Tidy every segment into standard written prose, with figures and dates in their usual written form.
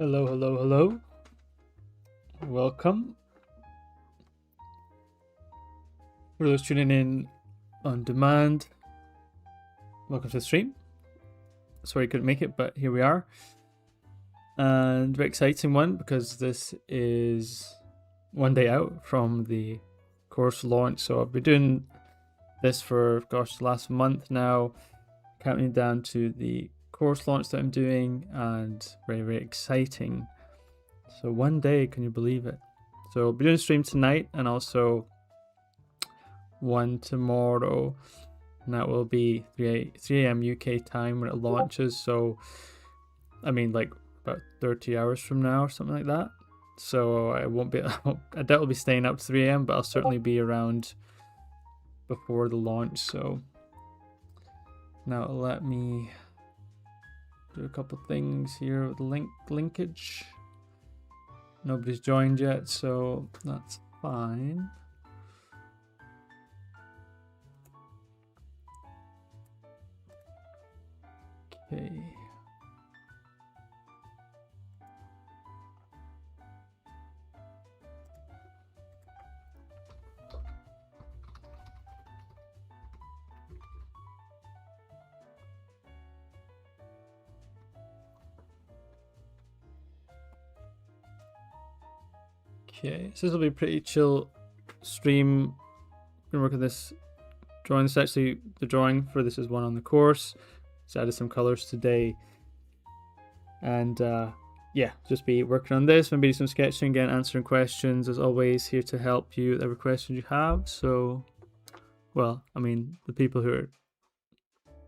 Hello, hello, hello. Welcome. For those tuning in on demand, welcome to the stream. Sorry I couldn't make it, but here we are. And very exciting one because this is one day out from the course launch. So I've been doing this for, the last month now, counting down to the course launch that I'm doing, and very, very exciting. So one day, can you believe it? So I'll be doing a stream tonight and also one tomorrow, and that will be 3 a.m. UK time when it launches. So I mean, like about 30 hours from now or something like that. So I won't be, I doubt I'll be staying up to 3 a.m., but I'll certainly be around before the launch. So now let me do a couple things here with linkage. Nobody's joined yet, so that's fine. Okay. Okay, so this will be a pretty chill stream. I'm gonna work on this drawing. This is actually the drawing for this is one on the course. So I added some colors today, and yeah, just be working on this, maybe some sketching again, answering questions. As always, here to help you with every question you have. So, well, I mean, the people who are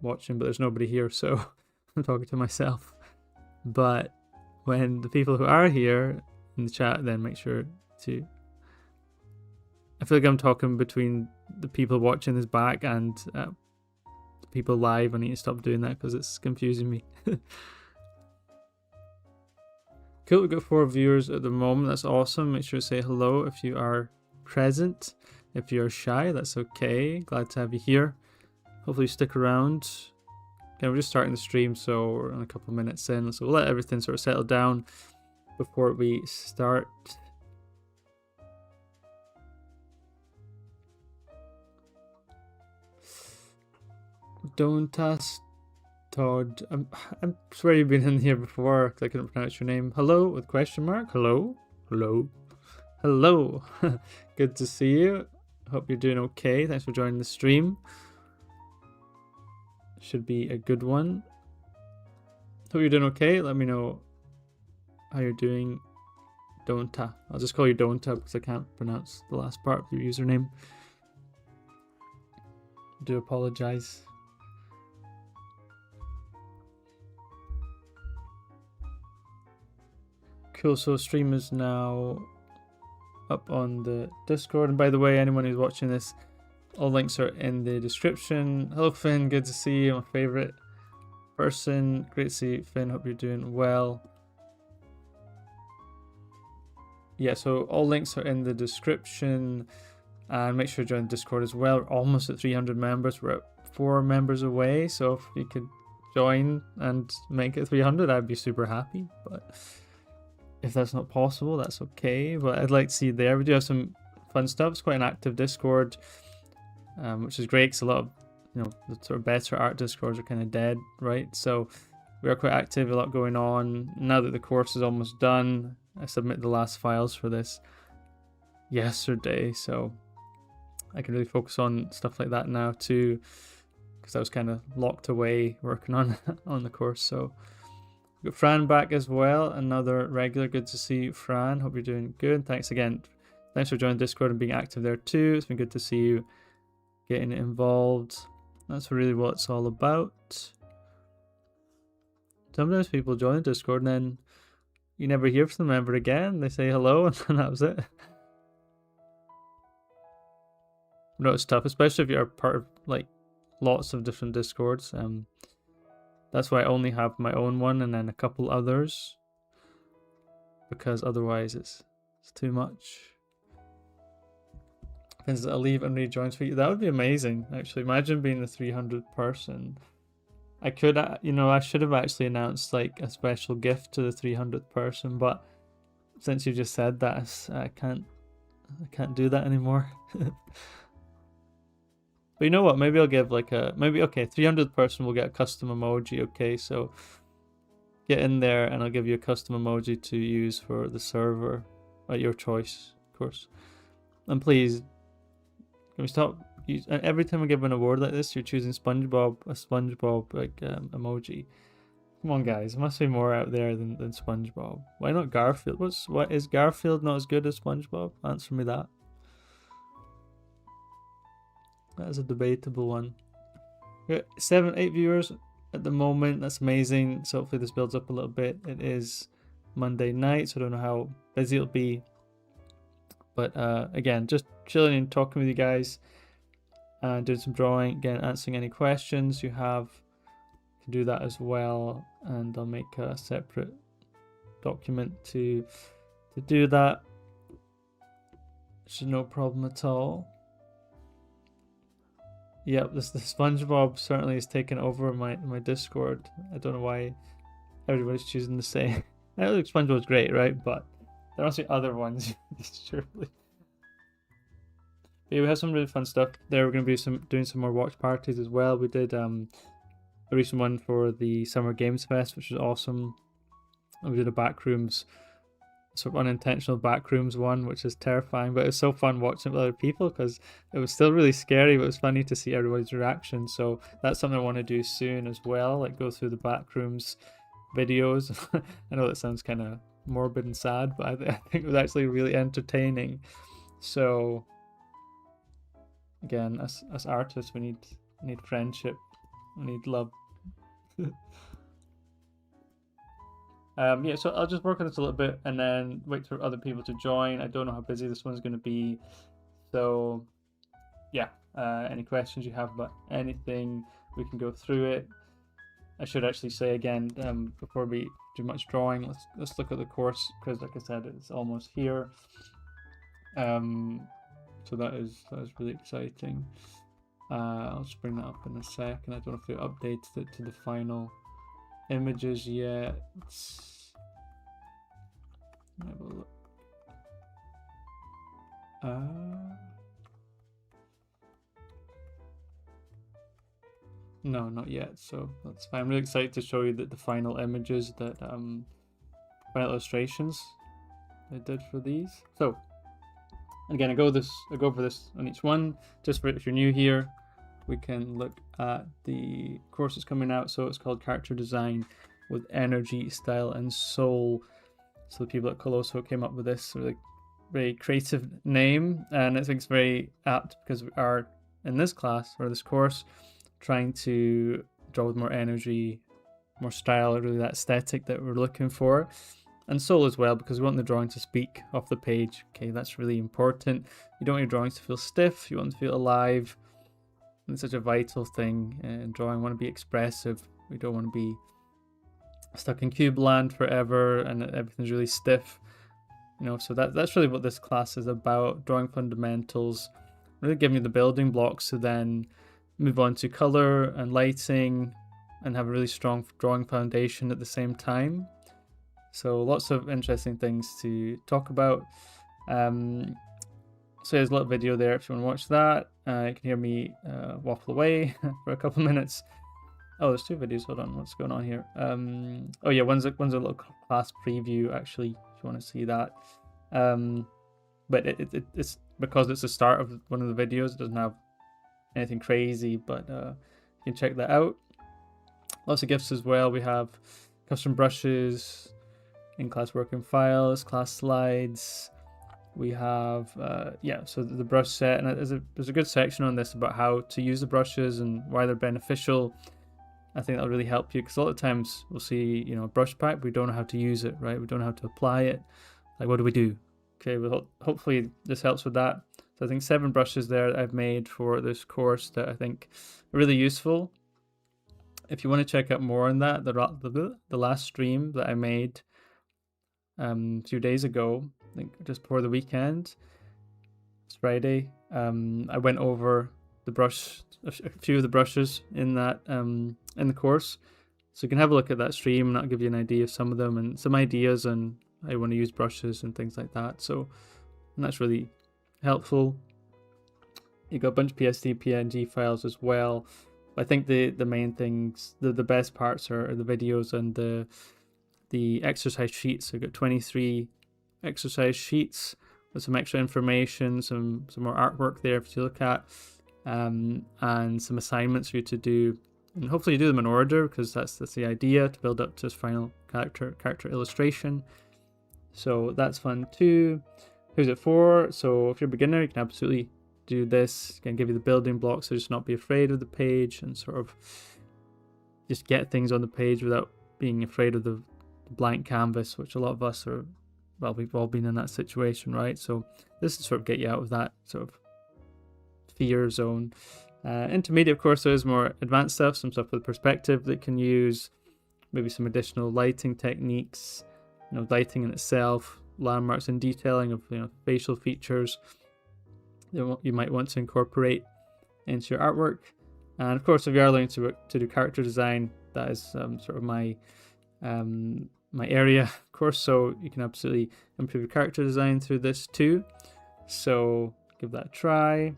watching, but there's nobody here, so I'm talking to myself. But when the people who are here in the chat, then make sure to, I feel like I'm talking between the people watching this back and the people live. I need to stop doing that because it's confusing me. Cool, we've got 4 viewers at the moment. That's awesome. Make sure to say hello if you are present. If you're shy, that's okay. Glad to have you here. Hopefully you stick around. Okay, we're just starting the stream, so we're on a couple of minutes in. So we'll let everything sort of settle down before we start. Don't ask Todd. I swear you've been in here before because I couldn't pronounce your name. Hello with question mark. Hello. Hello. Hello. Good to see you. Hope you're doing okay. Thanks for joining the stream. Should be a good one. Hope you're doing okay. Let me know how you're doing. Donta. I'll just call you Donta because I can't pronounce the last part of your username. I do apologize. Cool, so stream is now up on the Discord. And by the way, anyone who's watching this, all links are in the description. Hello Finn, good to see you, my favorite person. Great to see you, Finn, hope you're doing well. Yeah, so all links are in the description. And make sure to join the Discord as well. We're almost at 300 members. We're at 4 members away. So if you could join and make it 300, I'd be super happy. But if that's not possible, that's okay. But I'd like to see you there. We do have some fun stuff. It's quite an active Discord, which is great because a lot of, you know, the sort of better art Discords are kind of dead, right? So we are quite active, a lot going on. Now that the course is almost done, I submitted the last files for this yesterday, so I can really focus on stuff like that now too, because I was kind of locked away working on on the course. So we've got Fran back as well, another regular. Good to see you, Fran. Hope you're doing good. Thanks again. Thanks for joining Discord and being active there too. It's been good to see you getting involved. That's really what it's all about. Sometimes people join Discord and then you never hear from them ever again. They say hello and that was it. No, it's tough, especially if you're part of like lots of different Discords. That's why I only have my own one and then a couple others, because otherwise it's too much. Depends, I'll leave and rejoin for you. That would be amazing, actually. Imagine being the 300 person. I could, you know, I should have actually announced like a special gift to the 300th person, but since you just said that, I can't do that anymore. But you know what? Maybe I'll give like okay, 300th person will get a custom emoji. Okay, so get in there and I'll give you a custom emoji to use for the server at your choice, of course. And please, can we stop? Every time I give an award like this, you're choosing SpongeBob, a SpongeBob like emoji. Come on, guys, there must be more out there than SpongeBob. Why not Garfield? What is Garfield not as good as SpongeBob? Answer me that. That is a debatable one. We're at 7, 8 viewers at the moment. That's amazing. So hopefully this builds up a little bit. It is Monday night, so I don't know how busy it'll be. But again, just chilling and talking with you guys and doing some drawing. Again, answering any questions you have. You can do that as well. And I'll make a separate document to do that. Which is no problem at all. Yep, the SpongeBob certainly has taken over my Discord. I don't know why everybody's choosing the same. I know SpongeBob's great, right? But there must be other ones, surely. But yeah, we have some really fun stuff there. We're going to be doing some more watch parties as well. We did a recent one for the Summer Games Fest, which was awesome. And we did a backrooms, sort of unintentional backrooms one, which is terrifying, but it was so fun watching it with other people because it was still really scary, but it was funny to see everybody's reaction. So that's something I want to do soon as well, like go through the backrooms videos. I know that sounds kind of morbid and sad, but I think it was actually really entertaining. So again, as artists, we need friendship, we need love. Yeah, so I'll just work on this a little bit and then wait for other people to join. I don't know how busy this one's going to be. So yeah, any questions you have about anything, we can go through it. I should actually say again, before we do much drawing, let's look at the course, because like I said, it's almost here. So that is really exciting. I'll just bring that up in a second. I don't know if it updates it to the final images yet. Have a look. No, not yet. So that's fine. I'm really excited to show you the final images that final illustrations I did for these. So again, I go over this on each one. Just for if you're new here, we can look at the courses coming out. So it's called Character Design with Energy, Style, and Soul. So the people at Colosso came up with this really very creative name, and I think it's very apt because we are in this class or this course trying to draw with more energy, more style, really that aesthetic that we're looking for. And soul as well, because we want the drawing to speak off the page. Okay, that's really important. You don't want your drawings to feel stiff, you want them to feel alive. And it's such a vital thing in drawing. We want to be expressive. We don't want to be stuck in cube land forever and everything's really stiff. You know, so that's really what this class is about, drawing fundamentals, really giving you the building blocks to then move on to color and lighting and have a really strong drawing foundation at the same time. So lots of interesting things to talk about. So there's a little video there if you want to watch that. You can hear me waffle away for a couple minutes. Oh, there's two videos. Hold on, what's going on here? Oh yeah, one's a little class preview actually, if you want to see that. But it's because it's the start of one of the videos. It doesn't have anything crazy, but you can check that out. Lots of gifts as well. We have custom brushes, in-class working files, class slides. We have yeah, so the brush set, and there's a good section on this about how to use the brushes and why they're beneficial. I think that'll really help you, because a lot of times we'll see, you know, a brush pack, but we don't know how to use it, right? We don't know how to apply it. Like, what do we do? Okay, well, hopefully this helps with that. So I think 7 brushes there that I've made for this course that I think are really useful. If you want to check out more on that, the last stream that I made a few days ago, I think just before the weekend, it's Friday, I went over a few of the brushes in that in the course. So you can have a look at that stream, and that'll give you an idea of some of them and some ideas on how you want to use brushes and things like that. So, and that's really helpful. You've got a bunch of PSD, PNG files as well. I think the main things, the best parts are the videos and the exercise sheets. So you've got 23 exercise sheets with some extra information, some more artwork there for you to look at, and some assignments for you to do. And hopefully you do them in order, because that's the idea, to build up to this final character illustration. So that's fun too. Who's it for? So if you're a beginner, you can absolutely do this. It can give you the building blocks, so just not be afraid of the page and sort of just get things on the page without being afraid of the blank canvas, which a lot of us are, well, we've all been in that situation, right? So this will sort of get you out of that sort of fear zone. Intermediate, of course, there's more advanced stuff, some stuff with perspective that can use, maybe some additional lighting techniques, lighting in itself, landmarks and detailing of facial features that you might want to incorporate into your artwork. And of course, if you are learning to do character design, that is sort of my area, of course. So you can absolutely improve your character design through this too. So give that a try.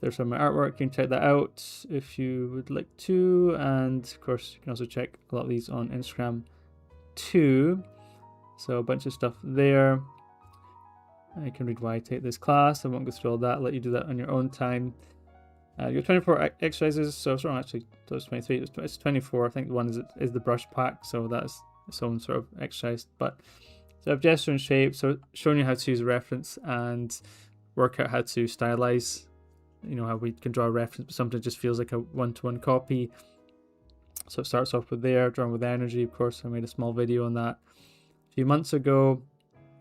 There's some artwork, you can check that out if you would like to. And of course, you can also check a lot of these on Instagram too. So a bunch of stuff there. You can read why I take this class. I won't go through all that, let you do that on your own time. You got 24 exercises, so it's not actually, so it's 23, it's 24. I think the one is the brush pack, so that's its own sort of exercise. But so I have gesture and shape, so showing you how to use a reference and work out how to stylize, how we can draw a reference, but sometimes it just feels like a one-to-one copy. So it starts off with there, drawing with energy. Of course, I made a small video on that a few months ago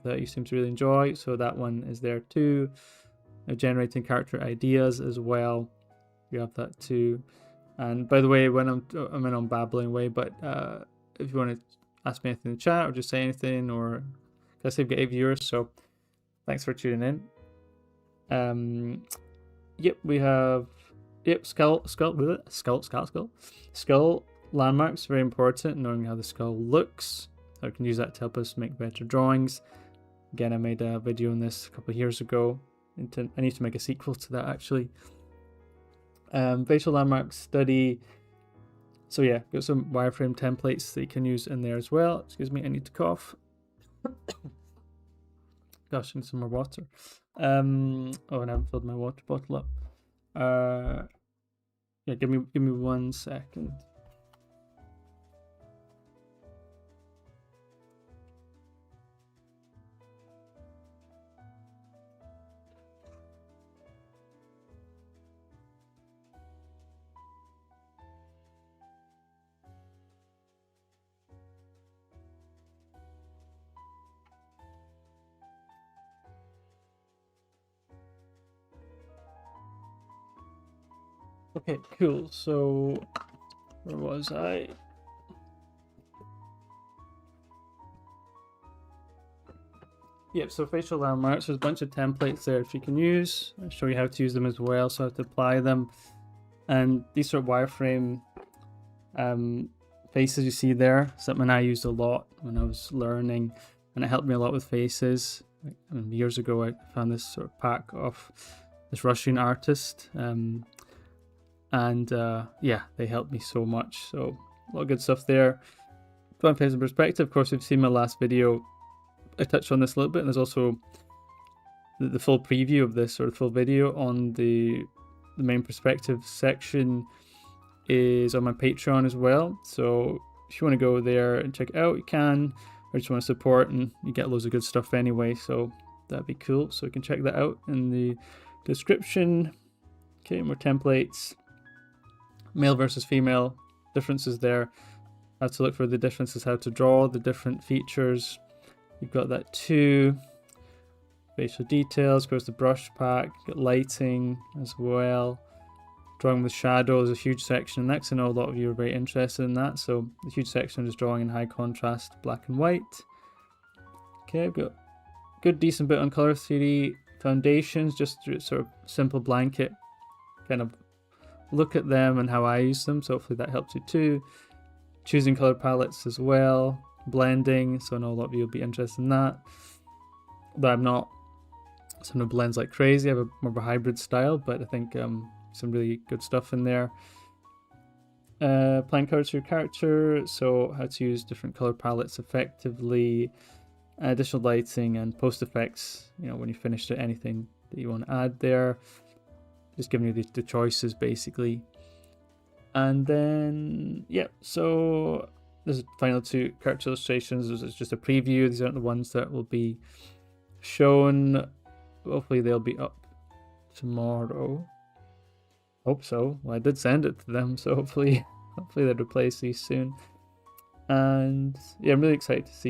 that you seem to really enjoy, so that one is there too. Generating character ideas as well, you have that too. And by the way, when I'm babbling away, but if you want to ask me anything in the chat or just say anything, or I say we've got 8 viewers, so thanks for tuning in. Yep, we have skull landmarks, very important, knowing how the skull looks. So I can use that to help us make better drawings. Again, I made a video on this a couple of years ago. I need to make a sequel to that actually. Facial landmark study. So yeah, got some wireframe templates that you can use in there as well. Excuse me, I need to cough. Gosh, I need some more water. And I haven't filled my water bottle up. Yeah, give me 1 second. Okay, cool. So, where was I? Yep, so facial landmarks, there's a bunch of templates there that you can use. I'll show you how to use them as well, so how to apply them. And these sort of wireframe faces you see there, something I used a lot when I was learning, and it helped me a lot with faces. Years ago, I found this sort of pack of this Russian artist. Yeah, they helped me so much. So a lot of good stuff there. Drawing face and perspective, of course, if you've seen my last video, I touched on this a little bit, and there's also the full preview of this, or the full video on the main perspective section is on my Patreon as well. So if you want to go there and check it out, you can, or just want to support, and you get loads of good stuff anyway, so that'd be cool. So you can check that out in the description. Okay, more templates. Male versus female, differences there. How to look for the differences, how to draw the different features. You've got that too. Facial details, of course, the brush pack. You've got lighting as well. Drawing with shadows, a huge section. Next, I know a lot of you are very interested in that. So the huge section is drawing in high contrast, black and white. Okay, I've got a good decent bit on color theory. Foundations, just sort of simple blanket kind of look at them and how I use them. So hopefully that helps you too. Choosing color palettes as well, blending. So I know a lot of you will be interested in that. But I'm not someone who blends like crazy. I have more of a hybrid style, but I think some really good stuff in there. Applying colors to your character, so how to use different color palettes effectively, additional lighting and post effects, when you finished it, anything that you want to add there, just giving you the choices basically. And then so there's final 2 character illustrations. This is just a preview. These aren't the ones that will be shown. Hopefully they'll be up tomorrow. Hope so. Well, I did send it to them, so hopefully they'll replace these soon. And yeah, I'm really excited for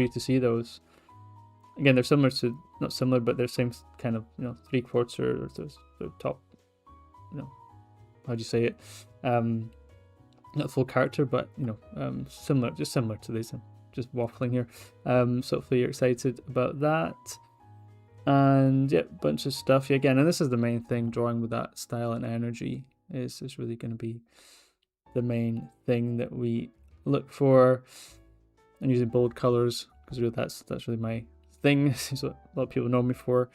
you to see those. Again, they're similar to, not similar, but they're same kind of 3/4 or the top, how do you say it? Not full character, but similar, just similar to these. I'm just waffling here. So hopefully you're excited about that. And yeah, bunch of stuff again, and this is the main thing. Drawing with that style and energy is really going to be the main thing that we look for. And using bold colors, because really that's really my thing. It's what a lot of people know me for,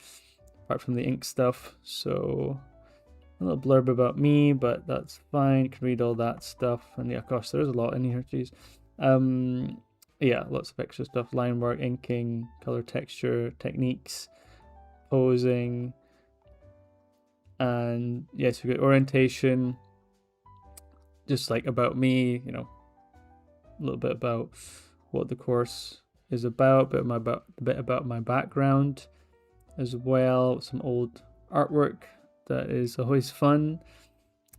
apart from the ink stuff. So a little blurb about me, but that's fine. You can read all that stuff. And yeah, gosh, there's a lot in here. Geez. Yeah, lots of extra stuff: line work, inking, color, texture, techniques, posing, and yes, we got orientation, just like about me, a little bit about what the course is about, a bit about my background as well, some old artwork that is always fun,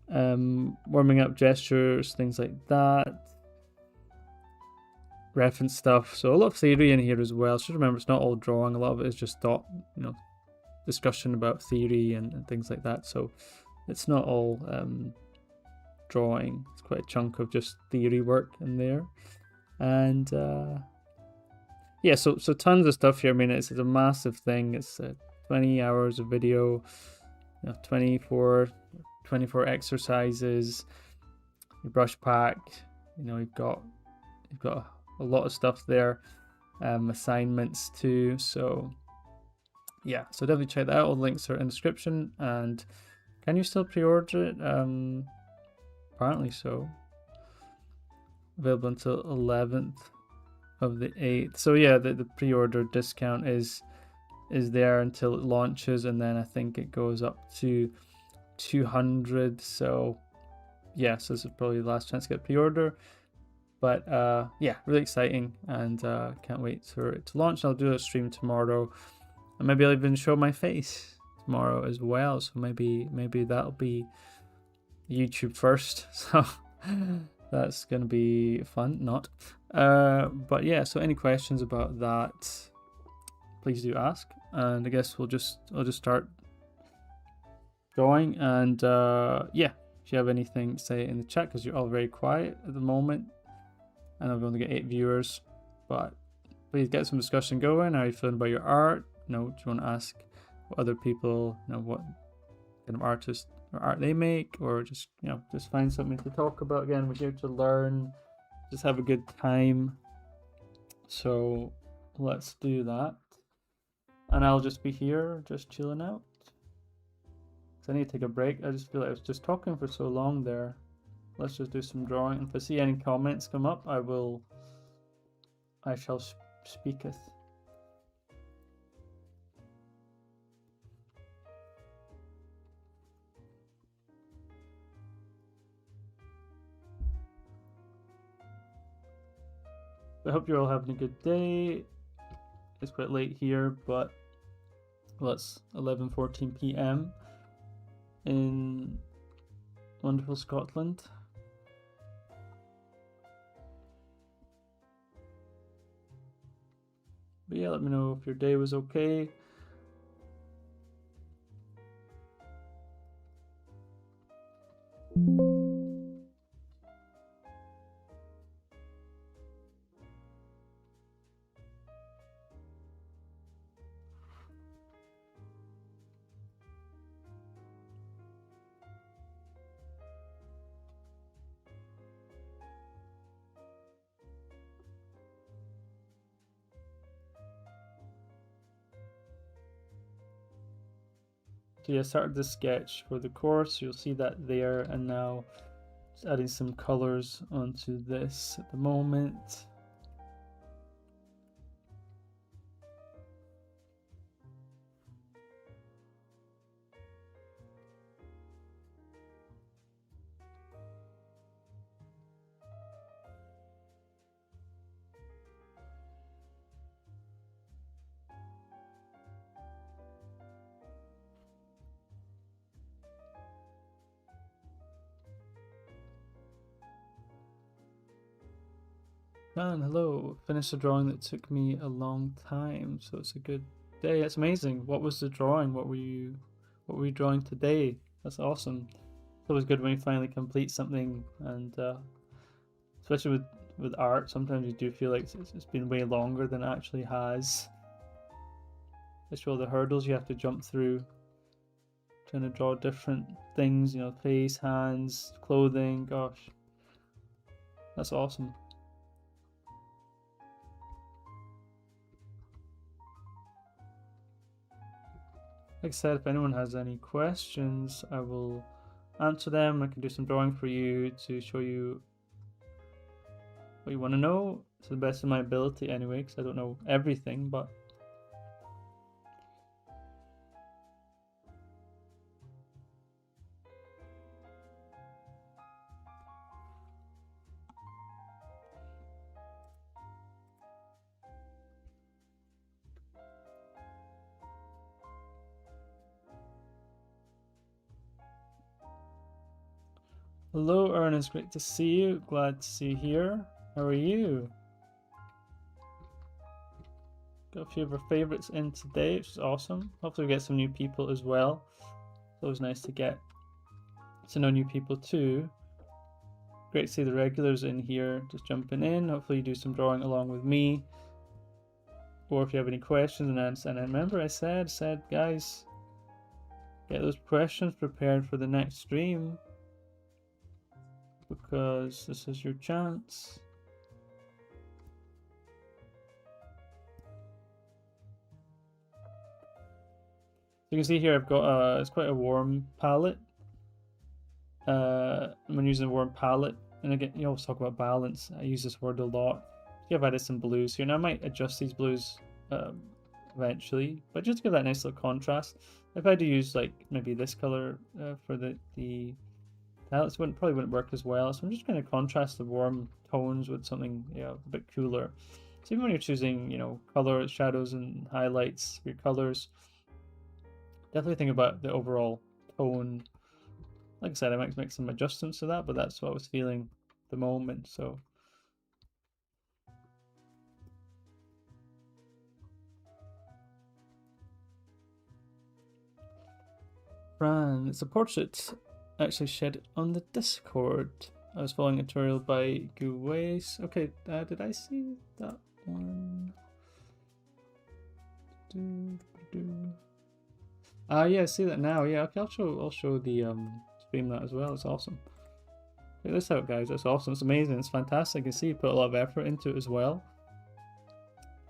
warming up gestures, things like that, reference stuff. So a lot of theory in here as well. So remember, it's not all drawing. A lot of it is just thought, discussion about theory and things like that. So it's not all drawing. It's quite a chunk of just theory work in there. And yeah, so tons of stuff here. I mean, it's a massive thing. It's 20 hours of video, 24 exercises, your brush pack. You've got a lot of stuff there, assignments too. So yeah, so definitely check that out. All the links are in the description. And can you still pre-order it? Apparently so. Available until 11th of the 8th. So yeah, the pre-order discount is there until it launches, and then I think it goes up to 200. So yeah, so this is probably the last chance to get pre-order. But yeah, really exciting, and can't wait for it to launch. I'll do a stream tomorrow, and maybe I'll even show my face tomorrow as well. So maybe that'll be YouTube first. So that's gonna be fun. Not, but yeah. So any questions about that, please do ask. And I guess I'll just start going. And yeah, if you have anything, say it in the chat, because you're all very quiet at the moment. And I've only got 8 viewers, but please get some discussion going. How are you feeling about your art? Do you want to ask what other people, what kind of artist or art they make, or just just find something to talk about. Again, we're here to learn, just have a good time. So let's do that, and I'll just be here, just chilling out. So I need to take a break. I just feel like I was just talking for so long there. Let's just do some drawing. If I see any comments come up, I shall speaketh. I hope you're all having a good day. It's quite late here, but well, it's 11:14 p.m. in wonderful Scotland. But yeah, let me know if your day was okay. So yeah, I started the sketch for the course. You'll see that there, and now just adding some colors onto this at the moment. Dan, hello. Finished a drawing that took me a long time, so it's a good day. It's amazing. What was the drawing? What were you drawing today? That's awesome. It's always good when you finally complete something, and especially with art, sometimes you do feel like it's been way longer than it actually has. Especially all the hurdles you have to jump through, trying to draw different things, you know, face, hands, clothing. Gosh, that's awesome. Like I said, if anyone has any questions, I will answer them. I can do some drawing for you to show you what you want to know to the best of my ability anyway, because I don't know everything, but hello Ernest, great to see you. Glad to see you here. How are you? Got a few of our favorites in today, which is awesome. Hopefully we get some new people as well. It's always nice to get to know new people too. Great to see the regulars in here, just jumping in. Hopefully you do some drawing along with me. Or if you have any questions and answer. And remember I said guys, get those questions prepared for the next stream, because this is your chance. You can see here I've got it's quite a warm palette. I'm using a warm palette, and again, you always talk about balance. I use this word a lot. I've added some blues here, and I might adjust these blues eventually, but just to give that nice little contrast. If I do use like maybe this color for the palettes, probably wouldn't work as well. So I'm just going to contrast the warm tones with something, you know, a bit cooler. So even when you're choosing, you know, color, shadows, and highlights for your colors, definitely think about the overall tone. Like I said, I might make some adjustments to that, but that's what I was feeling at the moment. So Fran, it's a portrait actually shared on the Discord. I was following a tutorial by Guways. Okay, did I see that one? Yeah, I see that now. Yeah, okay, I'll show the stream that as well. It's awesome. Check this out, guys. That's awesome. It's amazing. It's fantastic. You see, you put a lot of effort into it as well.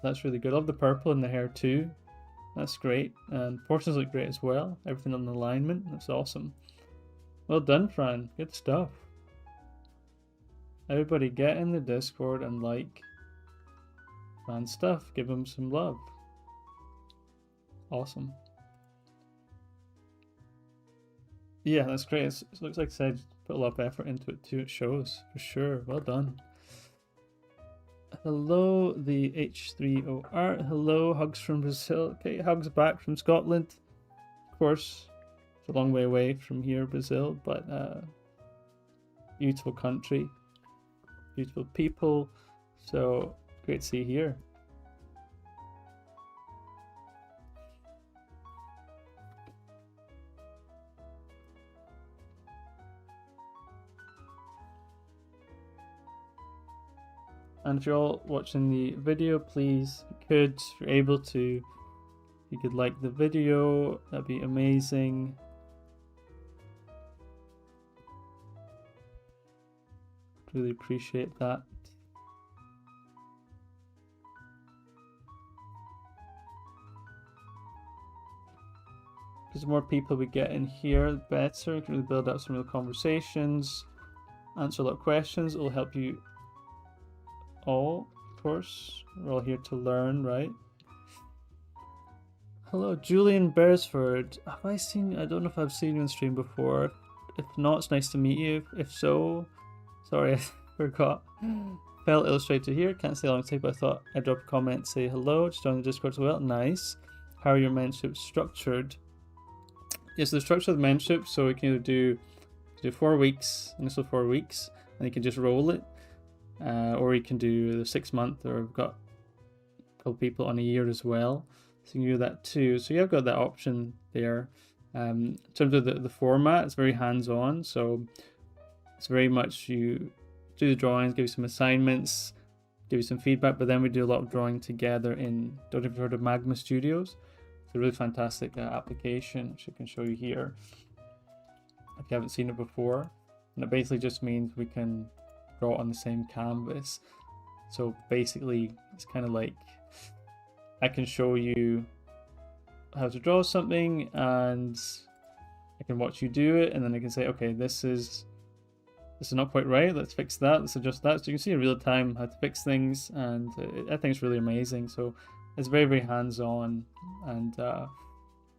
That's really good. I love the purple in the hair too. That's great. And portions look great as well. Everything on the alignment. That's awesome. Well done, Fran. Good stuff. Everybody get in the Discord and like Fran's stuff. Give him some love. Awesome. Yeah, that's great. It looks like I said, put a lot of effort into it too. It shows, for sure. Well done. Hello, the H3OR. Hello, hugs from Brazil. Okay, hugs back from Scotland. Of course, it's a long way away from here, Brazil, but beautiful country, beautiful people. So great to see you here. And if you're all watching the video, please, if you're able to, if you could like the video, that'd be amazing. Really appreciate that. because the more people we get in here, the better. We can really build up some real conversations, answer a lot of questions. It will help you all, of course. We're all here to learn, right? Hello, Julian Beresford. Have I seen? I don't know if I've seen you on stream before. If not, it's nice to meet you. If so, sorry, I forgot. Fell Illustrator here. Can't stay alongside, but I thought I'd drop a comment, say hello. Just join the Discord as well. Nice. How are your mentorships structured? Yes, the structure of the mentorship, so we can either do 4 weeks, initial 4 weeks, and you can just roll it, or you can do the 6 month, or we've got a couple people on a year as well, so you can do that too. So you've got that option there. In terms of the format, it's very hands-on, so it's very much you do the drawings, give you some assignments, give you some feedback, but then we do a lot of drawing together in, don't know if you've heard of Magma Studios. It's a really fantastic application, which I can show you here if you haven't seen it before. And it basically just means we can draw on the same canvas. So basically, it's kind of like I can show you how to draw something, and I can watch you do it, and then I can say, okay, this is not quite right, let's fix that, let's adjust that. So you can see in real time how to fix things, and I think it's really amazing. So it's very, very hands-on, and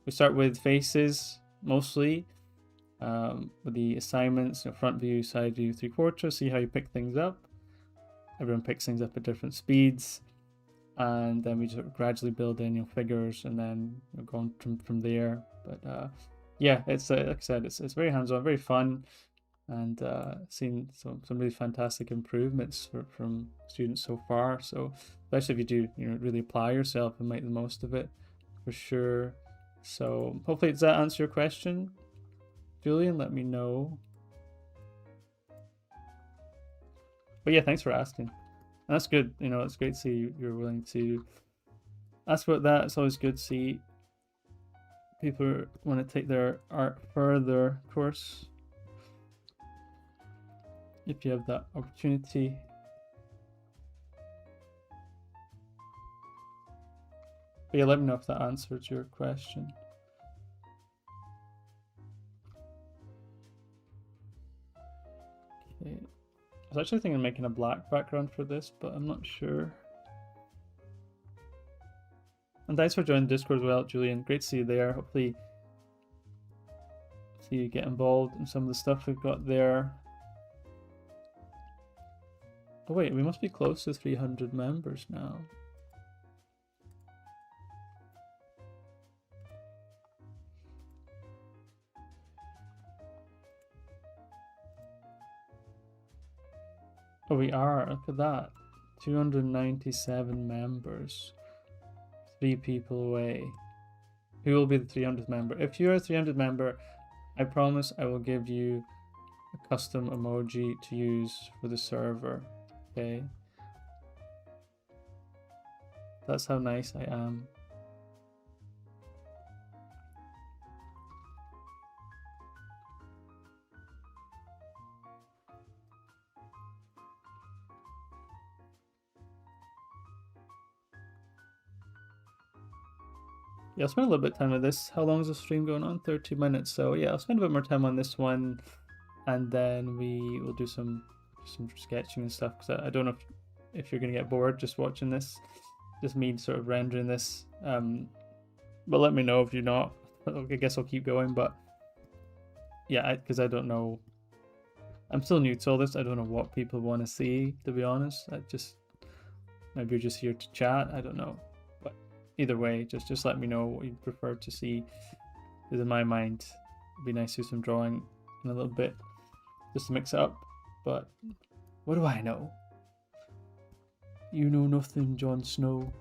we start with faces mostly, with the assignments, front view, side view, 3/4, see how you pick things up. Everyone picks things up at different speeds, and then we sort of gradually build in figures, and then go on from there. But yeah, it's like I said, it's very hands-on, very fun, and seen some really fantastic improvements from students so far. So especially if you do really apply yourself and make the most of it, for sure. So hopefully, does that answer your question, Julian? Let me know. But yeah, thanks for asking. And that's good. It's great to see you're willing to ask about that. It's always good to see people want to take their art further, of course, if you have that opportunity. But yeah, let me know if that answers your question. Okay. I was actually thinking of making a black background for this, but I'm not sure. And thanks for joining Discord as well, Julian. Great to see you there. Hopefully see you get involved in some of the stuff we've got there. Oh wait, we must be close to 300 members now. Oh, we are. Look at that. 297 members. 3 people away. Who will be the 300th member? If you're a 300th member, I promise I will give you a custom emoji to use for the server. Okay? That's how nice I am. Yeah, I'll spend a little bit of time with this. How long is the stream going on? 30 minutes. So yeah, I'll spend a bit more time on this one, and then we will do some sketching and stuff, because I don't know if you're going to get bored just watching this, just me sort of rendering this. But let me know if you're not. I guess I'll keep going, but yeah, because I don't know. I'm still new to all this. I don't know what people want to see, to be honest. Maybe you're just here to chat. I don't know. Either way, just let me know what you prefer to see. Because in my mind, it'd be nice to do some drawing in a little bit, just to mix it up. But what do I know? You know nothing, Jon Snow.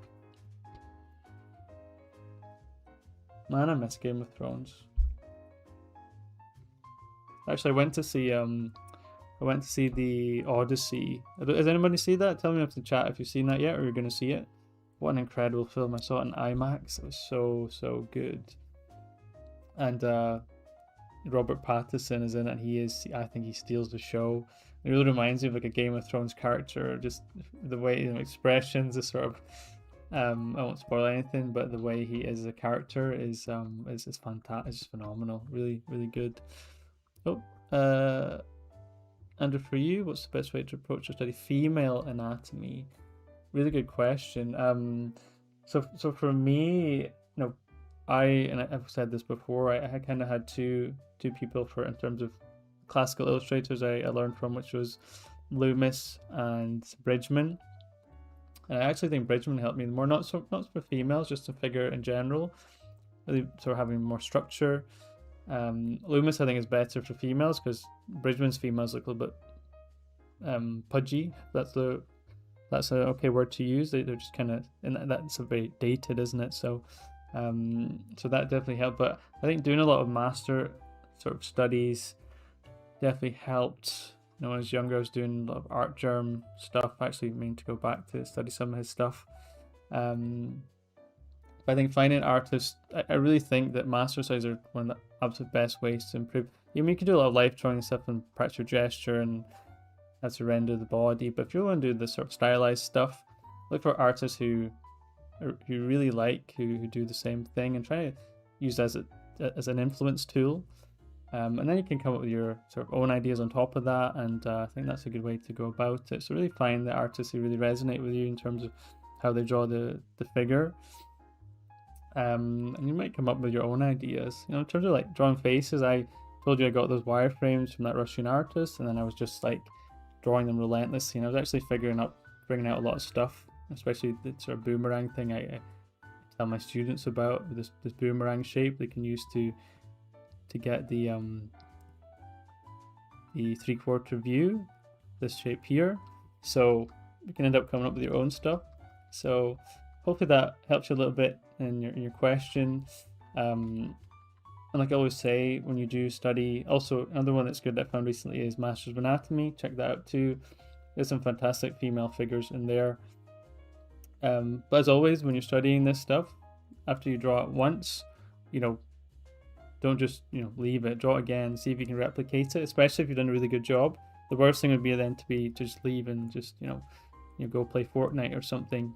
Man, I miss Game of Thrones. Actually, I went to see the Odyssey. Has anybody seen that? Tell me in the chat if you've seen that yet, or you're going to see it. What an incredible film. I saw it in IMAX. It was so good. And Robert Pattinson is in it. I think he steals the show. It really reminds me of like a Game of Thrones character, just the way expressions, the sort of I won't spoil anything, but the way he is as a character is fantastic. It's just phenomenal. Really, really good. Oh, Andrew, for you, what's the best way to approach or study female anatomy? Really good question. So for me, I've said this before. I kind of had two people for in terms of classical illustrators I learned from, which was Loomis and Bridgman. And I actually think Bridgman helped me more, not for females, just to figure in general, really sort of having more structure. Loomis I think is better for females because Bridgman's females look a little bit pudgy. That's a okay word to use. They're just kind of, and that's a very dated, isn't it? So that definitely helped. But I think doing a lot of master sort of studies definitely helped. When I was younger, I was doing a lot of art germ stuff. I actually mean to go back to study some of his stuff. But I think finding artists, I really think that master studies are one of the absolute best ways to improve. You can do a lot of life drawing stuff and practice your gesture and how to render the body. But if you want to do the sort of stylized stuff, look for artists who really like, who do the same thing, and try to use it as an influence tool. And then you can come up with your sort of own ideas on top of that, and I think that's a good way to go about it. So really find the artists who really resonate with you in terms of how they draw the figure. And you might come up with your own ideas. In terms of like drawing faces, I told you I got those wireframes from that Russian artist, and then I was just like drawing them relentlessly, and I was actually bringing out a lot of stuff, especially the sort of boomerang thing I tell my students about, this boomerang shape they can use to get the 3/4 view, this shape here. So you can end up coming up with your own stuff. So hopefully that helps you a little bit in your question. And like I always say, when you do study, also another one that's good that I found recently is Masters of Anatomy. Check that out too. There's some fantastic female figures in there. But as always, when you're studying this stuff, after you draw it once, don't just leave it. Draw it again, see if you can replicate it, especially if you've done a really good job. The worst thing would be then to just leave and just go play Fortnite or something.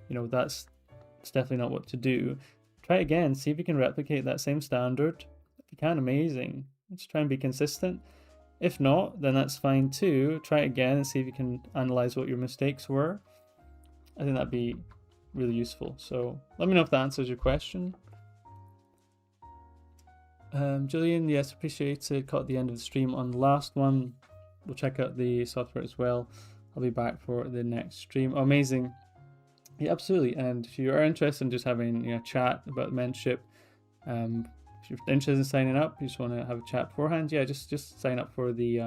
That's definitely not what to do. Try it again, see if you can replicate that same standard. If you can, amazing. Just try and be consistent. If not, then that's fine too. Try it again and see if you can analyze what your mistakes were. I think that'd be really useful. So let me know if that answers your question. Julian, yes, appreciate it. Caught the end of the stream on the last one. We'll check out the software as well. I'll be back for the next stream. Oh, amazing. Yeah, absolutely. And if you are interested in just having a chat about mentorship, if you're interested in signing up, you just want to have a chat beforehand, just sign up for the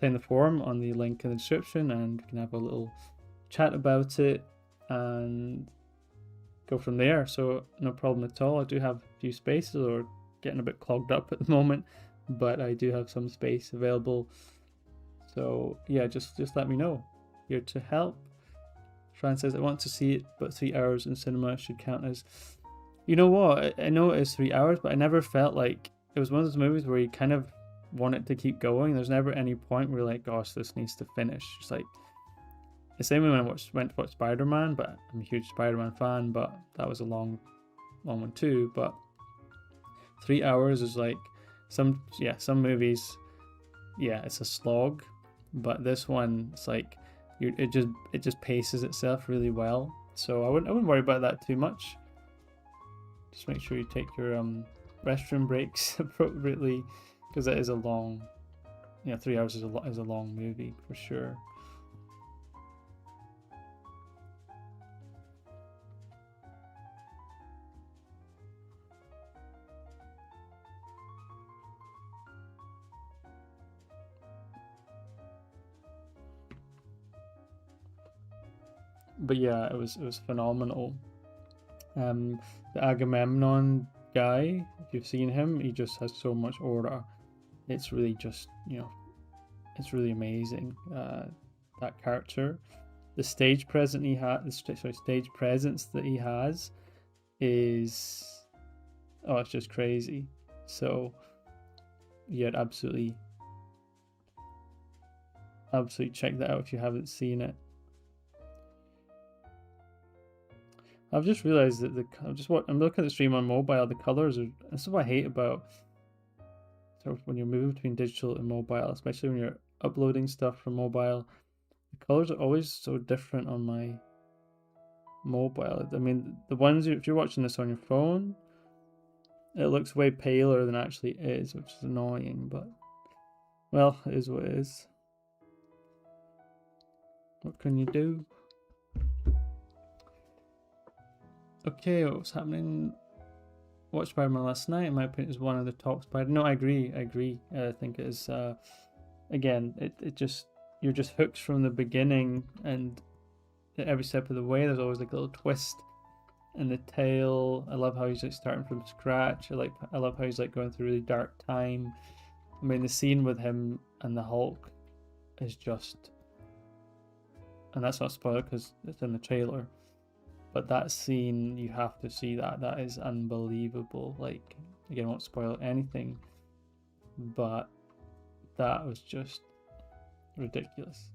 sign the form on the link in the description, and we can have a little chat about it and go from there. So no problem at all. I do have a few spaces, or getting a bit clogged up at the moment, but I do have some space available. So yeah, just let me know. Here to help. Fran says, I want to see it, but 3 hours in cinema should count as... You know what? I know it is 3 hours, but I never felt like... It was one of those movies where you kind of want it to keep going. There's never any point where you're like, gosh, this needs to finish. It's like... The same way when I went to watch Spider-Man, but I'm a huge Spider-Man fan, but that was a long one too. But 3 hours is like... Some movies, it's a slog. But this one, it's like... It just paces itself really well, so I wouldn't worry about that too much. Just make sure you take your restroom breaks appropriately, because that is a long 3 hours is a long movie for sure. But yeah, it was phenomenal. The Agamemnon guy, if you've seen him, he just has so much aura. It's really just it's really amazing. That character, the stage presence he has, stage presence that he has, is it's just crazy. So yeah, absolutely check that out if you haven't seen it. I've just realized that I'm looking at the stream on mobile. The colors are, that's what I hate about sort of when you're moving between digital and mobile, especially when you're uploading stuff from mobile. The colors are always so different on my mobile. I mean, the ones if you're watching this on your phone, it looks way paler than it actually is, which is annoying, but well, it is what it is. What can you do? Okay, what's happening? Watched Spider-Man last night. In my opinion, is one of the top Spider. No, I agree. I think it is. Again, it just, you're just hooked from the beginning, and at every step of the way, there's always like a little twist in the tale. I love how he's like starting from scratch. I love how he's like going through a really dark time. I mean, the scene with him and the Hulk is just, and that's not a spoiler because it's in the trailer. But that scene, you have to see that. That is unbelievable. Like, again, I won't spoil anything, but that was just ridiculous.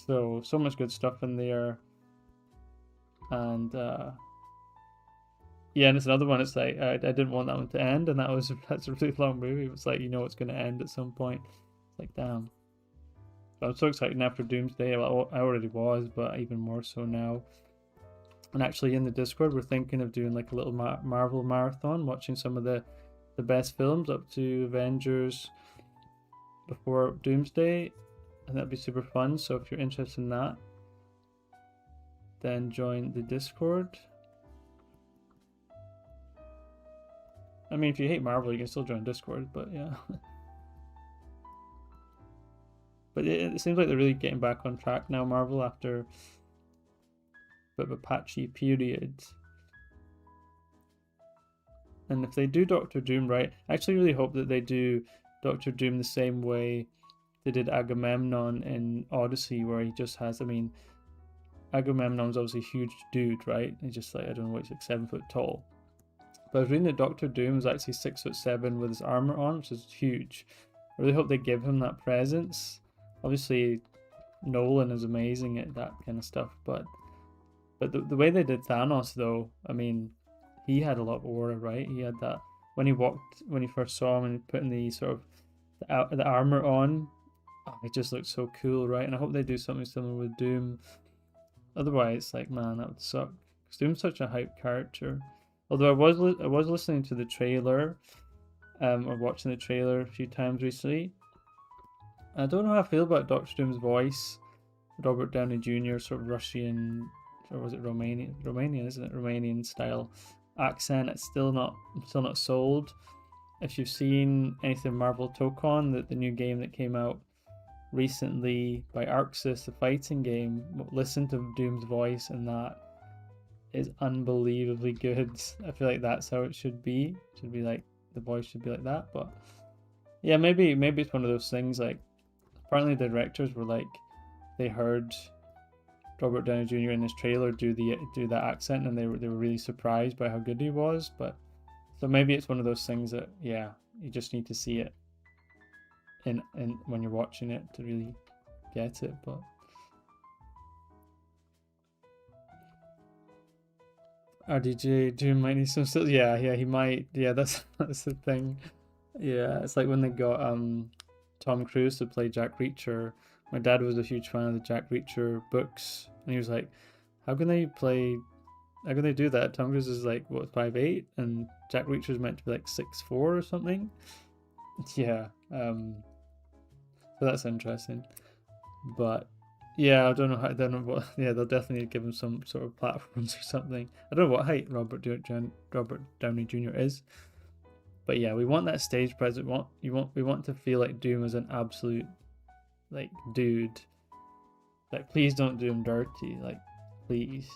So much good stuff in there. And yeah, and it's another one. It's like I didn't want that one to end, and that's a really long movie. It's like, you know it's going to end at some point. It's like, damn. But I'm so excited after Doomsday. Well, I already was, but even more so now. And actually, in the Discord, we're thinking of doing like a little Marvel marathon, watching some of the best films up to Avengers before Doomsday, and that'd be super fun. So if you're interested in that, then join the Discord. I mean, if you hate Marvel, you can still join Discord, but yeah. But it seems like they're really getting back on track now, Marvel, after a bit of a patchy period. And if they do Doctor Doom right, I actually really hope that they do Doctor Doom the same way they did Agamemnon in Odyssey, where he just has, I mean, Agamemnon's obviously a huge dude, right? He's just like, I don't know what, he's like 7 foot tall. But I was reading that Doctor Doom is actually 6'7" with his armor on, which is huge. I really hope they give him that presence. Obviously, Nolan is amazing at that kind of stuff, but the way they did Thanos, though, I mean, he had a lot of aura, right? He had that when he first saw him and putting the sort of the armor on. Oh, it just looked so cool, right? And I hope they do something similar with Doom. Otherwise, like, man, that would suck. Because Doom's such a hype character. Although I was listening to the trailer, or watching the trailer a few times recently. I don't know how I feel about Doctor Doom's voice. Robert Downey Jr., sort of Russian, or was it Romanian? Romanian, isn't it? Romanian style accent. It's still not sold. If you've seen anything Marvel Tokon, the new game that came out recently by ArcSys, the fighting game, listen to Doom's voice, and that is unbelievably good. I feel like that's how it should be. It should be like, the voice should be like that. But yeah, maybe it's one of those things. Like, apparently the directors were like, they heard Robert Downey Jr. in his trailer do that accent, and they were really surprised by how good he was. But so maybe it's one of those things that, yeah, you just need to see it in when you're watching it to really get it. But RDJ Doom might need some still. Yeah, he might. Yeah, that's the thing. Yeah, it's like when they got Tom Cruise to play Jack Reacher. My dad was a huge fan of the Jack Reacher books, and he was like, how can they do that? Tom Cruise is like, what, 5'8", and Jack Reacher is meant to be like 6'4" or something. Yeah, so that's interesting. But yeah, I don't know what. Yeah, they'll definitely give him some sort of platforms or something. I don't know what height Robert Downey Jr. is, but yeah, we want that stage presence. We want to feel like Doom is an absolute, like, dude. Like, please don't do him dirty. Like, please.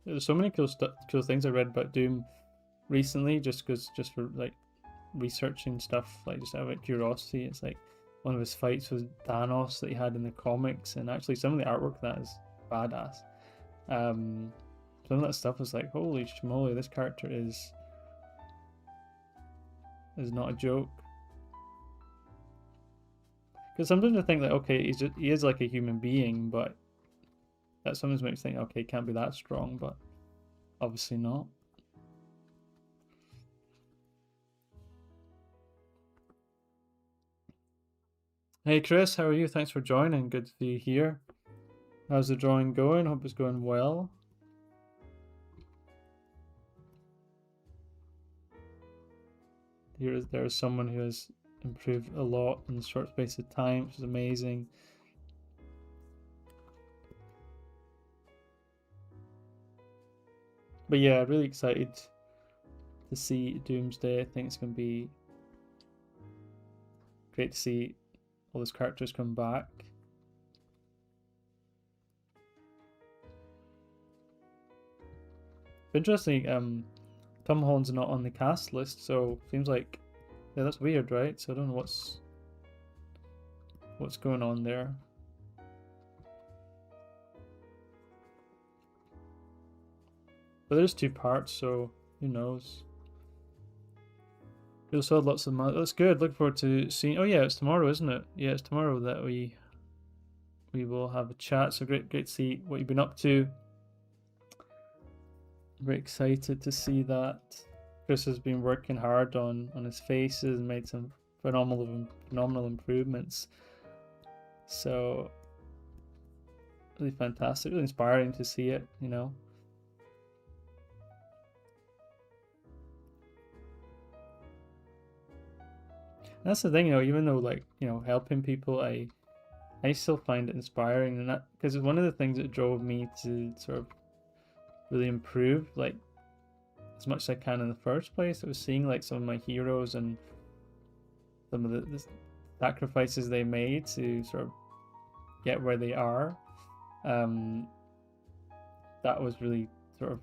There's so many cool things I read about Doom recently, just for like researching stuff, like just out of curiosity. It's like one of his fights with Thanos that he had in the comics, and actually some of the artwork of that is badass. some of that stuff was like, holy schmoly, this character is not a joke. Because sometimes I think that, okay, he is like a human being, but that sometimes makes me think, okay, he can't be that strong, but obviously not. Hey Chris, how are you? Thanks for joining. Good to see you here. How's the drawing going? Hope it's going well. There's someone who has improved a lot in a short space of time, which is amazing. But yeah, really excited to see Doomsday. I think it's going to be great to see all those characters come back. Interesting, Tom Holland's not on the cast list, so seems like, yeah, that's weird, right? So I don't know what's going on there. But there's 2 parts, so who knows? We also had lots of that's good. Looking forward to seeing. Oh yeah, it's tomorrow, isn't it? Yeah, it's tomorrow that we will have a chat. So great to see what you've been up to. Very excited to see that. Chris has been working hard on his faces and made some phenomenal improvements. So really fantastic, really inspiring to see it, you know. And that's the thing, you know, even though, like, you know, helping people, I still find it inspiring, and that because it's one of the things that drove me to sort of really improve, like, as much as I can in the first place. I was seeing like some of my heroes and some of the sacrifices they made to sort of get where they are. That was really sort of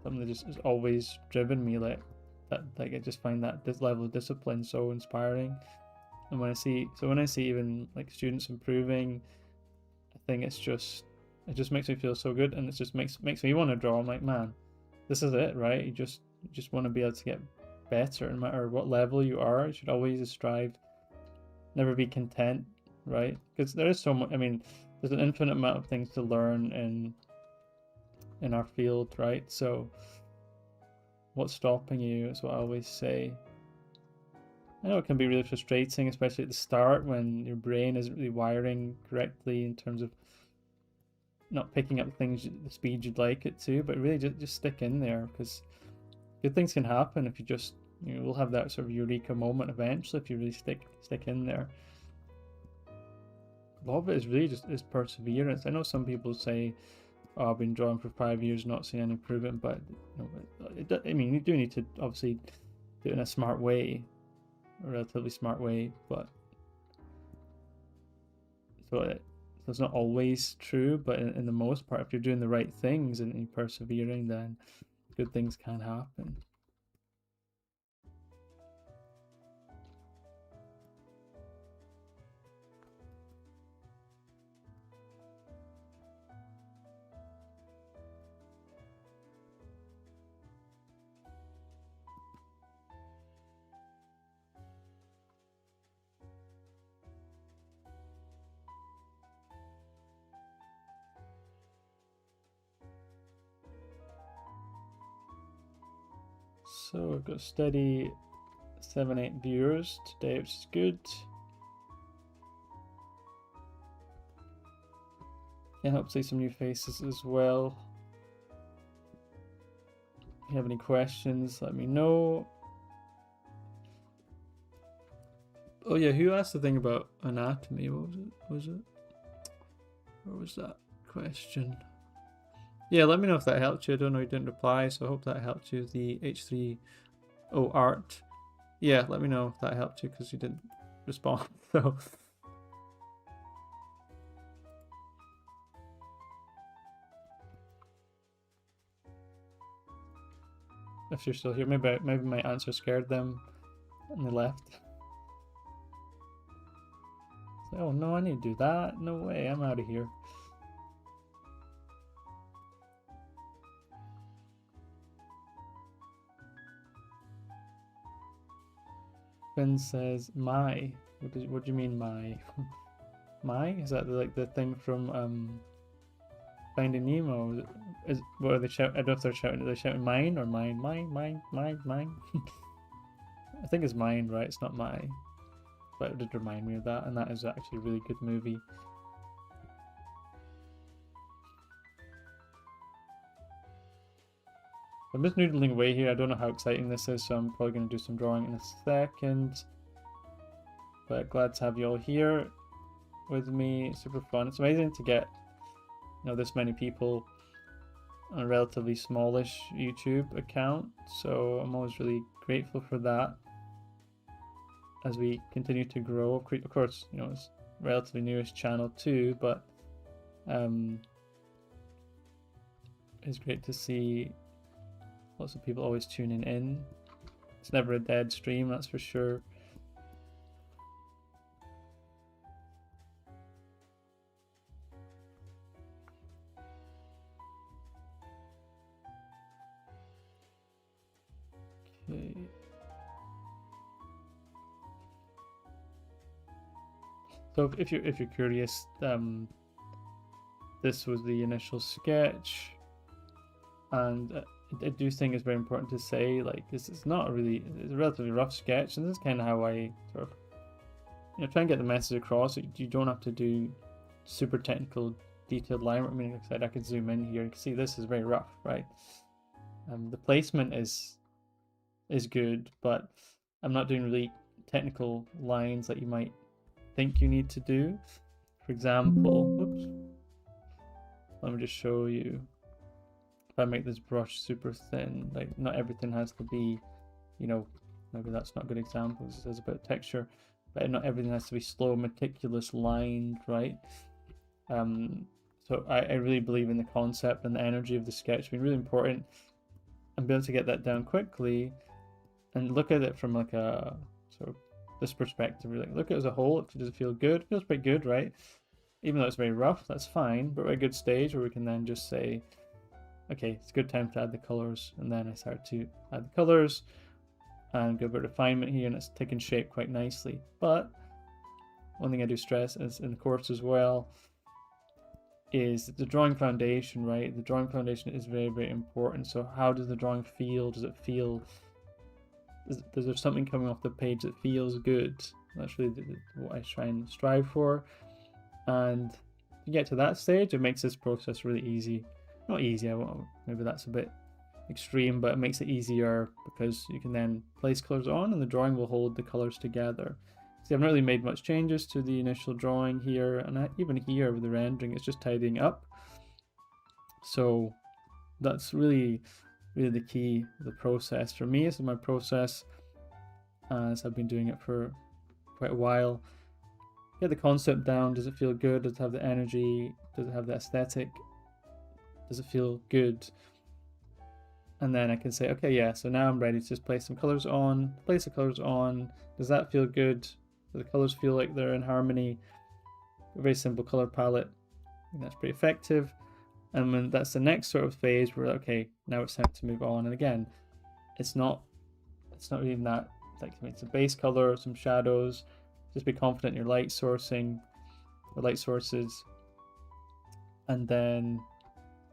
something that just has always driven me, like that. Like, I just find that this level of discipline so inspiring. And when I see even like students improving, I think it just makes me feel so good, and it just makes me want to draw. I'm like, man, this is it, right? You just want to be able to get better, no matter what level you are. You should always strive, never be content, right? Because there is so much. I mean, there's an infinite amount of things to learn in our field, right? So, what's stopping you is what I always say. I know it can be really frustrating, especially at the start when your brain isn't really wiring correctly in terms of not picking up things the speed you'd like it to, but really just stick in there, because good things can happen if you just, you know, we'll have that sort of eureka moment eventually if you really stick in there. A lot of it is really just is perseverance. I know some people say, oh, I've been drawing for 5 years, not seeing any improvement, but you know, I mean, you do need to obviously do it in a smart way, a relatively smart way, but so it's not always true, but in the most part, if you're doing the right things and you're persevering, then good things can happen. So we've got steady 7-8 viewers today, which is good. And hopefully some new faces as well. If you have any questions, let me know. Oh yeah, who asked the thing about anatomy? What was it? What was that question? Yeah, let me know if that helped you. I don't know, you didn't reply, so I hope that helped you. The H3O art. Yeah, let me know if that helped you, because you didn't respond. So if you're still here, maybe my answer scared them and they left. So, oh no, I need to do that. No way, I'm out of here. Finn says, "My." What do you mean, my? My? Is that like the thing from Finding Nemo? What are they shouting? I don't know if they're shouting. Are they shouting mine or mine? Mine. I think it's mine, right? It's not my. But it did remind me of that, and that is actually a really good movie. I'm just noodling away here. I don't know how exciting this is, so I'm probably going to do some drawing in a second. But glad to have you all here with me. Super fun. It's amazing to get, you know, this many people on a relatively smallish YouTube account. So I'm always really grateful for that as we continue to grow. Of course, you know, it's relatively newish channel too, but it's great to see lots of people always tuning in. It's never a dead stream, that's for sure. Okay. So if you're curious, this was the initial sketch, and I do think it's very important to say, like, this is not it's a relatively rough sketch, and this is kind of how I sort of, you know, try and get the message across. You don't have to do super technical, detailed line work. I mean, like I said, I could zoom in here and see this is very rough, right? The placement is good, but I'm not doing really technical lines that you might think you need to do. For example, oops, let me just show you. If I make this brush super thin, like, not everything has to be, you know, maybe that's not a good example, this is about texture, but not everything has to be slow, meticulous lined, right? So I really believe in the concept and the energy of the sketch being really important, and be able to get that down quickly and look at it from like a sort of this perspective. Really look at it as a whole. Does it feel good? It feels pretty good, right? Even though it's very rough, that's fine, but we're at a good stage where we can then just say, okay, it's a good time to add the colors, and then I start to add the colors and go about refinement here, and it's taking shape quite nicely. But one thing I do stress is in the course as well is the drawing foundation, right? The drawing foundation is very, very important. So how does the drawing feel? Does it feel, is there something coming off the page that feels good? That's really what I try and strive for. And to get to that stage, it makes this process really easy. Not easy, maybe that's a bit extreme, but it makes it easier because you can then place colors on and the drawing will hold the colors together. See, I've not really made much changes to the initial drawing here, and even here with the rendering, it's just tidying up. So that's really the key of the process for me. This is my process, as I've been doing it for quite a while. Get the concept down. Does it feel good? Does it have the energy? Does it have the aesthetic? Does it feel good? And then I can say, okay, yeah, so now I'm ready to just place some colors on. Place the colors on. Does that feel good? Do the colors feel like they're in harmony? A very simple color palette. I think that's pretty effective. And when that's the next sort of phase where, okay, now it's time to move on. And again, it's not even that, like, it's a base color, some shadows. Just be confident in your light sourcing, or light sources. And then,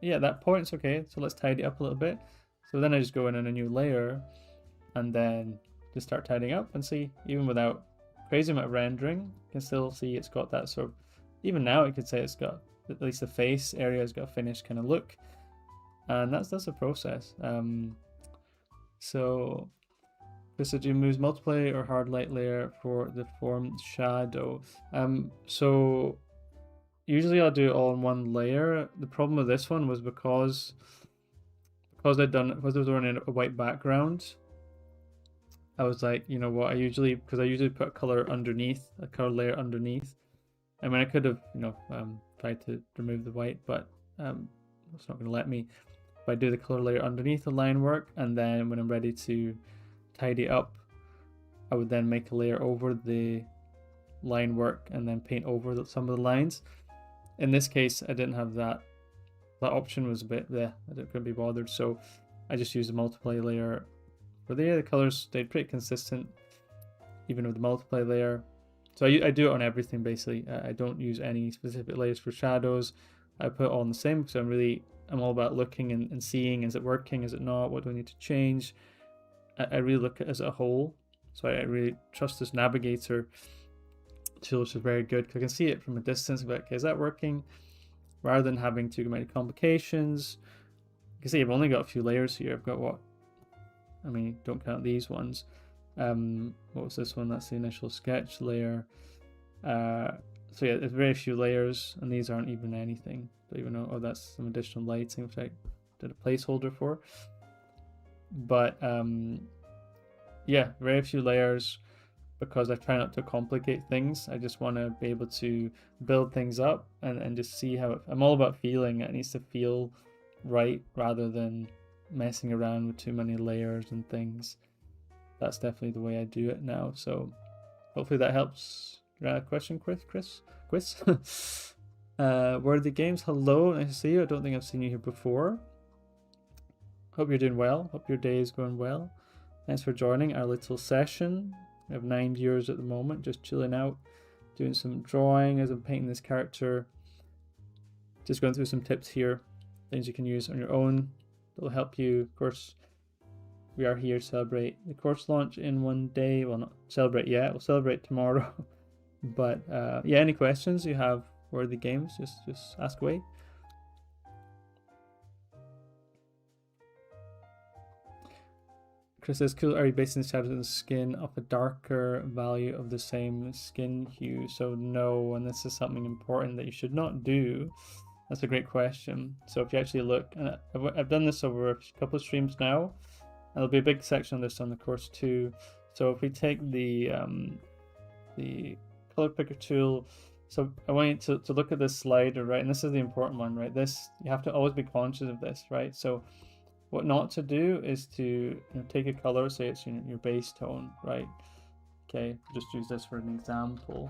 yeah, at that point, it's okay. So let's tidy up a little bit. So then I just go in on a new layer and then just start tidying up and see, even without crazy amount of rendering, you can still see it's got that sort of, even now you could say it's got, at least the face area has got a finished kind of look. And that's a process. So Krista, do you use multiply or hard light layer for the form shadow? So usually I'll do it all in one layer. The problem with this one was because I was running a white background, I was like, you know what, because I usually put a color underneath, a color layer underneath. I mean, I could have, tried to remove the white, but it's not going to let me. If I do the color layer underneath the line work, and then when I'm ready to tidy up, I would then make a layer over the line work and then paint over some of the lines. In this case, I didn't have that. That option was a bit there. I couldn't be bothered, so I just used a multiply layer for there. The colors stayed pretty consistent. even with the multiply layer. So I do it on everything basically. I don't use any specific layers for shadows. I put it all on the same because I'm all about looking and seeing, is it working, is it not, what do I need to change? I really look at it as a whole. So I really trust this navigator tool, which is very good because I can see it from a distance. Like, okay, is that working? Rather than having too many complications. You can see I've only got a few layers here. I've got what? I mean, don't count these ones. What was this one? That's the initial sketch layer. So yeah, there's very few layers, and these aren't even anything. Don't even know. Oh, that's some additional lighting, which I did a placeholder for. But yeah, very few layers because I try not to complicate things. I just want to be able to build things up and just see how I'm all about feeling. It needs to feel right rather than messing around with too many layers and things. That's definitely the way I do it now. So hopefully that helps. Question, Chris? Worthy Games, hello, nice to see you. I don't think I've seen you here before. Hope you're doing well. Hope your day is going well. Thanks for joining our little session. We have 9 viewers at the moment, just chilling out, doing some drawing as I'm painting this character. Just going through some tips here, things you can use on your own that will help you. Of course, we are here to celebrate the course launch in 1 day. Well, not celebrate yet. We'll celebrate tomorrow. But yeah, any questions you have for the games, just ask away. Chris says, cool, are you basing the shadows in the skin of a darker value of the same skin hue? So no, and this is something important that you should not do. That's a great question. So if you actually look, and I've done this over a couple of streams now, and there'll be a big section on this on the course too. So if we take the color picker tool, so I want you to look at this slider, right? And this is the important one, right? This, you have to always be conscious of this, right? So what not to do is to take a color, say it's your base tone, right? Okay, just use this for an example.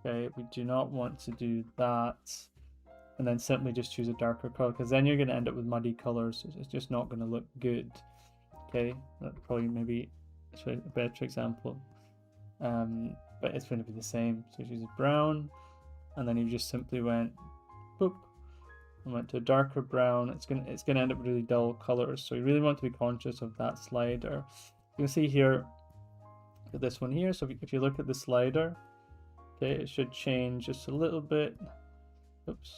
Okay, we do not want to do that and then simply just choose a darker color, because then you're going to end up with muddy colors. It's just not going to look good. Okay, that probably maybe a better example. But it's going to be the same. So you use a brown, and then you just simply went boop and went to a darker brown. It's gonna end up with really dull colors. So you really want to be conscious of that slider. You can see here, at this one here. So if you look at the slider, okay, it should change just a little bit. Oops,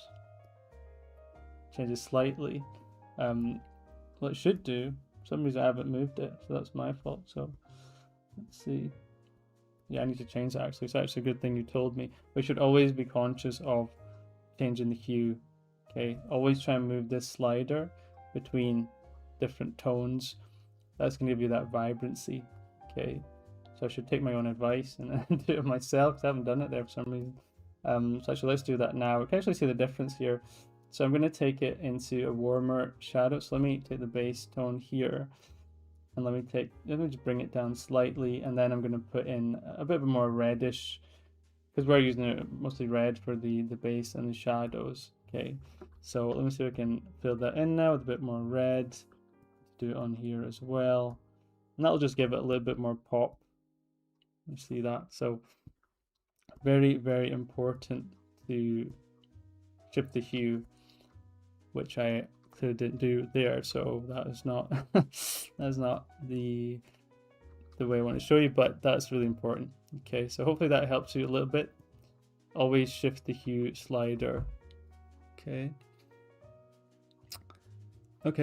changes slightly. What it should do, for some reason I haven't moved it, so that's my fault. So let's see. Yeah, I need to change that actually. So it's actually a good thing you told me. We should always be conscious of changing the hue. Okay, always try and move this slider between different tones. That's going to give you that vibrancy. Okay, so I should take my own advice and do it myself because I haven't done it there for some reason. So actually, let's do that now. We can actually see the difference here. So I'm going to take it into a warmer shadow. So let me take the base tone here. And let me just bring it down slightly, and then I'm going to put in a bit of a more reddish, because we're using it mostly red for the base and the shadows. Okay, so let me see if I can fill that in now with a bit more red. Do it on here as well, and that'll just give it a little bit more pop. You see that? So very, very important to shift the hue, which I didn't do there, so that is not that's not the way I want to show you, but that's really important. Okay, so hopefully that helps you a little bit. Always shift the hue slider. Okay,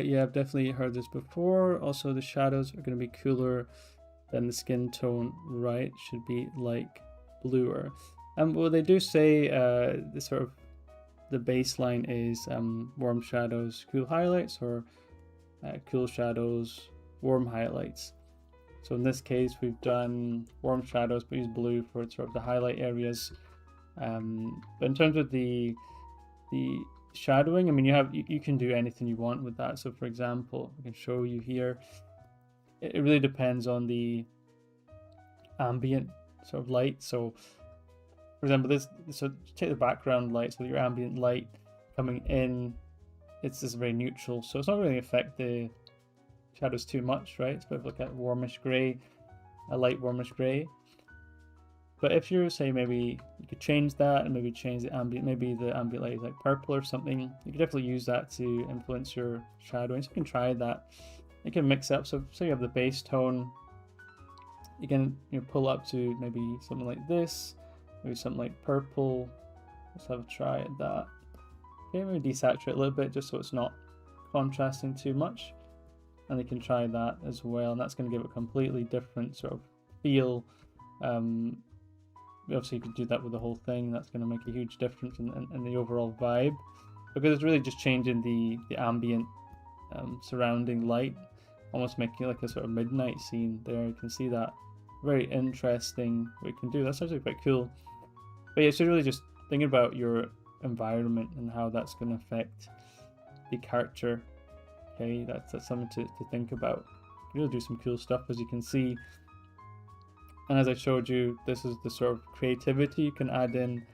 yeah, I've definitely heard this before. Also, the shadows are going to be cooler than the skin tone, right? Should be like bluer. Well, they do say the sort of the baseline is warm shadows, cool highlights, or cool shadows, warm highlights. So in this case, we've done warm shadows, but use blue for sort of the highlight areas. But in terms of the shadowing, I mean, you can do anything you want with that. So for example, I can show you here. It really depends on the ambient sort of light. So for example, so take the background light, so your ambient light coming in, it's just very neutral, so it's not really affect the shadows too much, right? It's better look at warmish gray, a light warmish gray. But if you say maybe you could change that and maybe change the ambient, maybe the ambient light is like purple or something, you could definitely use that to influence your shadowing. So you can try that. You can mix up. So say you have the base tone, you can pull up to maybe something like this, maybe something like purple. Let's have a try at that. Okay, maybe desaturate a little bit just so it's not contrasting too much. And you can try that as well, and that's going to give it a completely different sort of feel. Obviously you could do that with the whole thing. That's going to make a huge difference in the overall vibe, because it's really just changing the ambient surrounding light, almost making it like a sort of midnight scene there. You can see that. Very interesting what you can do. That's actually quite cool. But yeah, it's really just thinking about your environment and how that's going to affect the character. Okay, that's something to think about. You really do some cool stuff, as you can see. And as I showed you, this is the sort of creativity you can add in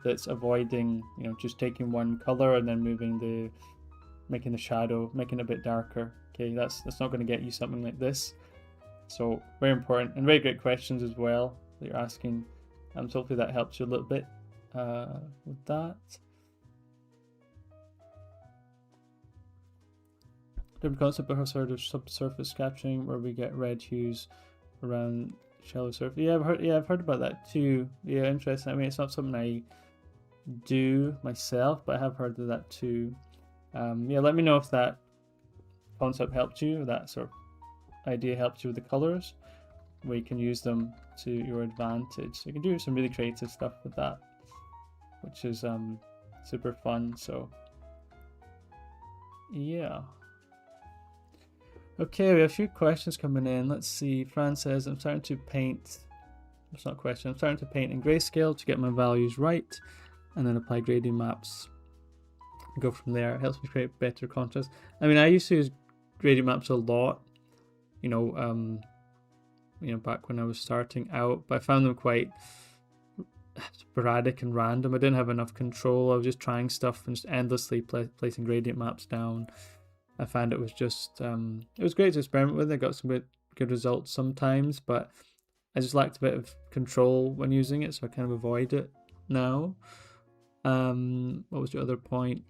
that's avoiding, just taking one color and then making the shadow, making it a bit darker. Okay, that's not going to get you something like this. So very important and very great questions as well that you're asking. So hopefully that helps you a little bit with that. Different concept, but I've heard of subsurface scattering, where we get red hues around shallow surface. Yeah, I've heard about that too. Yeah, interesting. I mean, it's not something I do myself, but I have heard of that too. Yeah, let me know if that concept helped you, or that sort of idea helped you with the colors, where you can use them to your advantage. So you can do some really creative stuff with that, which is super fun. So yeah. Okay, we have a few questions coming in. Let's see. Fran says, I'm starting to paint. That's not a question. I'm starting to paint in grayscale to get my values right, and then apply gradient maps. Go from there. It helps me create better contrast. I mean, I used to use gradient maps a lot, back when I was starting out, but I found them quite sporadic and random. I didn't have enough control. I was just trying stuff and just endlessly placing gradient maps down. I found it was just, it was great to experiment with. I got some good results sometimes, but I just lacked a bit of control when using it, so I kind of avoid it now. What was your other point?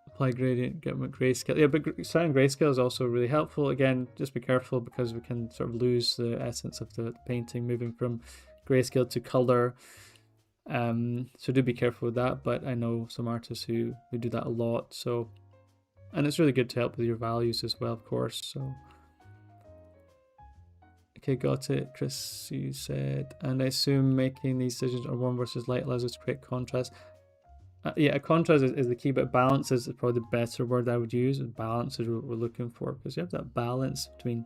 Apply gradient, get grayscale. Yeah, but starting grayscale is also really helpful. Again, just be careful, because we can sort of lose the essence of the painting moving from grayscale to color. So do be careful with that, but I know some artists who do that a lot. So, and it's really good to help with your values as well, of course. So, okay, got it. Chris, you said, and I assume making these decisions on warm versus light allows us to create contrast. Yeah, contrast is the key, but balance is probably the better word I would use. Balance is what we're looking for, because you have that balance between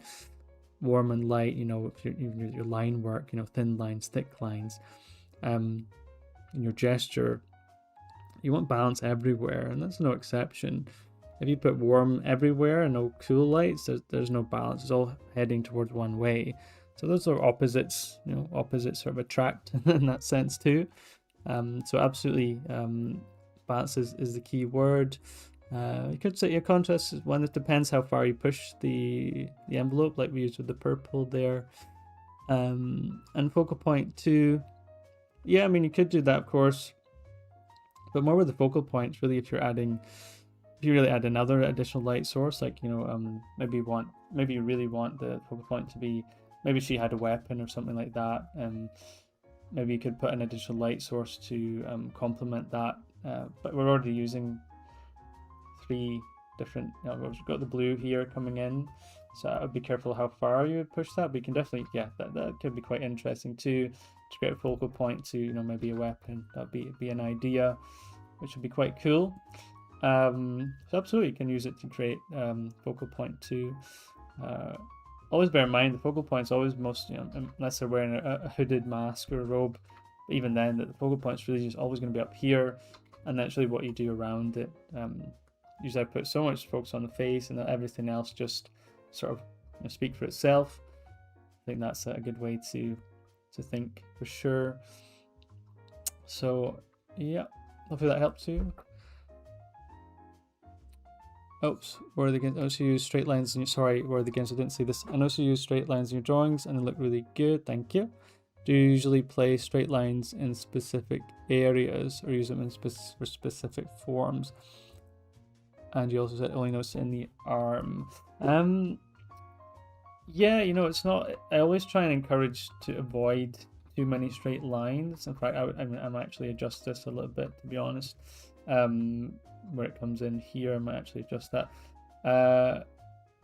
warm and light. Even your line work, thin lines, thick lines. In your gesture, you want balance everywhere, and that's no exception. If you put warm everywhere and no cool lights, there's no balance. It's all heading towards one way. So those are opposites. Opposites sort of attract in that sense too. So absolutely, balance is the key word. You could say your contrast is one that depends how far you push the envelope, like we used with the purple there. And focal point too. Yeah, I mean, you could do that, of course, but more with the focal points, really. If you really add another additional light source, like maybe you really want the focal point to be, maybe she had a weapon or something like that, and maybe you could put an additional light source to complement that. But we're already using 3 different. We've got the blue here coming in, so I would be careful how far you would push that. But you can definitely, that could be quite interesting too, to create a focal point to maybe a weapon. That'd be an idea, which would be quite cool. So absolutely, you can use it to create focal point too. Always bear in mind the focal point is always unless they're wearing a hooded mask or a robe, but even then, that the focal point is really just always going to be up here, and that's really what you do around it. Usually I put so much focus on the face, and that everything else just sort of speak for itself. I think that's a good way to think, for sure. So yeah, hopefully that helps you. Oops, where are they against? I also use straight lines in your, sorry, where are they against? I didn't see this. And also use straight lines in your drawings and they look really good, thank you. Do you usually place straight lines in specific areas or use them in for specific forms? And you also said only notice in the arm. Yeah, you know, it's not, I always try and encourage to avoid too many straight lines. In fact, I'm actually adjust this a little bit, to be honest. Where it comes in here, I might actually adjust that.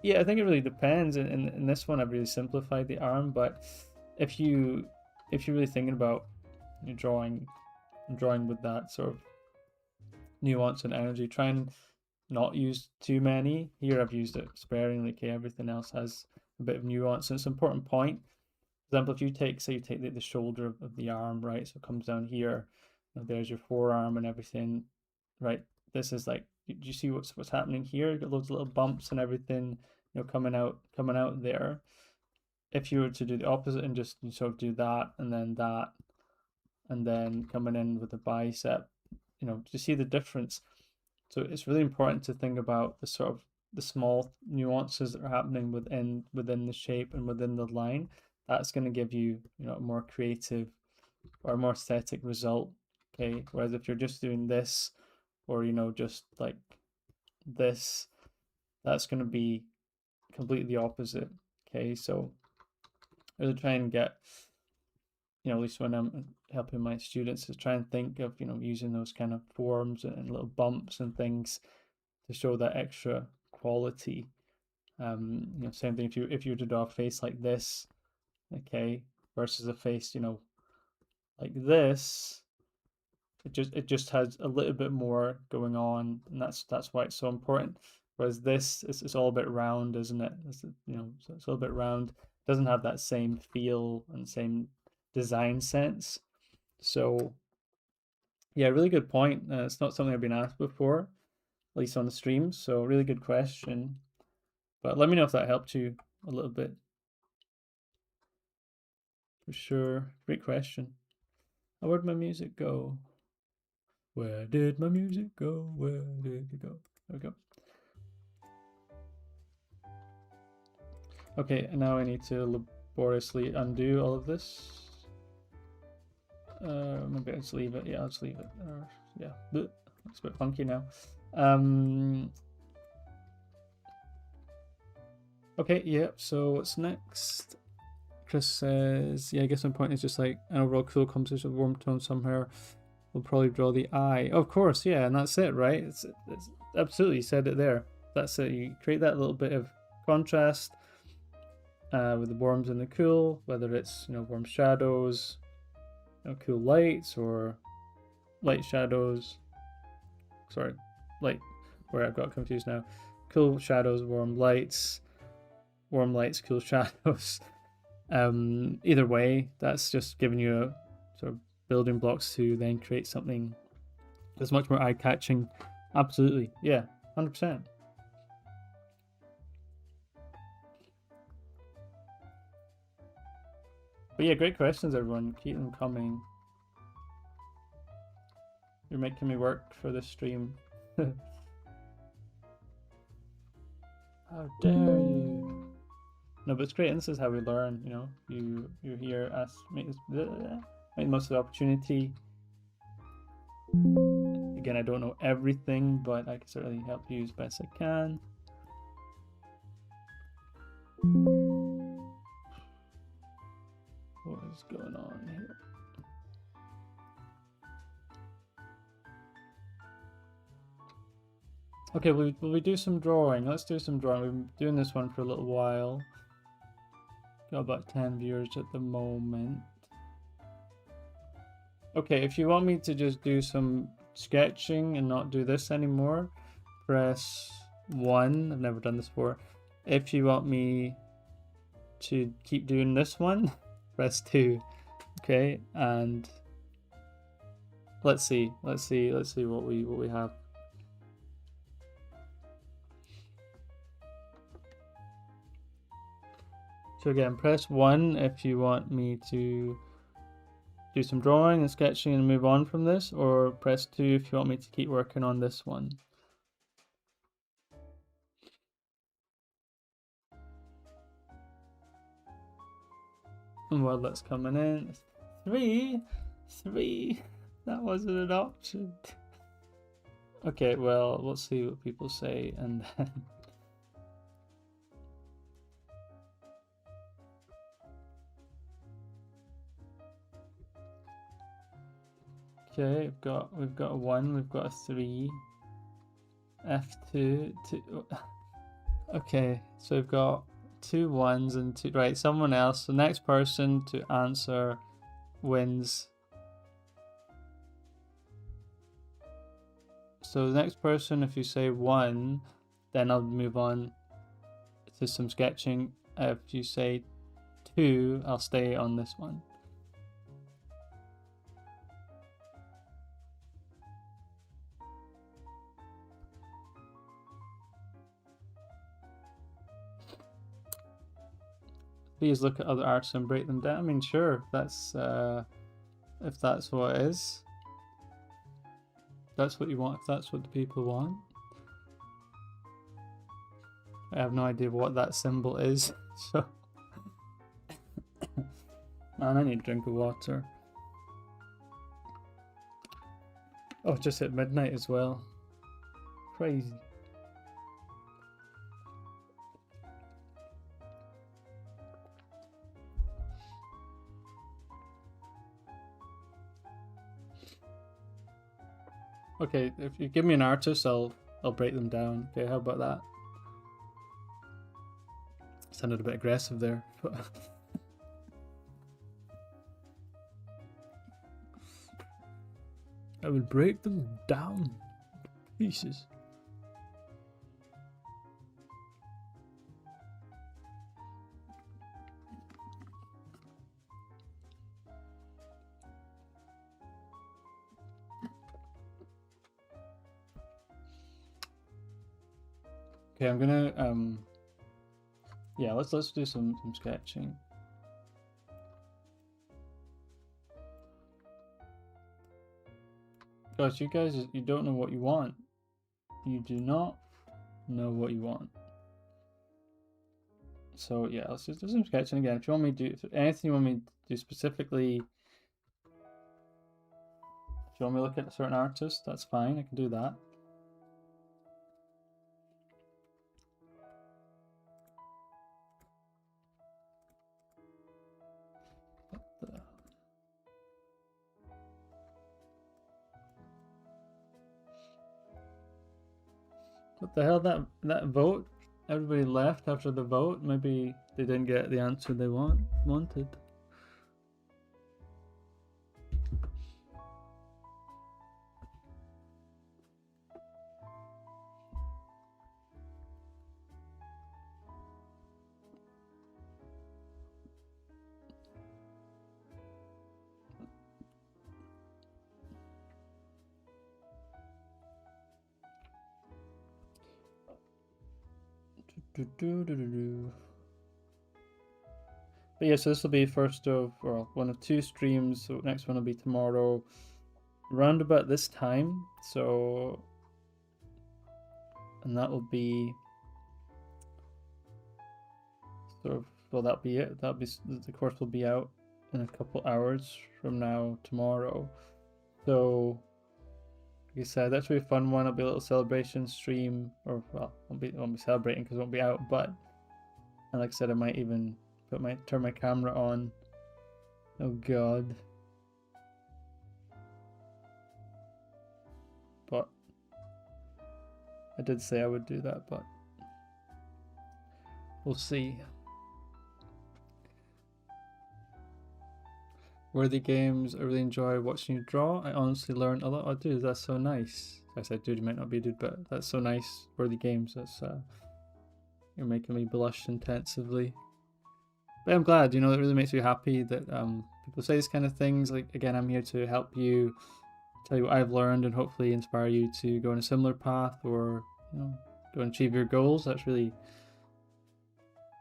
Yeah, I think it really depends. In this one, I've really simplified the arm, but if you're really thinking about your drawing with that sort of nuance and energy, try and not use too many. Here I've used it sparingly, okay, everything else has a bit of nuance, and it's an important point. For example, if you take, say you take the shoulder of the arm, right, so it comes down here, and there's your forearm and everything, right, this is like, do you see what's happening here? You've got loads of little bumps and everything, you know, coming out there. If you were to do the opposite and just sort of do that, and then coming in with the bicep, you know, to see the difference. So it's really important to think about the sort of the small nuances that are happening within the shape and within the line. That's going to give you, you know, a more creative or a more aesthetic result. Okay, whereas if you're just doing this, or you know, just like this, that's going to be completely opposite. Okay, so I really try and get, you know, at least when I'm helping my students, to try and think of, you know, using those kind of forms and little bumps and things to show that extra quality. You know, same thing if you were to draw a face like this, okay, versus a face, you know, like this, it just has a little bit more going on, and that's why it's so important. Whereas this is all a bit round, isn't it? You know, so it's a little bit round, doesn't have that same feel and same design sense. So yeah, really good point. It's not something I've been asked before, at least on the stream. So really good question. But let me know if that helped you a little bit. For sure. Great question. Oh, where'd my music go? Where did my music go? Where did it go? There we go. Okay, and now I need to laboriously undo all of this. Maybe I'll just leave it. Yeah, I'll just leave it. Yeah, it's a bit funky now. Okay, yeah, so what's next? Chris says, yeah, I guess my point is just like an overall cool composition of warm tone somewhere. We'll probably draw the eye. Of course, yeah, and that's it, right? It's absolutely, you said it there. That's it. You create that little bit of contrast with the warms and the cool, whether it's, you know, warm shadows, you know, cool lights, or light shadows. Sorry, light. Where I've got confused now. Cool shadows, warm lights, cool shadows. Either way, that's just giving you a sort of building blocks to then create something that's much more eye-catching. Absolutely, yeah, 100%. But yeah, great questions, everyone. Keep them coming. You're making me work for this stream. How dare you? No, but it's great, and this is how we learn, you know. You're here, make the most of the opportunity. Again, I don't know everything, but I can certainly help you as best I can. What is going on here? Okay, will we do some drawing? Let's do some drawing. We've been doing this one for a little while. Got about 10 viewers at the moment. Okay, if you want me to just do some sketching and not do this anymore, press 1. I've never done this before. If you want me to keep doing this one, press 2. Okay, and let's see what we have. So again, press 1 if you want me to do some drawing and sketching and move on from this, or press 2 if you want me to keep working on this one. Well, that's coming in. Three. That wasn't an option. Okay, well, let's see what people say, and then. Okay, we've got a 1, we've got a 3. F2, 2. Okay, so we've got 2 1s and 2. Right, someone else. The next person to answer wins. So the next person, if you say 1, then I'll move on to some sketching. If you say 2, I'll stay on this one. Please look at other artists and break them down. I mean, sure, that's if that's what it is. That's what you want, if that's what the people want. I have no idea what that symbol is, so. Man, I need a drink of water. Oh, just at midnight as well. Crazy. Okay, if you give me an artist, I'll break them down. Okay, how about that? Sounded a bit aggressive there. I will break them down pieces. Okay, I'm gonna yeah, let's do some sketching. Guys, you guys, you don't know what you want. You do not know what you want. So yeah, let's just do some sketching again. If you want me to do anything you want me to do specifically, if you want me to look at a certain artist, that's fine, I can do that. What the hell, that vote? Everybody left after the vote. Maybe they didn't get the answer they wanted. But yeah, so this will be first of, or one of 2 streams. So next one will be tomorrow, around about this time. So, and that will be sort of, well, that'll be it. That'll be, the course will be out in a couple hours from now, tomorrow. So, like I said, that's really a fun one. It'll be a little celebration stream, or well, won't be celebrating because it won't be out. But, and like I said, I might even turn my camera on. Oh god. But I did say I would do that, but we'll see. Worthy games, I really enjoy watching you draw. I honestly learned a lot. Oh dude, that's so nice. I said dude, you might not be a dude, but that's so nice. Worthy games, that's you're making me blush intensively. But I'm glad, you know, it really makes me happy that people say these kind of things. Like, again, I'm here to help you, tell you what I've learned, and hopefully inspire you to go on a similar path, or, you know, go and achieve your goals. That's really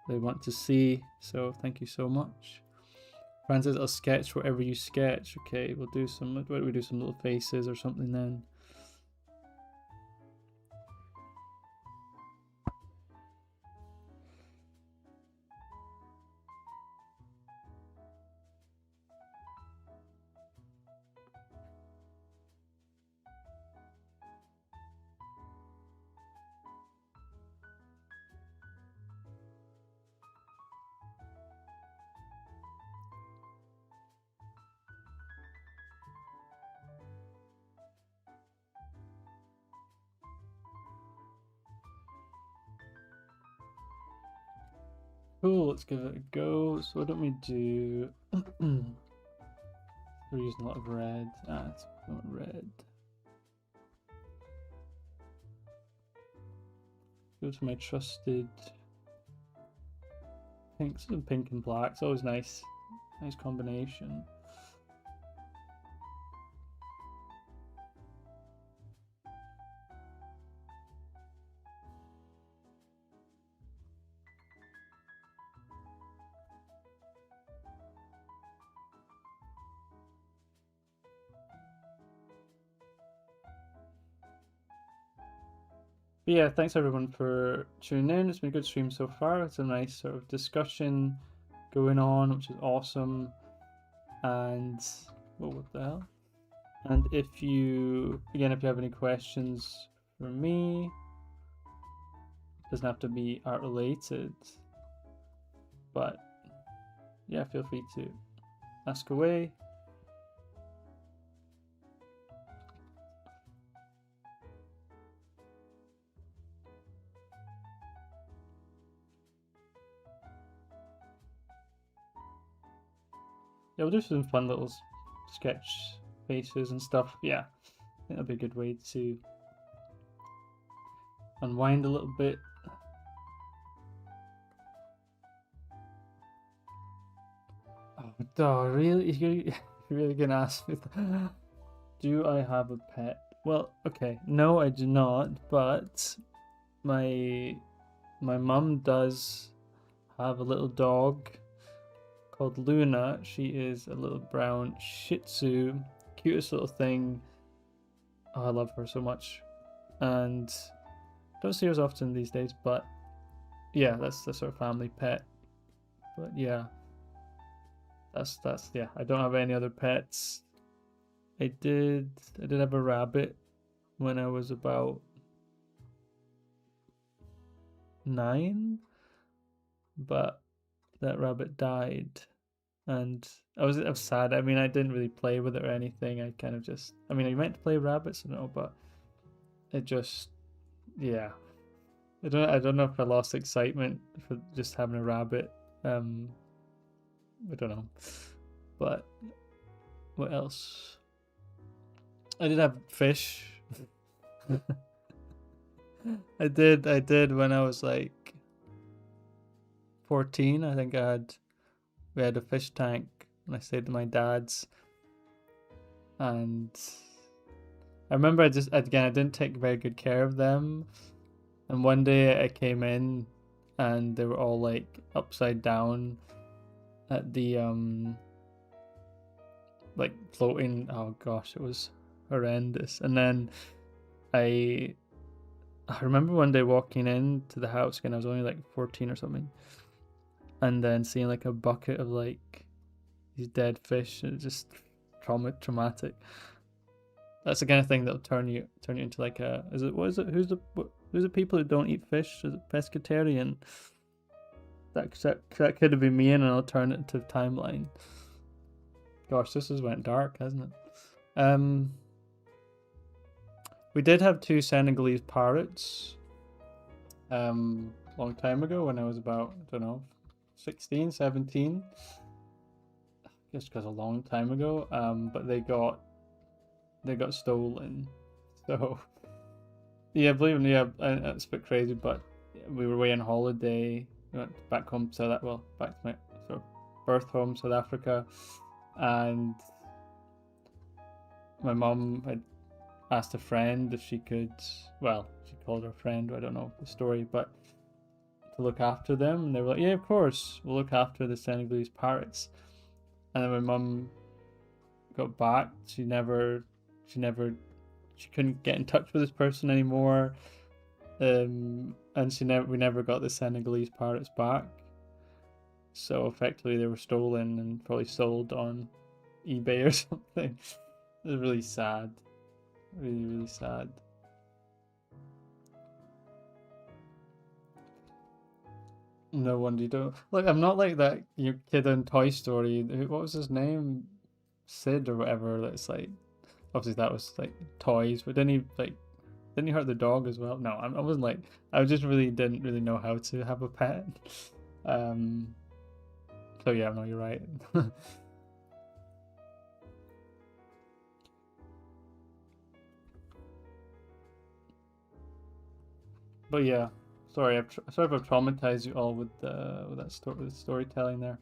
what I want to see. So thank you so much. Francis, I'll sketch whatever you sketch. Okay, we'll do some, what do we do, some little faces or something then. Cool, let's give it a go. So what don't we do? We're using a lot of red. It's not red. Go to my trusted pinks and pink and black. It's always nice. Nice combination. But yeah, thanks everyone for tuning in. It's been a good stream so far. It's a nice sort of discussion going on, which is awesome. And what the hell? And if you have any questions for me, it doesn't have to be art related, but yeah, feel free to ask away. Yeah, we'll do some fun little sketch faces and stuff. Yeah, I think that'd be a good way to unwind a little bit. Oh, really? You're really gonna ask me that? Do I have a pet? Well, okay, no, I do not. But my mum does have a little dog called Luna. She is a little brown Shih Tzu, cutest little thing. Oh, I love her so much, and don't see her as often these days. But yeah, that's the sort of family pet. But yeah, that's yeah. I don't have any other pets. I did have a rabbit when I was about 9, but that rabbit died, and I was sad. I mean, I didn't really play with it or anything. I kind of just, I mean, I meant to play rabbits, but it just, yeah. I don't know if I lost excitement for just having a rabbit. I don't know, but what else? I did have fish. I did when I was like 14. I think we had a fish tank when I stayed at my dad's, and I remember I didn't take very good care of them, and one day I came in and they were all like upside down at the like floating. Oh gosh, it was horrendous. And then I remember one day walking into the house again. I was only like 14 or something, and then seeing like a bucket of like these dead fish. And it's just traumatic. That's the kind of thing that'll turn you into like a, is it, what is it, who's the people who don't eat fish? Is it pescatarian? That could have been me in an alternative timeline. Gosh, this has went dark, hasn't it? We did have 2 Senegalese parrots long time ago when I was about, I don't know, 16, 17. I guess because a long time ago. But they got stolen. So yeah, believe me, yeah, it's a bit crazy, but we were away on holiday. We went back home to that, well, back to my sort of birth home, South Africa, and my mum had asked a friend if she could, well, she called her friend, I don't know the story, but to look after them, and they were like, yeah, of course, we'll look after the Senegalese parrots. And then my mum got back, she couldn't get in touch with this person anymore, and we never got the Senegalese parrots back. So effectively they were stolen and probably sold on eBay or something. It was really sad. Really, really sad. No wonder you don't. Look, I'm not like that kid in Toy Story. What was his name? Sid or whatever. That's like, obviously that was like toys, but didn't he hurt the dog as well? No, I wasn't like, I just really didn't really know how to have a pet. So yeah, no, you're right. But yeah, sorry, sorry if I've traumatized you all with that with storytelling there.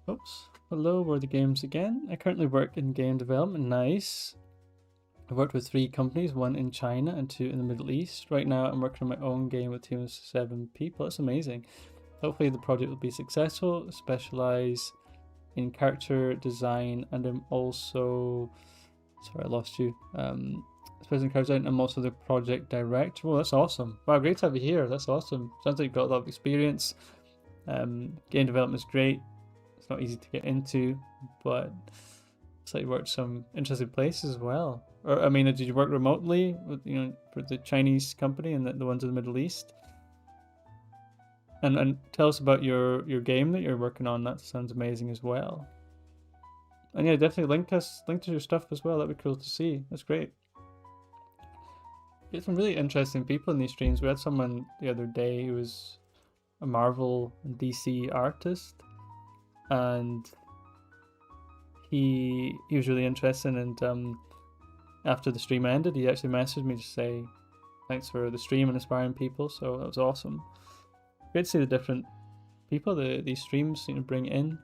Oops. Hello, Word the Games again. I currently work in game development. Nice. I've worked with 3 companies, 1 in China and 2 in the Middle East. Right now, I'm working on my own game with a team of 7 people. That's amazing. Hopefully, the project will be successful. Specialize in character design, and I'm also sorry, I lost you. Specializing in character design. I'm also the project director. Oh, that's awesome! Wow, great to have you here. That's awesome. Sounds like you've got a lot of experience. Game development is great. It's not easy to get into, but it's like you worked some interesting places as well. Or I mean, did you work remotely with for the Chinese company and the ones in the Middle East? And tell us about your game that you're working on. That sounds amazing as well. And yeah, definitely link to your stuff as well. That'd be cool to see. That's great. Get some really interesting people in these streams. We had someone the other day who was a Marvel and DC artist, and he was really interesting. And after the stream ended, he actually messaged me to say thanks for the stream and inspiring people. So that was awesome. Great to see the different people these streams seem to bring in.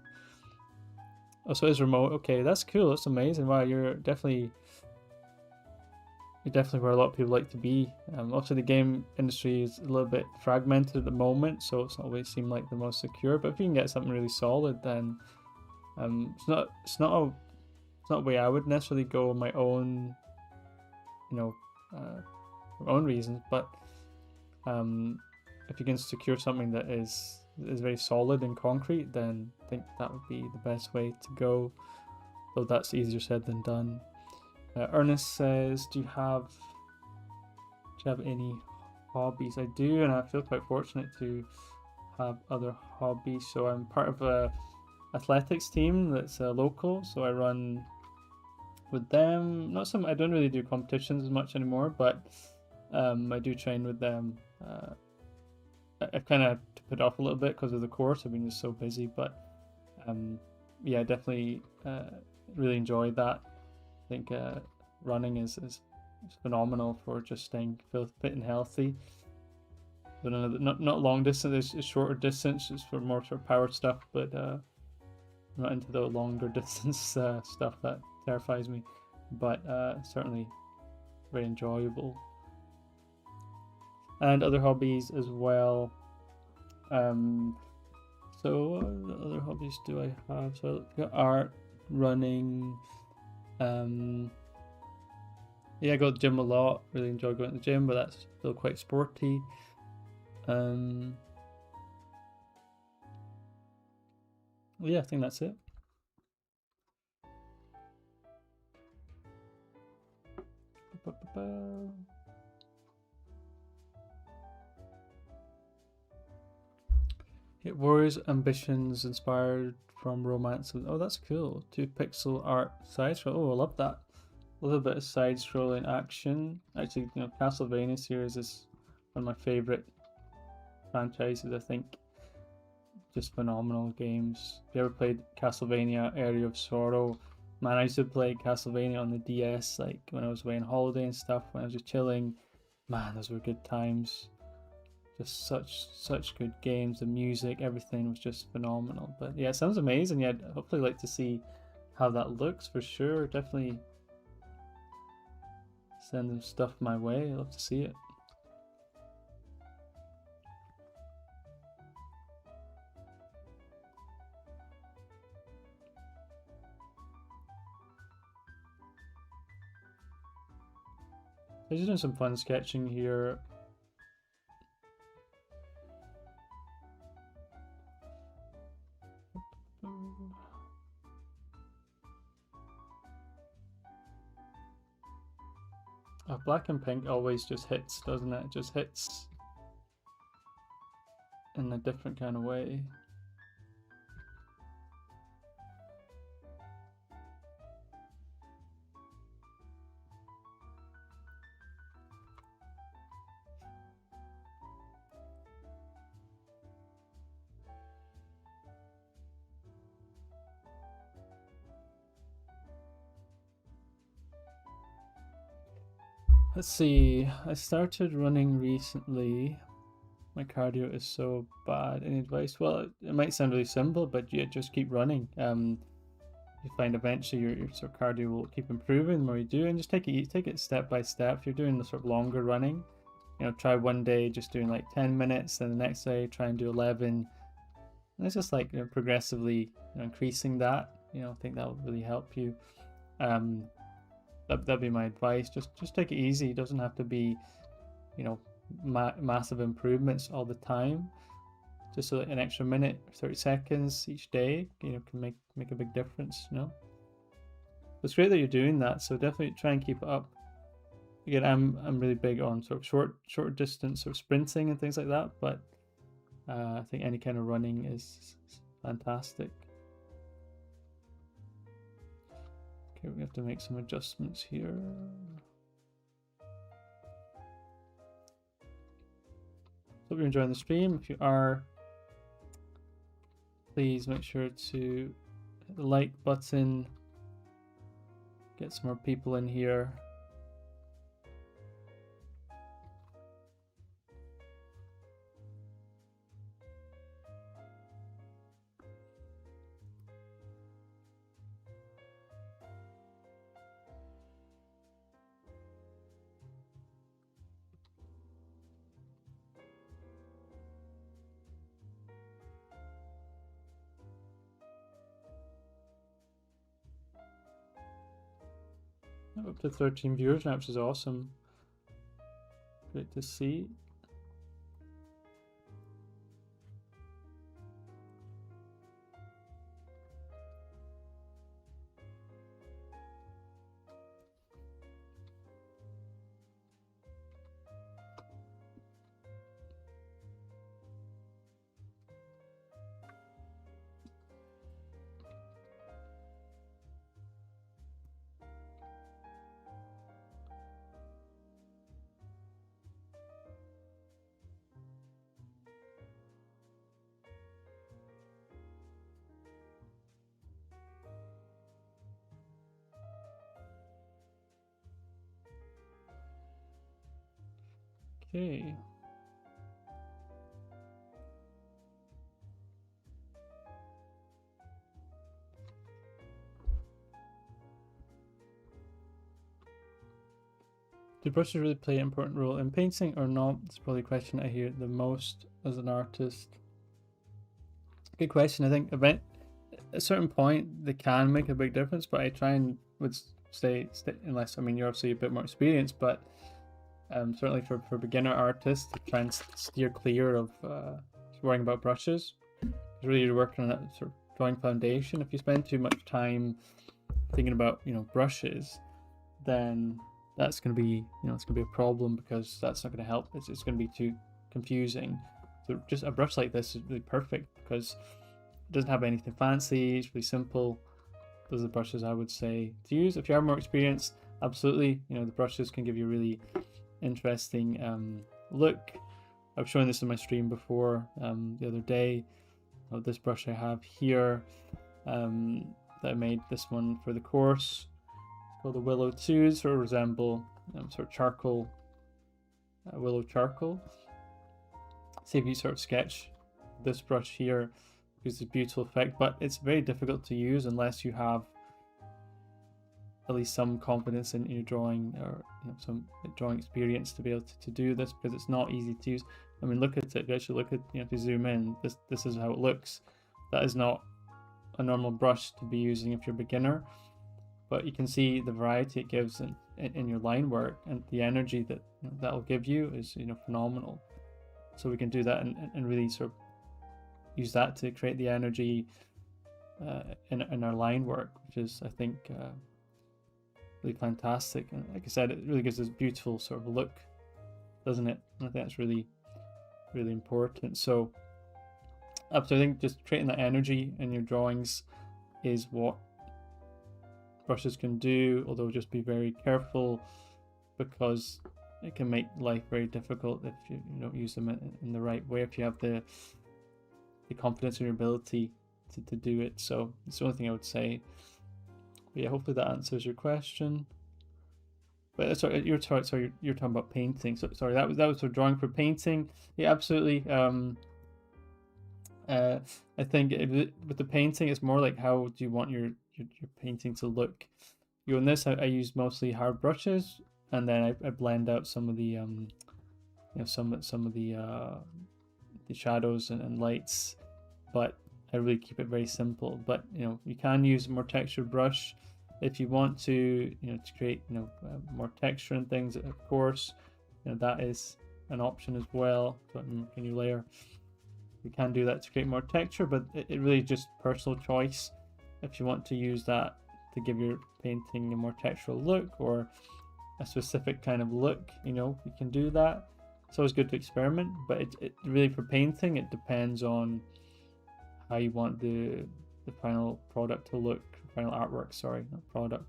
Oh, so it is remote. Okay, that's cool. That's amazing. Wow, you're definitely where a lot of people like to be. Obviously, the game industry is a little bit fragmented at the moment, so it's not always seemed like the most secure. But if you can get something really solid, then it's not a way I would necessarily go on my own, for own reasons. But if you can secure something that is very solid and concrete, then I think that would be the best way to go. Though that's easier said than done. Ernest says, do you have any hobbies? I do, and I feel quite fortunate to have other hobbies. So I'm part of a athletics team that's local, so I run with them. I don't really do competitions as much anymore, but I do train with them. I've kind of put it off a little bit because of the course. I've been just so busy, but yeah, definitely really enjoyed that. I think running is phenomenal for just staying fit and healthy. But not long distance, it's shorter distance. It's for more sort of power stuff, but I'm not into the longer distance stuff. That terrifies me. But certainly very enjoyable. And other hobbies as well. So what other hobbies do I have? So I've got art, running. Yeah, I go to the gym a lot. Really enjoy going to the gym, but that's still quite sporty. Yeah, I think that's it. It Warriors ambitions inspired from romance. Oh, that's cool. 2 pixel art side scroll. Oh, I love that. A little bit of side scrolling action. Actually, Castlevania series is one of my favorite franchises, I think. Just phenomenal games. If you ever played Castlevania Area of Sorrow, man, I used to play Castlevania on the DS, like when I was away on holiday and stuff, when I was just chilling. Man, those were good times. Just such good games. The music, everything was just phenomenal. But yeah, it sounds amazing. Yeah, I'd hopefully like to see how that looks for sure. Definitely send them stuff my way. I'd love to see it. I'm just doing some fun sketching here. Black and pink always just hits, doesn't it? It just hits in a different kind of way. Let's see, I started running recently. My cardio is so bad. Any advice? Well, it might sound really simple, but yeah, just keep running. You find eventually your sort of cardio will keep improving the more you do, and just take it step by step. If you're doing the sort of longer running, try one day just doing like 10 minutes, then the next day try and do 11. And it's just like progressively increasing that. I think that will really help you. That'd be my advice. Just take it easy. It doesn't have to be, massive improvements all the time. Just so that an extra minute, 30 seconds each day, can make a big difference. It's great that you're doing that. So definitely try and keep it up. Again, I'm really big on sort of short distance or sprinting and things like that. But I think any kind of running is fantastic. Okay, we have to make some adjustments here. Hope you're enjoying the stream. If you are, please make sure to hit the like button. Get some more people in here. Up to 13 viewers now, which is awesome. Great to see. Okay. Do brushes really play an important role in painting or not? It's probably a question I hear the most as an artist. Good question. I think at a certain point they can make a big difference, but I try and would stay unless you're obviously a bit more experienced, but certainly for beginner artists to try and steer clear of worrying about brushes. Because really you're working on that sort of drawing foundation. If you spend too much time thinking about brushes, then that's going to be it's going to be a problem, because that's not going to help. It's going to be too confusing. So just a brush like this is really perfect because it doesn't have anything fancy. It's really simple. Those are the brushes I would say to use. If you are more experienced, absolutely, the brushes can give you a really interesting look. I've shown this in my stream before the other day. This brush I have here that I made this one for the course. It's called the Willow 2. It sort of resemble sort of charcoal, willow charcoal. See if you sort of sketch this brush here, gives a beautiful effect, but it's very difficult to use unless you have at least some confidence in your drawing, or some drawing experience to be able to do this, because it's not easy to use. I mean, look at it. If you actually look at, if you zoom in, this is how it looks. That is not a normal brush to be using if you're a beginner, but you can see the variety it gives in your line work, and the energy that that'll give you is phenomenal. So we can do that and really sort of use that to create the energy in our line work, which is, I think, really fantastic. And like I said, it really gives this beautiful sort of look, doesn't it? And I think that's really, really important. So I think just creating that energy in your drawings is what brushes can do, although just be very careful, because it can make life very difficult if you don't use them in the right way, if you have the confidence in your ability to do it. So it's the only thing I would say. But yeah, hopefully that answers your question. But sorry, you're talking about painting. So sorry, that was for drawing. For painting, yeah, absolutely. I think with the painting, it's more like, how do you want your painting to look? In this, I use mostly hard brushes, and then I blend out some of the some of the shadows and lights, but I really keep it very simple. But you can use a more textured brush if you want to, to create more texture and things. Of course, that is an option as well. But can you layer? You can do that to create more texture, but it really just personal choice. If you want to use that to give your painting a more textural look or a specific kind of look, you can do that. It's always good to experiment, but it really, for painting, it depends on how you want the final product to look, final artwork, sorry, not product.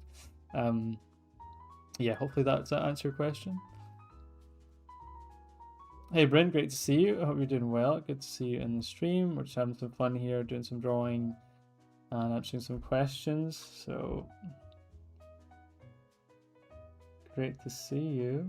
Yeah, hopefully that answer your question. Hey Bryn, great to see you. I hope you're doing well. Good to see you in the stream. We're just having some fun here, doing some drawing and answering some questions. So great to see you.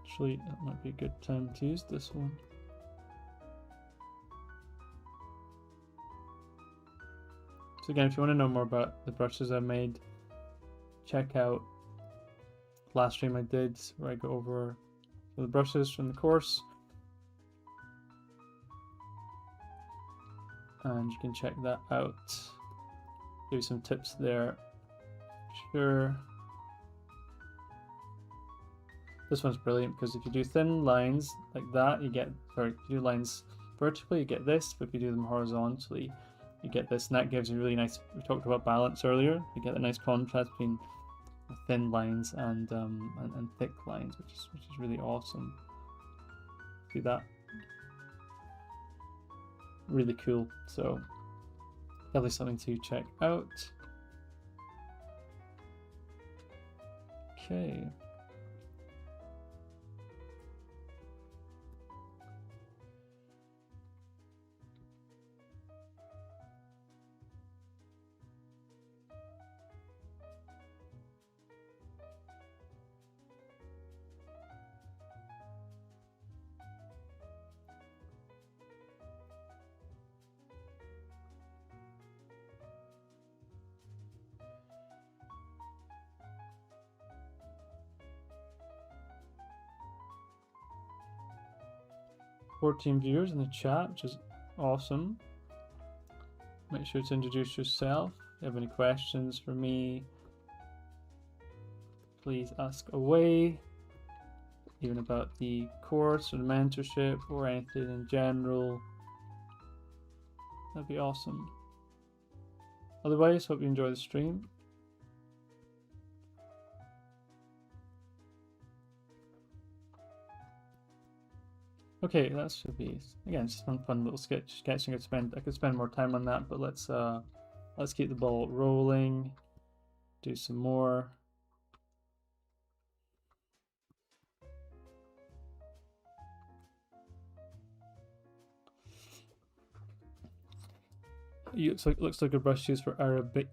Actually, that might be a good time to use this one. So again, if you want to know more about the brushes I made, check out the last stream I did where I go over the brushes from the course. And you can check that out. Give you some tips there. Sure. This one's brilliant because if you do thin lines like that, you get, sorry, if you do lines vertically, you get this, but if you do them horizontally, you get this, and that gives you really nice, we talked about balance earlier, you get a nice contrast between thin lines and thick lines, which is really awesome. See that? Really cool. So definitely something to check out. Okay. $14 viewers in the chat, which is awesome. Make sure to introduce yourself. If you have any questions for me, please ask away. Even about the course or the mentorship or anything in general. That'd be awesome. Otherwise, hope you enjoy the stream. Okay, that should be, again, just fun little sketching. I could spend more time on that, but let's keep the ball rolling. Do some more. It looks like a brush used for Arabic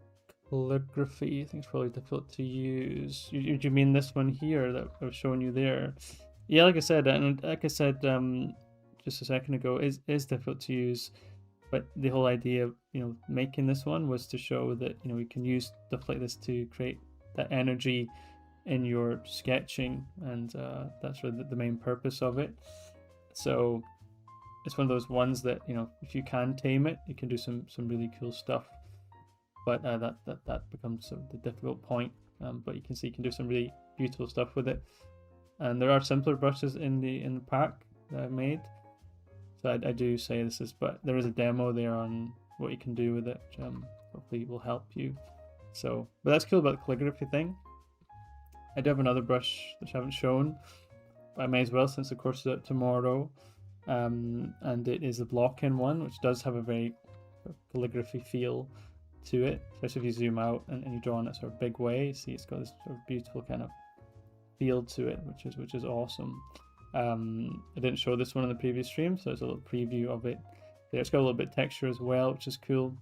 calligraphy. I think it's probably difficult to use. Do you mean this one here that I was showing you there? Yeah, like I said, just a second ago, is difficult to use, but the whole idea of making this one was to show that we can use stuff like this to create that energy in your sketching, and that's really the main purpose of it. So it's one of those ones that, you know, if you can tame it, you can do some really cool stuff. But that becomes sort of the difficult point. But you can see you can do some really beautiful stuff with it. And there are simpler brushes in the pack that I've made. So I do say this is, but there is a demo there on what you can do with it, which hopefully will help you. So, but that's cool about the calligraphy thing. I do have another brush which I haven't shown, but I may as well since the course is out tomorrow. And it is a block-in one, which does have a very calligraphy feel to it, especially if you zoom out and you draw in a sort of big way. You see it's got this sort of beautiful kind of feel to it, which is awesome. I didn't show this one in the previous stream, so it's a little preview of it. It's got a little bit of texture as well, which is cool.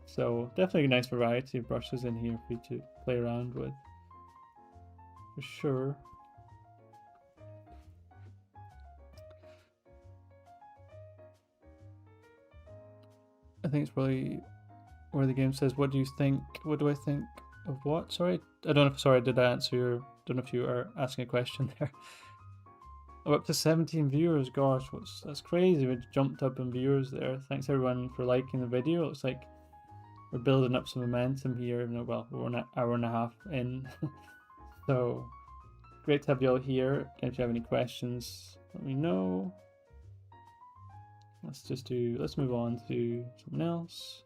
So definitely a nice variety of brushes in here for you to play around with, for sure. I think it's probably where the game says, "What do you think? What do I think of what?" Sorry, I don't know. Sorry, did I answer your? Don't know if you are asking a question there. Oh, up to 17 viewers. Gosh, that's crazy. We jumped up in viewers there. Thanks everyone for liking the video. It looks like we're building up some momentum here. Well, we're an hour and a half in, so great to have you all here. If you have any questions, let me know. Let's move on to something else.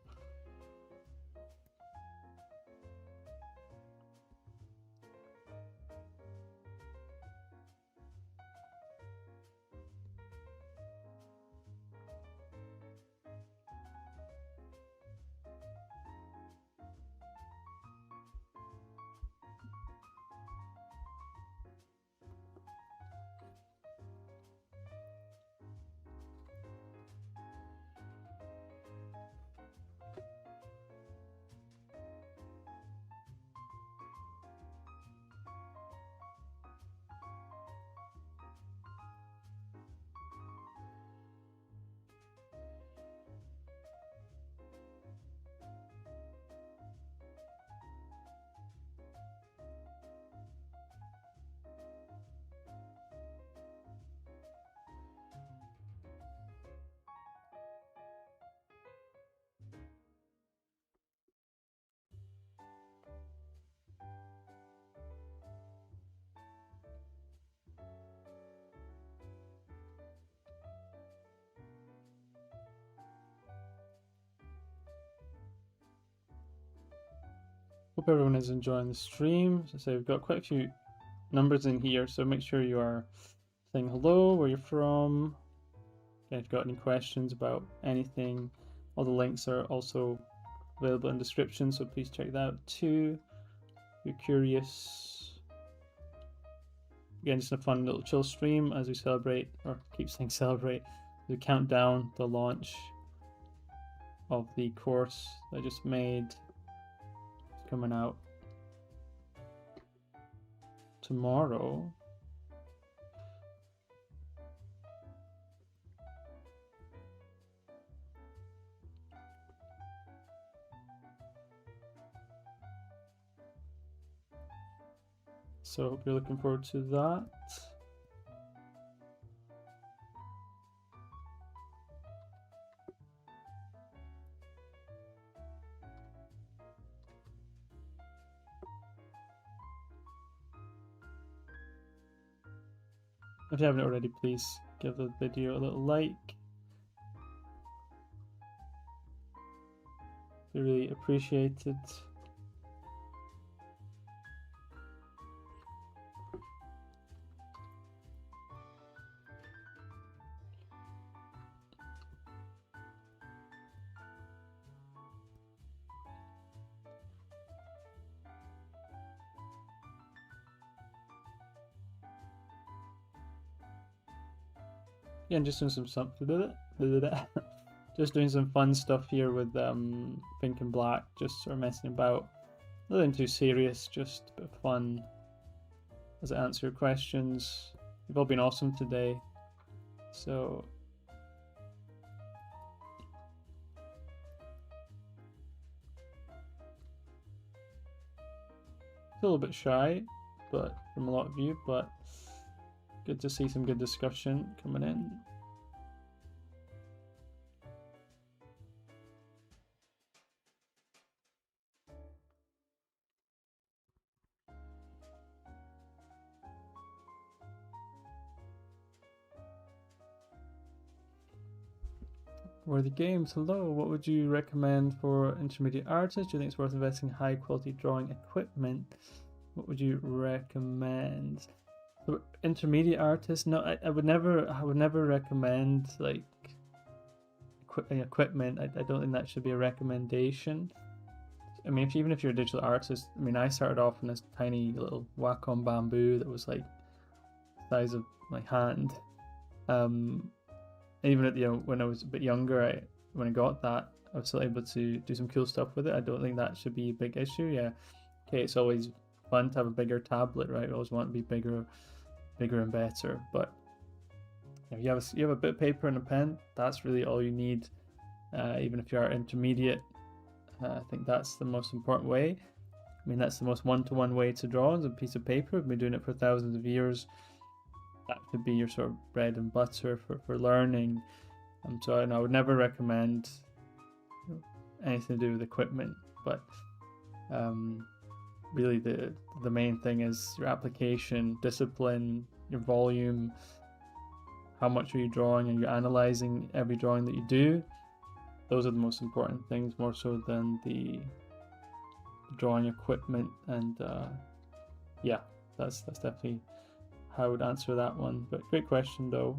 Hope everyone is enjoying the stream. As I say, we've got quite a few numbers in here, so make sure you are saying hello, where you're from. If you've got any questions about anything, all the links are also available in the description, so please check that out too if you're curious. Again, just a fun little chill stream as we celebrate, or keep saying celebrate, as we count down the launch of the course I just made. Coming out tomorrow. So hope you're looking forward to that. If you haven't already, please give the video a little like. Be really appreciated. Yeah, and just doing some just doing some fun stuff here with pink and black, just sort of messing about. Nothing too serious, just a bit of fun as I answer your questions. You've all been awesome today, so a little bit shy, but from a lot of you, but good to see some good discussion coming in. Worthy Games, hello. What would you recommend for intermediate artists? Do you think it's worth investing in high quality drawing equipment? What would you recommend? For intermediate artists, no, I would never recommend like equipment. I don't think that should be a recommendation. I mean, even if you're a digital artist, I mean, I started off in this tiny little Wacom bamboo that was like the size of my hand. Even at when I was a bit younger, when I got that, I was still able to do some cool stuff with it. I don't think that should be a big issue. Yeah, okay, it's always fun to have a bigger tablet, right? I always want it to be bigger and better. But if you have a bit of paper and a pen, that's really all you need. Even if you are intermediate, I think that's the most important way. I mean, that's the most one-to-one way to draw is a piece of paper. We've been doing it for thousands of years. That could be your sort of bread and butter for learning. So I would never recommend anything to do with equipment, but really the main thing is your application, discipline, your volume, how much are you drawing, and you're analyzing every drawing that you do. Those are the most important things, more so than the drawing equipment. And yeah, that's definitely how I would answer that one. But great question though.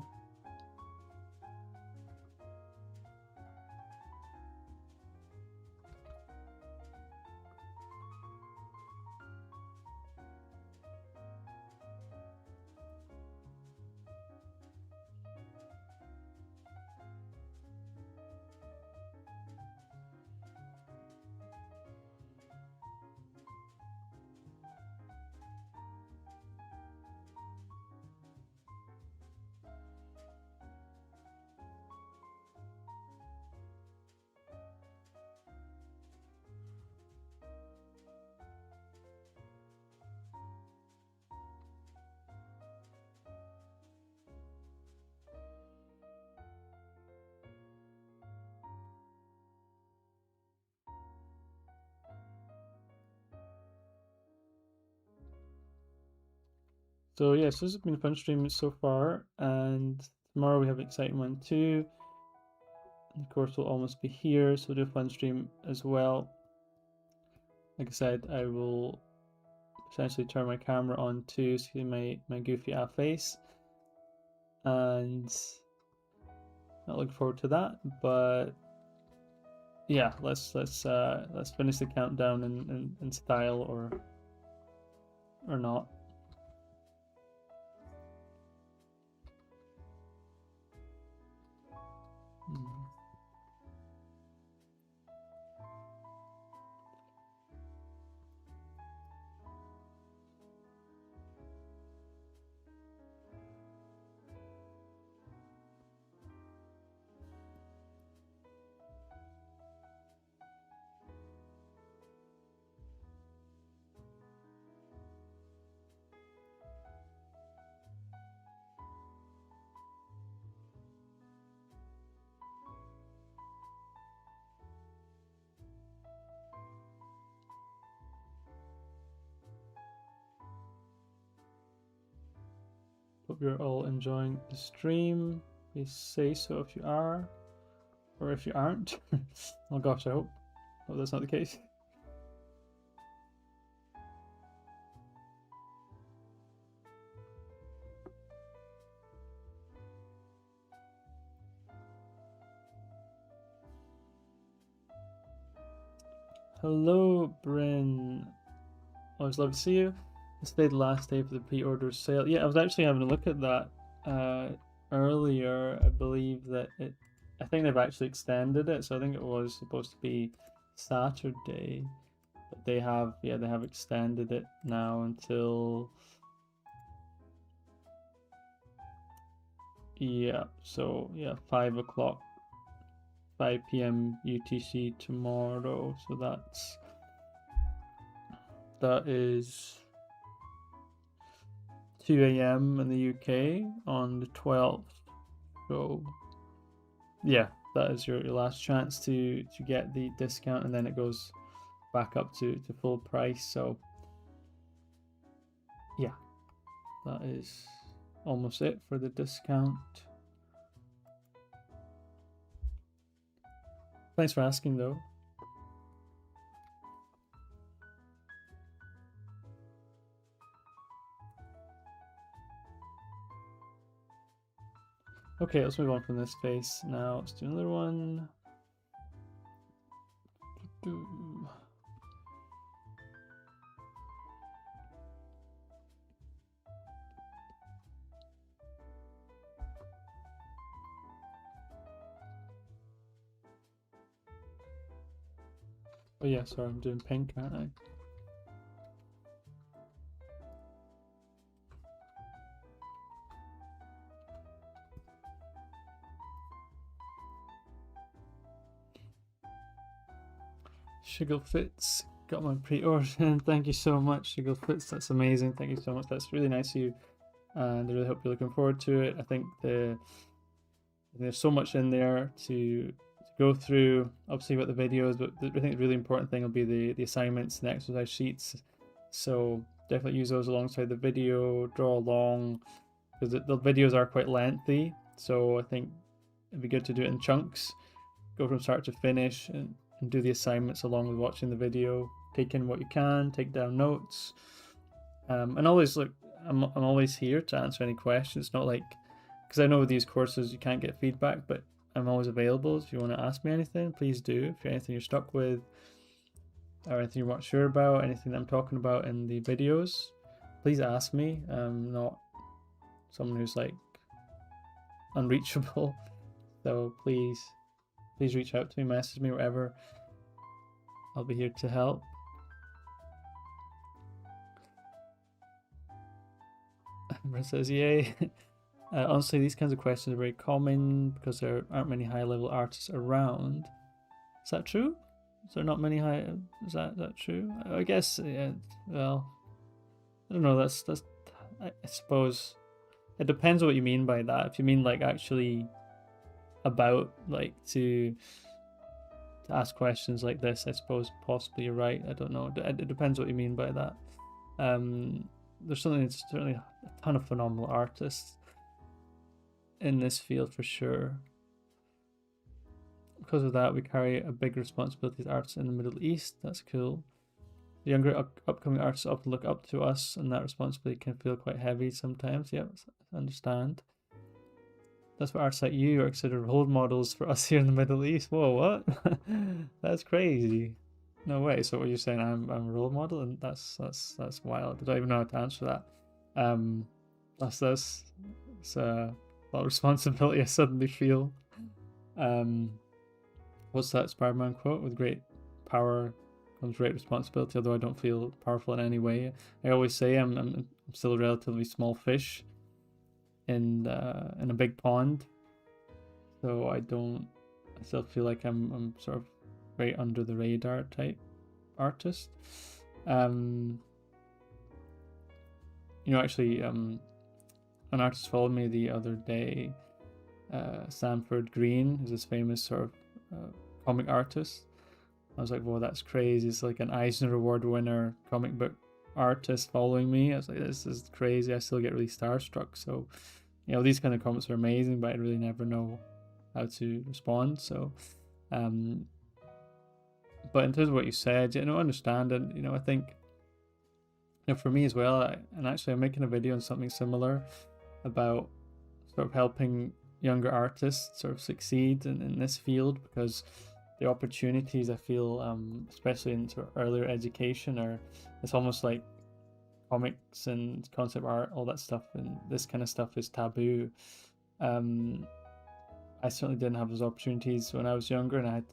So yes, this has been a fun stream so far, and tomorrow we have an exciting one too. And of course, we'll almost be here, so we'll do a fun stream as well. Like I said, I will essentially turn my camera on to see my goofy ass face, and not looking forward to that. But yeah, let's finish the countdown in style or not. Hope you're all enjoying the stream. Please say so if you are, or if you aren't. Oh gosh, I hope that's not the case. Hello, Bryn. Always love to see you. It's the last day for the pre-order sale. Yeah, I was actually having a look at that earlier. I believe that I think they've actually extended it. So I think it was supposed to be Saturday, but they have extended it now until so 5 o'clock, 5 p.m. UTC tomorrow. So that is 2 a.m. in the UK on the 12th. So yeah, that is your last chance to get the discount, and then it goes back up to full price. So yeah, that is almost it for the discount. Thanks for asking though. Okay, let's move on from this face now. Let's do another one. Oh yeah, sorry, I'm doing pink, aren't I? Sugarfits got my pre-order. Thank you so much, Sugarfits. That's amazing. Thank you so much. That's really nice of you, and I really hope you're looking forward to it. I think there's so much in there to go through. Obviously, about the videos, but I think the really important thing will be the assignments and exercise sheets. So definitely use those alongside the video. Draw along, because the videos are quite lengthy. So I think it'd be good to do it in chunks. Go from start to finish and do the assignments along with watching the video. Take in what you can, take down notes, and always look. I'm always here to answer any questions. It's not like, because I know with these courses you can't get feedback, but I'm always available. If you want to ask me anything, please do. If you're anything you're stuck with, or anything you're not sure about, anything that I'm talking about in the videos, please ask me. I'm not someone who's like unreachable, so please reach out to me, message me, whatever. I'll be here to help. Emma says, yay. Honestly, these kinds of questions are very common because there aren't many high-level artists around. Is that true? Is there not many high? Is that true? I guess. Yeah. Well, I don't know. That's. I suppose it depends what you mean by that. If you mean like actually about like to ask questions like this, I suppose possibly you're right. I don't know. It depends what you mean by that. There's certainly a ton of phenomenal artists in this field for sure. Because of that, we carry a big responsibility as artists in the Middle East. That's cool. The younger upcoming artists often look up to us, and that responsibility can feel quite heavy sometimes. Yeah, I understand. That's what artists like you are considered role models for us here in the Middle East. Whoa, what? That's crazy. No way. So what you're saying, I'm a role model, and that's wild. I don't even know how to answer that. That's it's a lot of responsibility I suddenly feel. What's that Spider-Man quote? With great power comes great responsibility. Although I don't feel powerful in any way, I always say I'm still a relatively small fish in a big pond. So I still feel like I'm sort of very under the radar type artist. Actually, an artist followed me the other day, Sanford Green, who's this famous sort of comic artist. I was like, whoa, that's crazy. It's like an Eisner Award winner comic book artist following me. I was like, this is crazy. I still get really starstruck. So, these kind of comments are amazing, but I really never know how to respond. So, but in terms of what you said, I understand. And, I think, for me as well, and actually I'm making a video on something similar about sort of helping younger artists sort of succeed in this field, because the opportunities I feel, especially in sort of earlier education, it's almost like comics and concept art, all that stuff, and this kind of stuff is taboo. I certainly didn't have those opportunities when I was younger, and I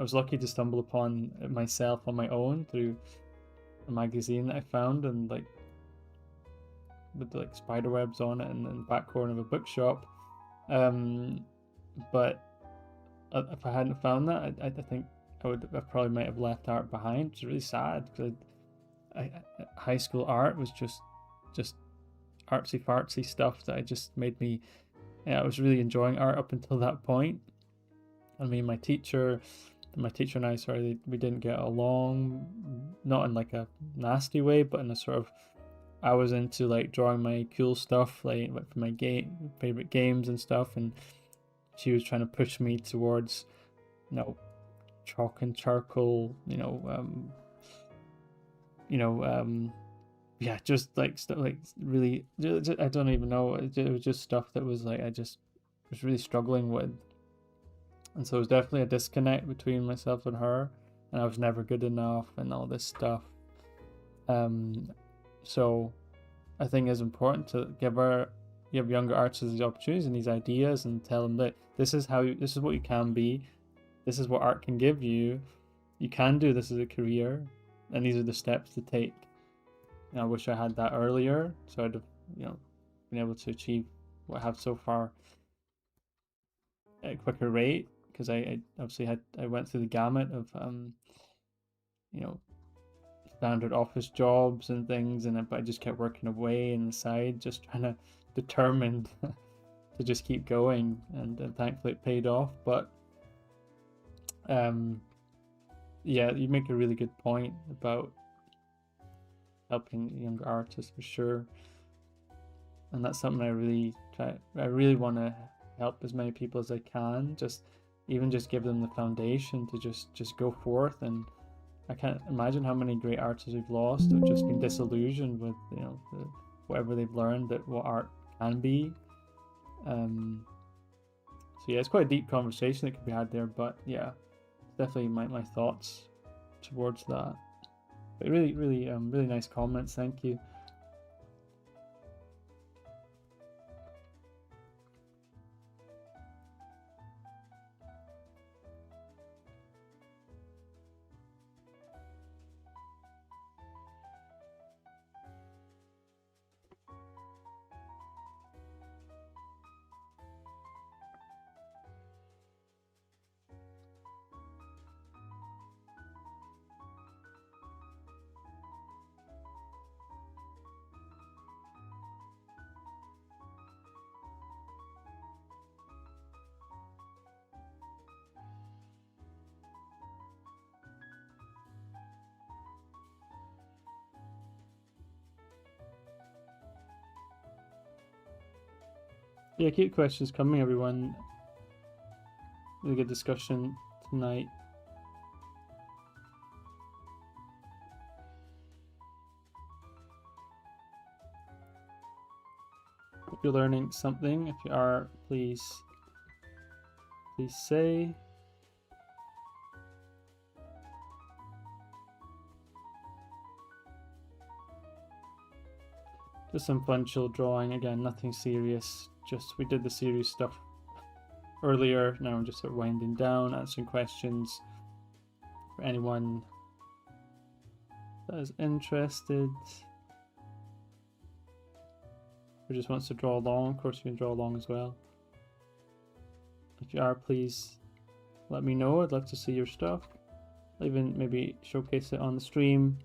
was lucky to stumble upon it myself on my own through a magazine that I found, and like with like spider webs on it, and in the back corner of a bookshop. But if I hadn't found that, I think I probably might have left art behind. It's really sad because high school art was just artsy fartsy stuff that I just made me, I was really enjoying art up until that point. I mean, my teacher and I, sorry, we didn't get along, not in like a nasty way, but in a sort of, I was into like drawing my cool stuff, like for my favorite games and stuff, and she was trying to push me towards, chalk and charcoal, yeah, just like stuff like really, I don't even know. It was just stuff that was like I just was really struggling with, and so it was definitely a disconnect between myself and her, and I was never good enough and all this stuff. So I think it's important to give younger artists these opportunities and these ideas, and tell them that this is what you can be, this is what art can give you. You can do this as a career, and these are the steps to take. I wish I had that earlier, so I'd have, been able to achieve what I have so far at a quicker rate. Because I obviously I went through the gamut of standard office jobs and things, but I just kept working away on the side, just trying to determined to just keep going, and thankfully it paid off. But yeah, you make a really good point about helping younger artists for sure, and that's something I really want to help as many people as I can, just give them the foundation to just go forth. And I can't imagine how many great artists we've lost who've just been disillusioned with whatever they've learned that what art can be. So yeah, it's quite a deep conversation that could be had there, but yeah, definitely my thoughts towards that. But really really nice comments, thank you. Yeah, keep questions coming, everyone. Really good discussion tonight. Hope you're learning something. If you are, please say. Just some fun chill drawing, again, nothing serious. Just we did the serious stuff earlier. Now I'm just sort of winding down, answering questions for anyone that is interested or just wants to draw along. Of course, you can draw along as well. If you are, please let me know. I'd love to see your stuff. I'll even maybe showcase it on the stream.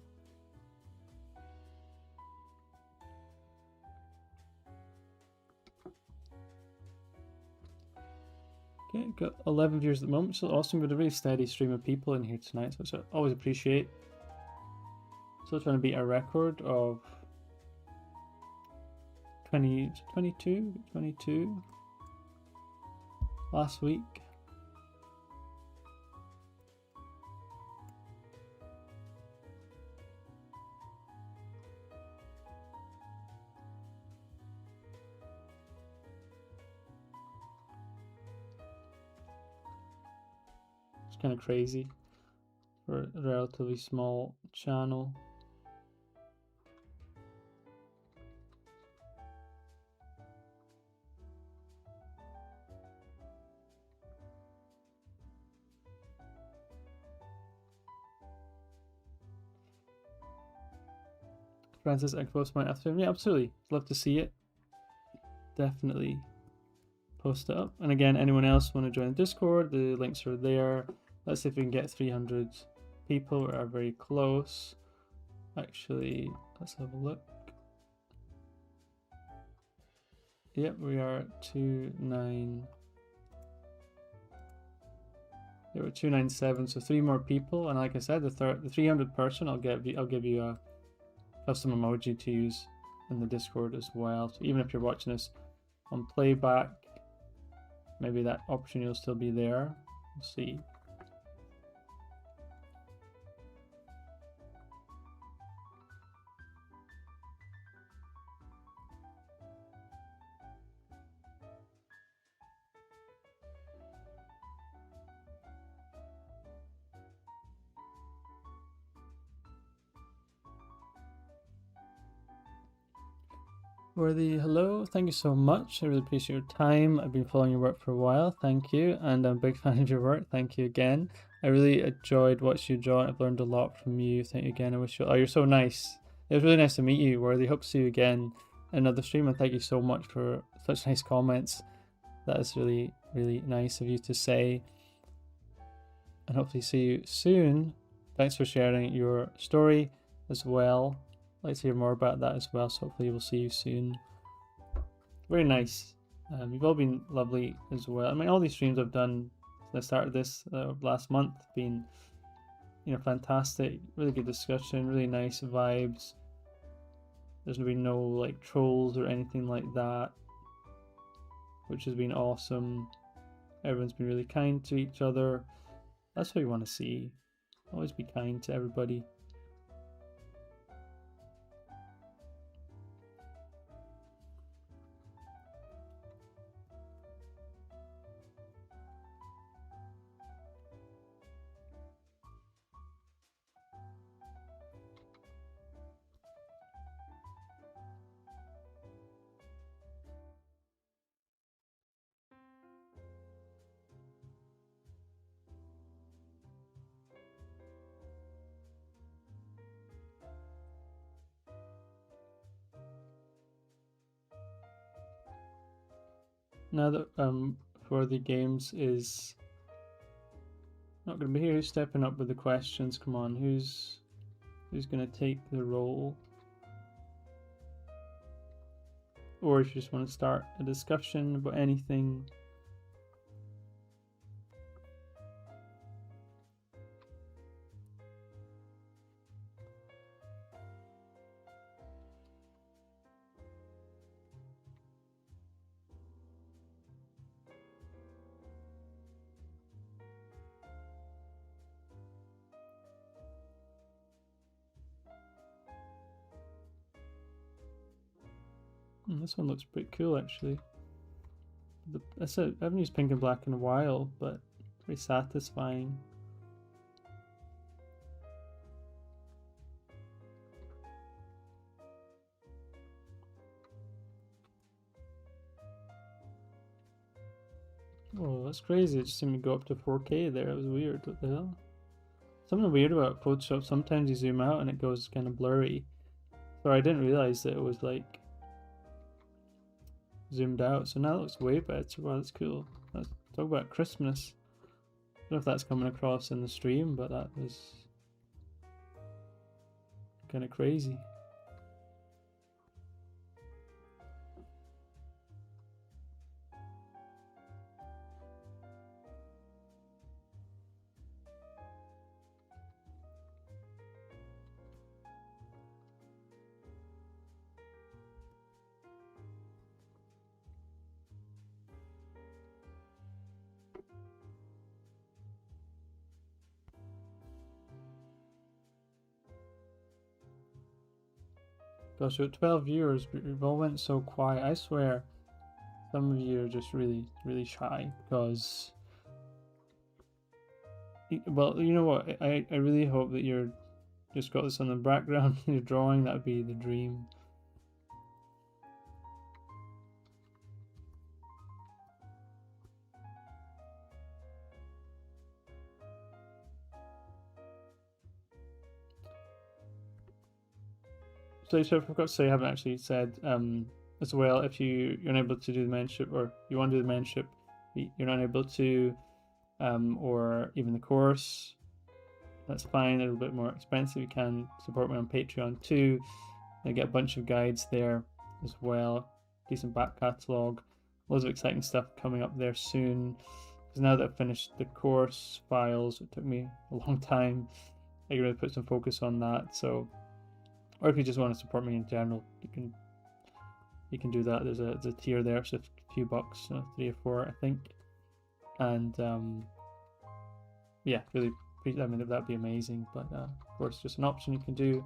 Okay, got 11 viewers at the moment, so awesome. We've got a really steady stream of people in here tonight, which I always appreciate. Still trying to beat a record of 22 last week. Kind of crazy for a relatively small channel. Francis, I can post mine after. Yeah, absolutely. Love to see it. Definitely post it up. And again, anyone else want to join the Discord, the links are there. Let's see if we can get 300 people. We are very close. Actually, let's have a look. Yep, we are at 29. Yeah, we're 297, so 3 more people, and like I said, the 300 person, I'll give you a custom emoji to use in the Discord as well. So even if you're watching this on playback, maybe that option will still be there. We'll see. Worthy, hello, thank you so much. I really appreciate your time. I've been following your work for a while, thank you, and I'm a big fan of your work. Thank you again. I really enjoyed watching you draw. I've learned a lot from you. Thank you again. I wish you. Oh, you're so nice. It was really nice to meet you, Worthy. Hope to see you again in another stream, and thank you so much for such nice comments. That is really, really nice of you to say. And hopefully see you soon. Thanks for sharing your story as well. I'd like to hear more about that as well, so hopefully we'll see you soon. Very nice. You've all been lovely as well. I mean, all these streams I've done since I started this last month have been, fantastic. Really good discussion, really nice vibes. There's been no like trolls or anything like that, which has been awesome. Everyone's been really kind to each other. That's what you want to see. Always be kind to everybody. Now that for the games is not going to be here, who's stepping up with the questions? Come on, who's going to take the role? Or if you just want to start a discussion about anything. This one looks pretty cool actually. I haven't used pink and black in a while, but it's very satisfying. Oh, that's crazy. It just seemed to go up to 4K there. It was weird. What the hell? Something weird about Photoshop. Sometimes you zoom out and it goes kind of blurry. So I didn't realize that it was like zoomed out. So now it looks way better. Wow, that's cool. Let's talk about Christmas. I don't know if that's coming across in the stream, but that was kind of crazy. Gosh, with 12 viewers, we've all went so quiet. I swear, some of you are just really, really shy because, well, you know what? I really hope that you're just got this on the background. You're drawing. That would be the dream. So I forgot to say, I haven't actually said as well, if you're unable to do the mentorship or you want to do the mentorship, you're not able to, or even the course, that's fine. A little bit more expensive. You can support me on Patreon too. I get a bunch of guides there as well, decent back catalogue, loads of exciting stuff coming up there soon. Because now that I've finished the course files, it took me a long time. I can really put some focus on that. So, or if you just want to support me in general, you can do that. There's a tier there, so a few bucks, 3 or 4, I think. And yeah, really, I mean, that'd be amazing. But of course, just an option you can do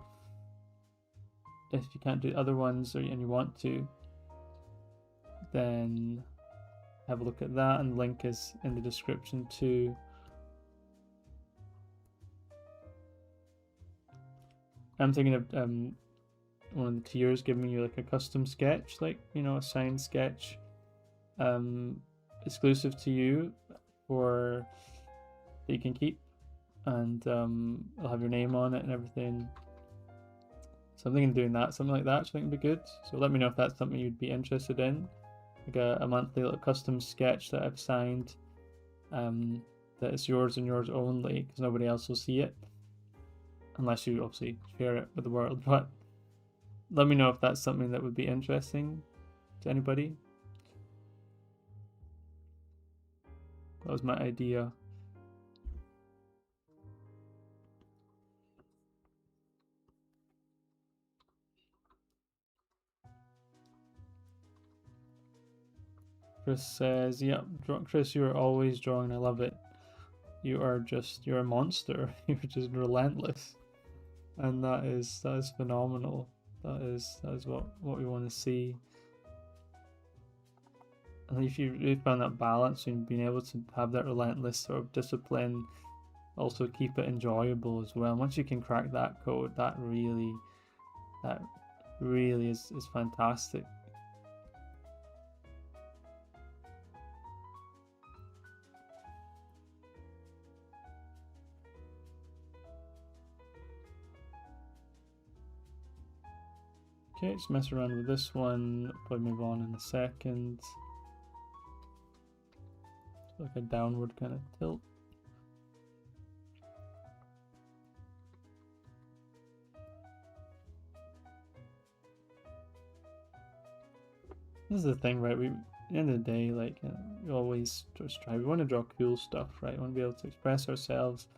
if you can't do other ones, and you want to. Then have a look at that, and the link is in the description too. I'm thinking of one of the tiers giving you like a custom sketch, like, you know, a signed sketch, exclusive to you, for that you can keep, and it'll have your name on it and everything. So I'm thinking of doing that, something like that, which I think would be good. So let me know if that's something you'd be interested in, like a monthly little custom sketch that I've signed, that is yours and yours only, because nobody else will see it, unless you obviously share it with the world. But let me know if that's something that would be interesting to anybody. That was my idea. Chris says, "Yep, Chris, you are always drawing. I love it. You're a monster. You're just relentless, and that is phenomenal. That is what we want to see. And if you really found that balance and being able to have that relentless sort of discipline, also keep it enjoyable as well. Once you can crack that code, that really is fantastic." Okay, just mess around with this one, probably move on in a second. It's like a downward kind of tilt. This is the thing, right? At the end of the day, like, we always strive. We want to draw cool stuff, right? We want to be able to express ourselves,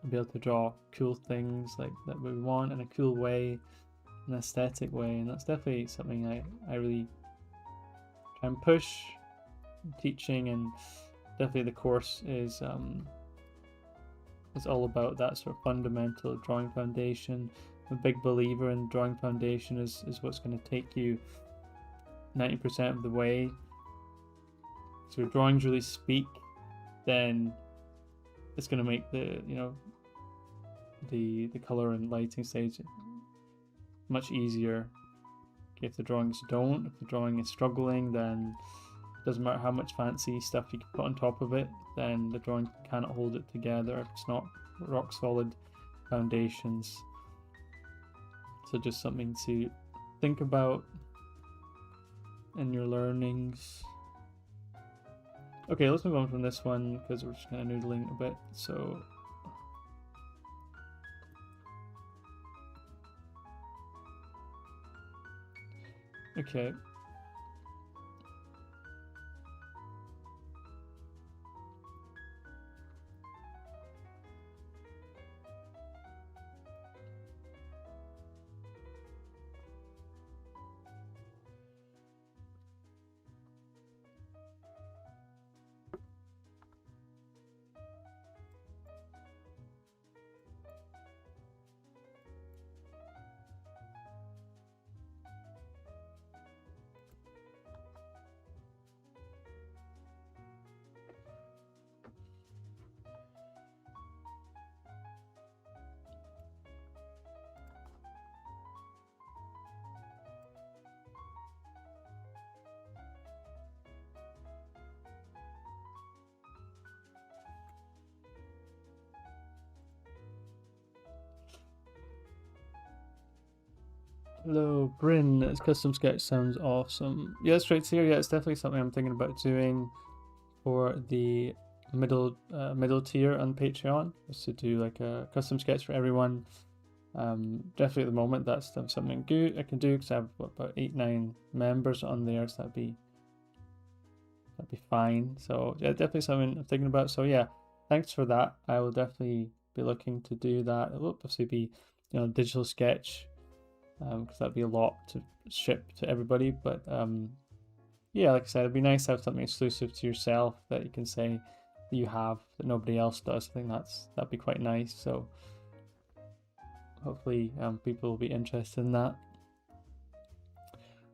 and be able to draw cool things like that we want in a cool way, an aesthetic way, and that's definitely something I really try and push teaching, and definitely the course is all about that sort of fundamental drawing foundation. I'm a big believer in drawing foundation is what's going to take you 90% of the way. So if drawings really speak, then it's going to make the, you know, the color and lighting stage much easier. If the drawings don't, if the drawing is struggling, then it doesn't matter how much fancy stuff you can put on top of it, then the drawing cannot hold it together if it's not rock solid foundations. So just something to think about in your learnings. Okay, let's move on from this one because we're just kind of noodling a bit. So okay. Hello, Bryn. This custom sketch sounds awesome. Yeah, that's great to hear. Yeah, it's definitely something I'm thinking about doing for the middle tier on Patreon, is to do like a custom sketch for everyone. Definitely at the moment that's something good I can do, because I have about 8-9 members on there, so that'd be fine. So yeah, definitely something I'm thinking about. So yeah, thanks for that. I will definitely be looking to do that. It will obviously be, you know, digital sketch, because that'd be a lot to ship to everybody. But yeah, like I said, it'd be nice to have something exclusive to yourself that you can say that you have that nobody else does. I think that'd be quite nice. So hopefully people will be interested in that.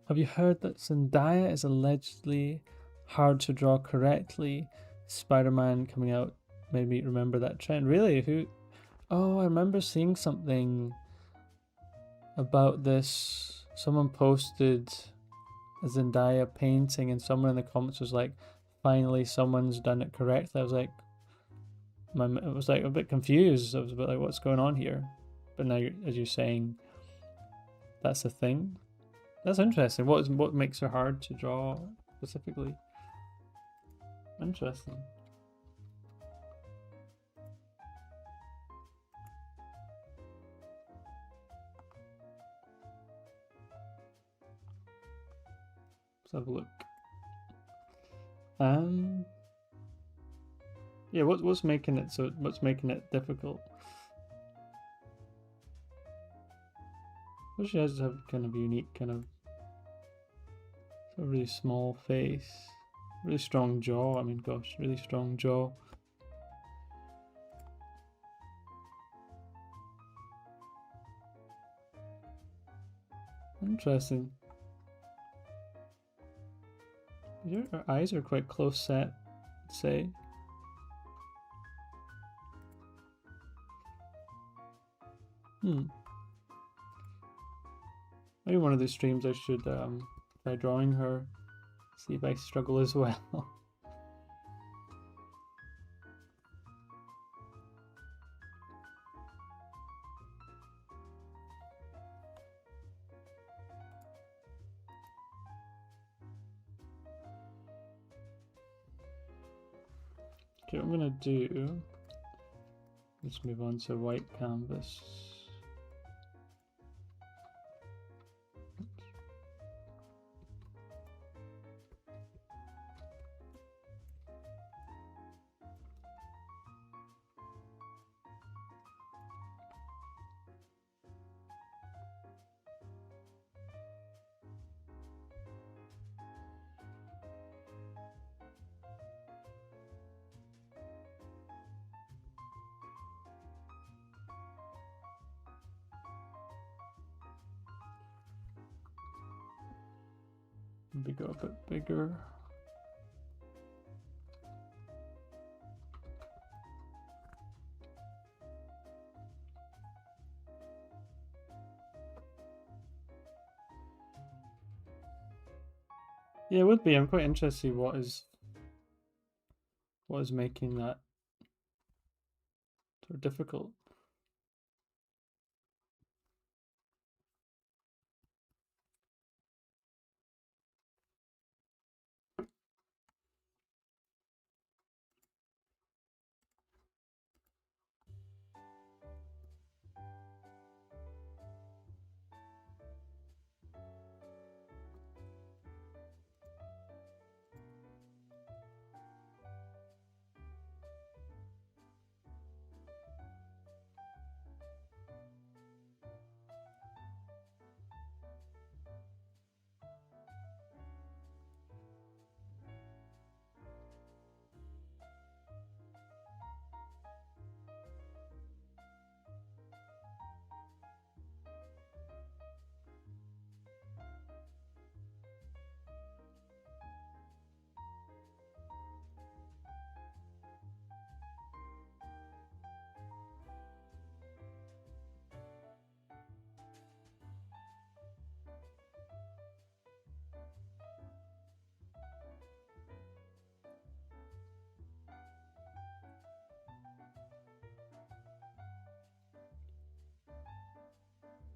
Have you heard that Zendaya is allegedly hard to draw correctly? Spider-Man coming out made me remember that trend. Really? Who? Oh, I remember seeing something about this. Someone posted a Zendaya painting and someone in the comments was like, finally someone's done it correctly. I was like, it was like a bit confused. I was a bit like, what's going on here? But now, as you're saying, that's a thing. That's interesting. What makes her hard to draw specifically? Interesting. Let's have a look. Yeah, what's making it so? What's making it difficult? Well, she has to have kind of unique kind of a really small face, really strong jaw. I mean, gosh, really strong jaw. Interesting. Her eyes are quite close set, I'd say. Maybe one of the streams I should try drawing her, see if I struggle as well. Okay, what I'm gonna do, let's move on to white canvas. Maybe go a bit bigger. Yeah, it would be. I'm quite interested to see what is making that sort of difficult.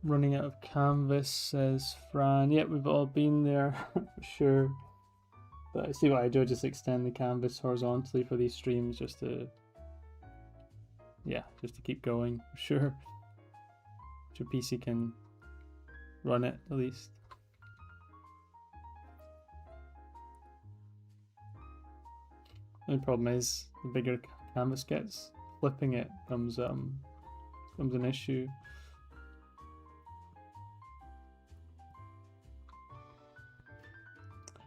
Running out of canvas, says Fran. Yep, we've all been there for sure. But I see what I do, I just extend the canvas horizontally for these streams just to, yeah, just to keep going, for sure. your PC can run it at least. The only problem is the bigger canvas gets, flipping it becomes an issue.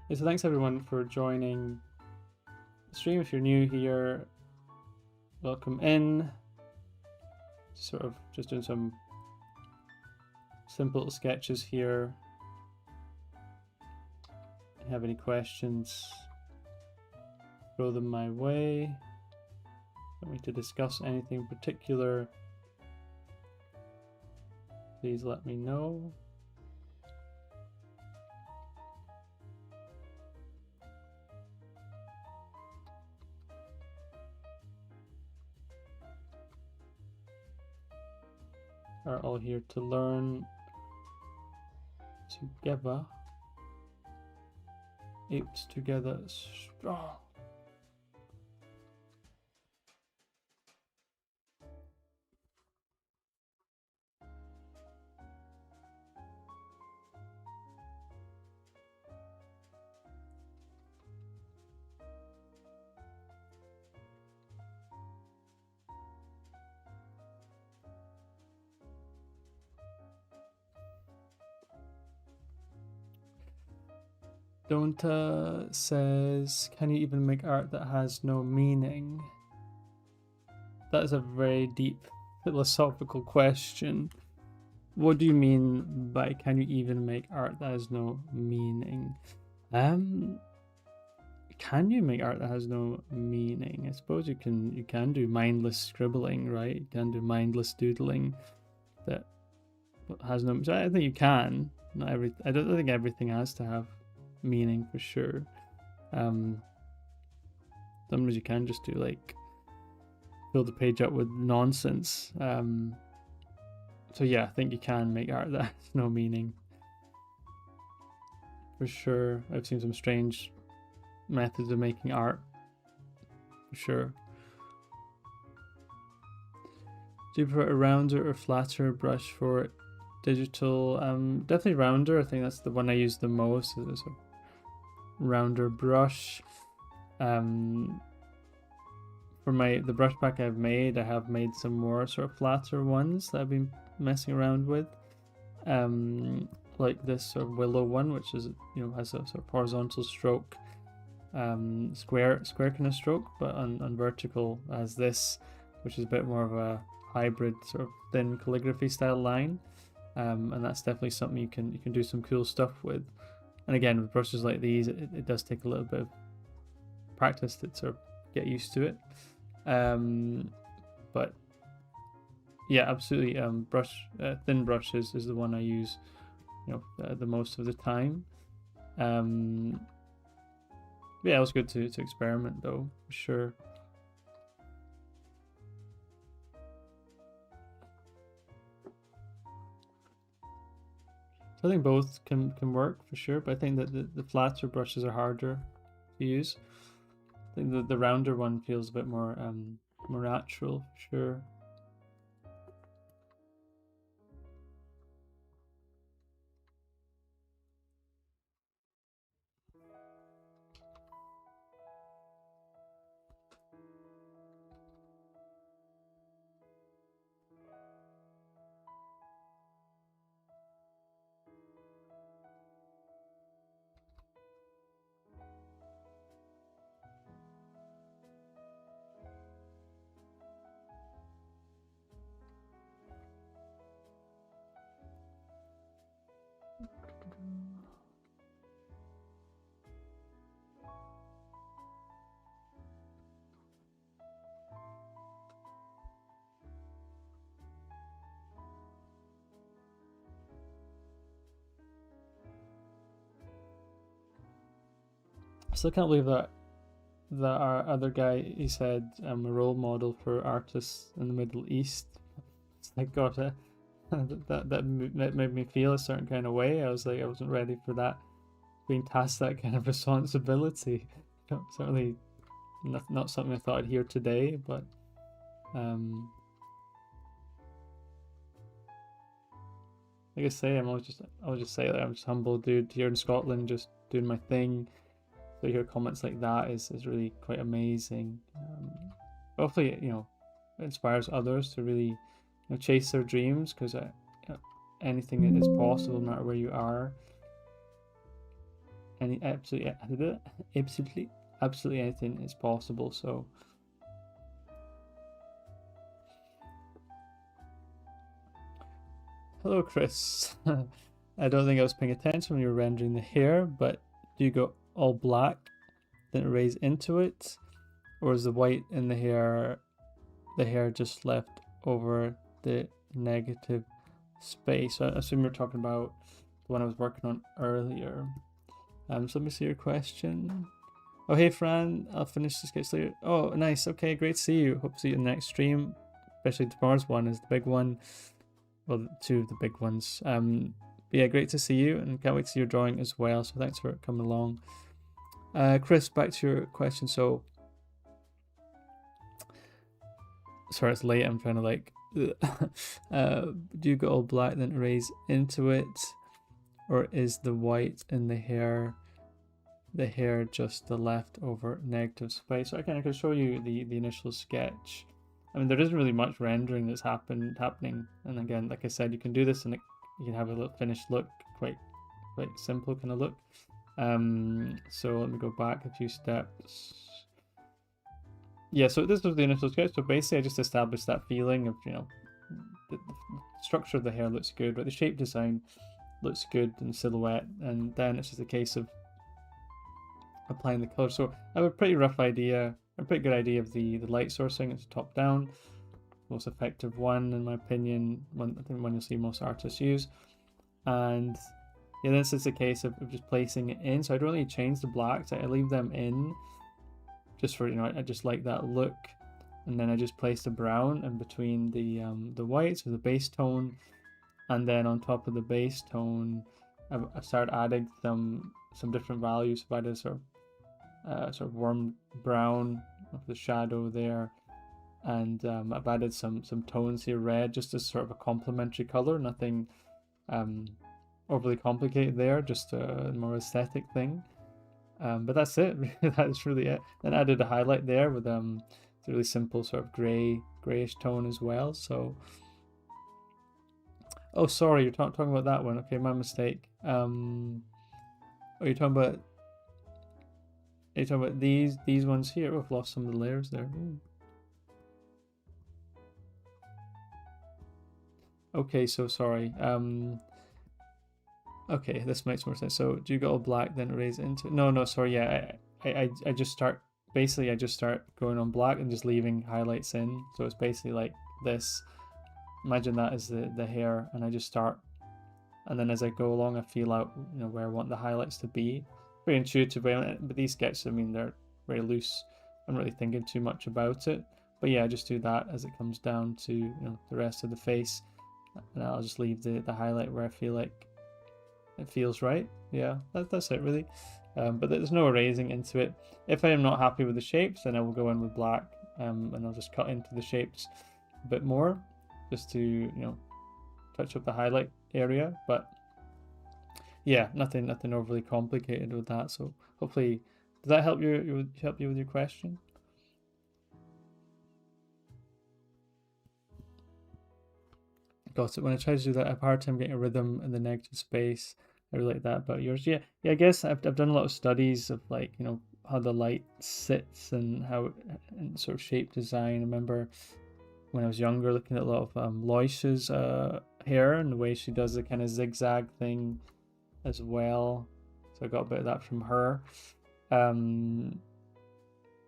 Yeah, so thanks everyone for joining the stream. If you're new here, welcome in. Sort of just doing some simple sketches here. If you have any questions, throw them my way. Want me to discuss anything particular, please let me know. Are all here to learn together. Apes together strong. Donta says, can you even make art that has no meaning? That is a very deep philosophical question. What do you mean by can you even make art that has no meaning? Can you make art that has no meaning? I suppose you can do mindless scribbling, right? You can do mindless doodling that has no. I think you can. Not every. I don't think everything has to have meaning for sure. Sometimes you can just do like fill the page up with nonsense. So yeah, I think you can make art that has no meaning for sure. I've seen some strange methods of making art for sure. Do you prefer a rounder or flatter brush for digital? Definitely rounder. I think that's the one I use the most. Is a rounder brush. For the brush pack I've made, I have made some more sort of flatter ones that I've been messing around with. Like this sort of willow one, which is, you know, has a sort of horizontal stroke, square kind of stroke, but on vertical as this, which is a bit more of a hybrid sort of thin calligraphy style line. And that's definitely something you can do some cool stuff with. And again, with brushes like these, it does take a little bit of practice to sort of get used to it. But yeah, absolutely. Thin brushes is the one I use, you know, the most of the time. Yeah, it was good to experiment though, for sure. So I think both can work for sure, but I think that the flatter brushes are harder to use. I think the rounder one feels a bit more natural for sure. I still can't believe that our other guy, he said I'm a role model for artists in the Middle East. It's like, God, that made me feel a certain kind of way. I was like, I wasn't ready for that, being tasked that kind of responsibility. Certainly not something I thought I'd hear today, but like I say, I'll just say that I'm just humble dude here in Scotland, just doing my thing. So to hear comments like that is really quite amazing. Hopefully, you know, it inspires others to really, you know, chase their dreams, because anything is possible no matter where you are. Any absolutely anything is possible. So hello, Chris. I don't think I was paying attention when you were rendering the hair, but do you go all black, then erase into it, or is the white in the hair just left over the negative space? So I assume you're talking about the one I was working on earlier. So let me see your question. Oh, hey, Fran, I'll finish this sketch later. Oh, nice. Okay, great to see you. Hope to see you in the next stream, especially tomorrow's one is the big one. Well, two of the big ones. But yeah, great to see you, and can't wait to see your drawing as well. So thanks for coming along. Chris, back to your question. So, sorry, it's late. I'm trying to like, do you go all black then erase into it, or is the white in the hair just the leftover negative space? So I can show you the initial sketch. I mean, there isn't really much rendering that's happening, and again, like I said, you can do this and you can have a little finished look, quite simple kind of look. So let me go back a few steps. Yeah, so this was the initial sketch. So basically, I just established that feeling of, you know, the structure of the hair looks good, but the shape design looks good in silhouette, and then it's just a case of applying the color. So I have a pretty rough idea, a pretty good idea of the light sourcing. It's top down, most effective one in my opinion. I think one you'll see most artists use, and yeah, this is a case of just placing it in. So I don't really change the blacks. I leave them in just for, you know, I just like that look, and then I just place the brown in between the whites or the base tone, and then on top of the base tone, I started adding some different values. So I did sort of warm brown of the shadow there, and I've added some tones here, red, just as sort of a complementary color. Nothing overly complicated there, just a more aesthetic thing. But that's it. That's really it. Then I added a highlight there with a really simple sort of grayish tone as well. So, oh, sorry, you're talking about that one. Okay, my mistake. Oh, you're talking about these ones here. Oh, I've lost some of the layers there. Ooh. Okay, so sorry. Okay, this makes more sense. So do you go all black then erase into it? No, sorry, yeah. I just start, basically I just start going on black and just leaving highlights in. So it's basically like this. Imagine that as the hair, and I just start, and then as I go along I feel out, you know, where I want the highlights to be. Very intuitive way, but these sketches, I mean, they're very loose. I'm not really thinking too much about it. But yeah, I just do that as it comes down to, you know, the rest of the face, and I'll just leave the highlight where I feel like it feels right. Yeah, that's it really. But there's no erasing into it. If I am not happy with the shapes, then I will go in with black, and I'll just cut into the shapes a bit more, just to, you know, touch up the highlight area. But yeah, nothing overly complicated with that. So hopefully, does that help you with your question? Got it. When I try to do that, I have a hard time getting a rhythm in the negative space. I really like that about yours. Yeah. I guess I've done a lot of studies of, like, you know, how the light sits and how, and sort of shape design. I remember when I was younger looking at a lot of Loisha's hair and the way she does the kind of zigzag thing as well. So I got a bit of that from her.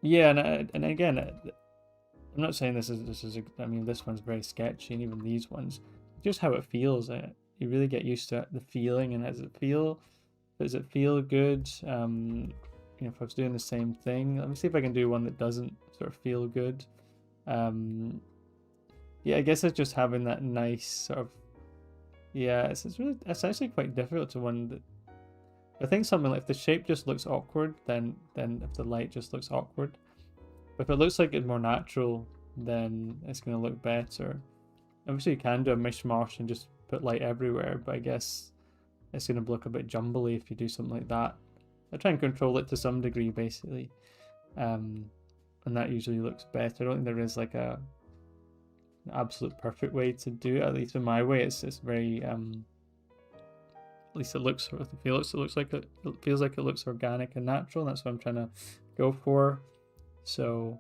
Yeah, and again, I'm not saying this is I mean, this one's very sketchy, and even these ones, just how it feels. You really get used to the feeling, and does it feel good? You know, if I was doing the same thing, let me see if I can do one that doesn't sort of feel good. Yeah, I guess it's just having that nice sort of, yeah, it's actually quite difficult to one that, I think something like if the shape just looks awkward, then if the light just looks awkward. But if it looks like it's more natural, then it's going to look better. Obviously you can do a mishmash and just put light everywhere, but I guess it's going to look a bit jumbly if you do something like that. I try and control it to some degree, basically, and that usually looks better. I don't think there is like an absolute perfect way to do it. At least in my way, it's very at least it looks like it feels like it looks organic and natural. And that's what I'm trying to go for. So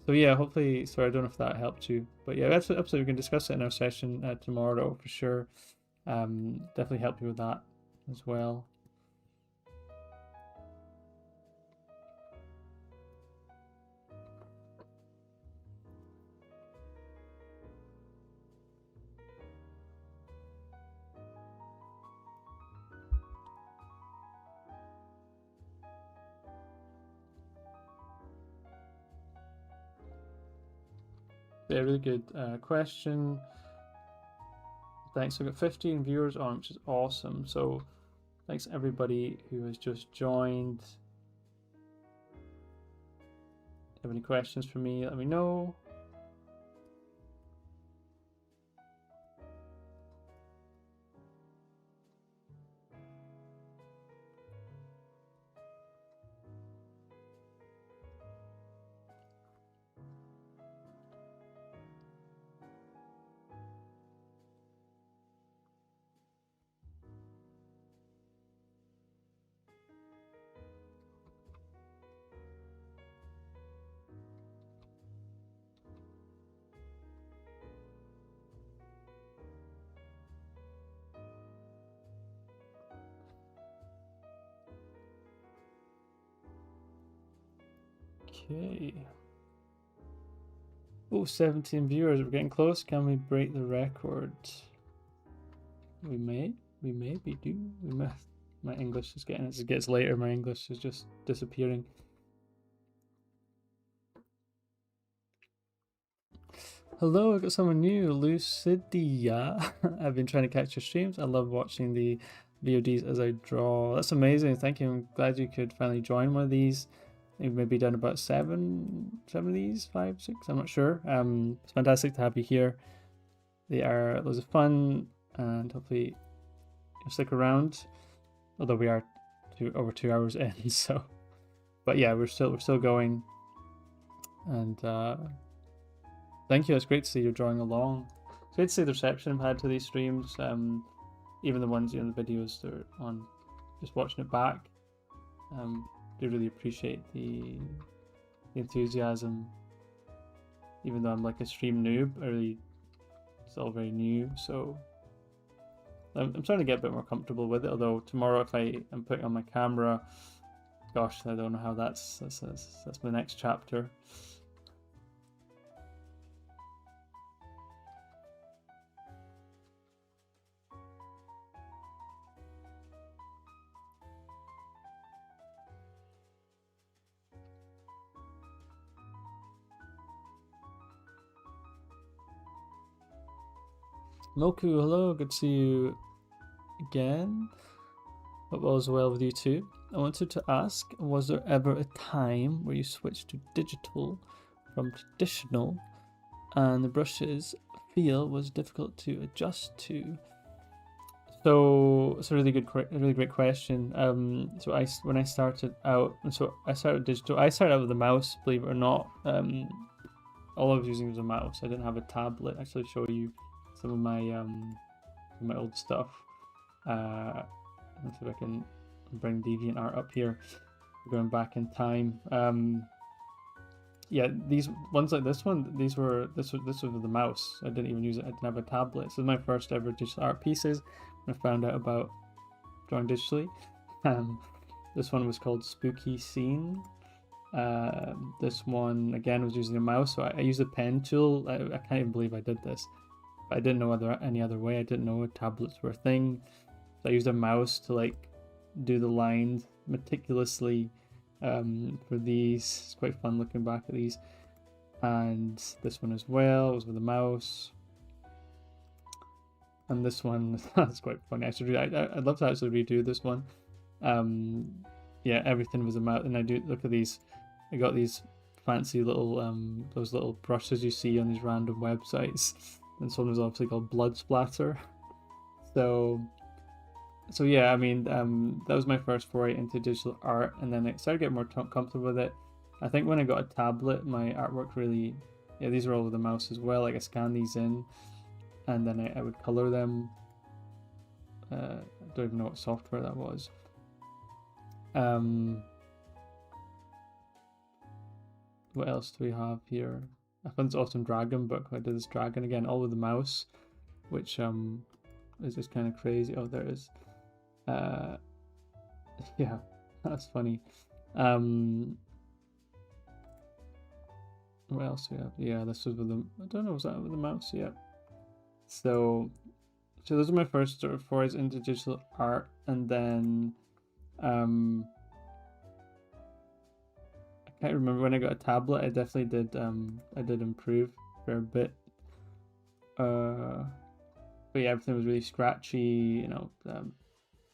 yeah, hopefully. Sorry, I don't know if that helped you, but yeah, that's absolutely. We can discuss it in our session tomorrow for sure. Definitely help you with that as well. Yeah, really good question. Thanks. I've got 15 viewers on, which is awesome. So thanks everybody who has just joined. Have any questions for me? Let me know. Okay. Oh, 17 viewers. We're getting close. Can we break the record? We may. We maybe do. We may. My English is getting, as it gets later, my English is just disappearing. Hello, I got someone new, Lucidia. I've been trying to catch your streams. I love watching the VODs as I draw. That's amazing. Thank you. I'm glad you could finally join one of these. We've maybe done about seven of these, 5, 6, I'm not sure. It's fantastic to have you here. They are loads of fun, and hopefully you'll stick around. Although we are over 2 hours in, so. But yeah, we're still going, and thank you. It's great to see you're drawing along. It's great to see the reception I've had to these streams. Even the ones, the videos that are on, just watching it back. Do really appreciate the enthusiasm. Even though I'm like a stream noob, it's all very new. So I'm starting to get a bit more comfortable with it. Although tomorrow, if I am putting on my camera, gosh, I don't know how that's my next chapter. Moku, hello, good to see you again. Hope all is well with you too. I wanted to ask, was there ever a time where you switched to digital from traditional and the brushes feel was difficult to adjust to? So it's a really great question. So when I started out, I started digital. I started out with a mouse, believe it or not. All I was using was a mouse. I didn't have a tablet. Actually, show you some of my old stuff. Let's see if I can bring DeviantArt up here. Going back in time. Yeah, these ones like this one. This was with the mouse. I didn't even use it. I didn't have a tablet. This is my first ever digital art pieces. When I found out about drawing digitally. This one was called Spooky Scene. This one again was using a mouse. So I used a pen tool. I can't even believe I did this. I didn't know any other way. I didn't know tablets were a thing. So I used a mouse to like do the lines meticulously for these. It's quite fun looking back at these. And this one as well was with a mouse. And this one, that's quite funny. I'd love to actually redo this one. Yeah, everything was a mouse. And I do look at these. I got these fancy little those little brushes you see on these random websites. and this one was obviously called Blood Splatter. So yeah, I mean, that was my first foray into digital art, and then I started getting more comfortable with it. I think when I got a tablet, my artwork really, yeah, these are all with the mouse as well. Like I scan these in, and then I would color them. I don't even know what software that was. What else do we have here? I found this awesome dragon book. I did this dragon again, all with the mouse, which is just kind of crazy. Oh, there it is. Yeah, that's funny. What else do we have? Yeah, this was with the, I don't know, was that with the mouse? Yeah. So those are my first sort of forays into digital art, and then I can't remember when I got a tablet. I definitely did. I did improve for a bit. But yeah, everything was really scratchy. You know.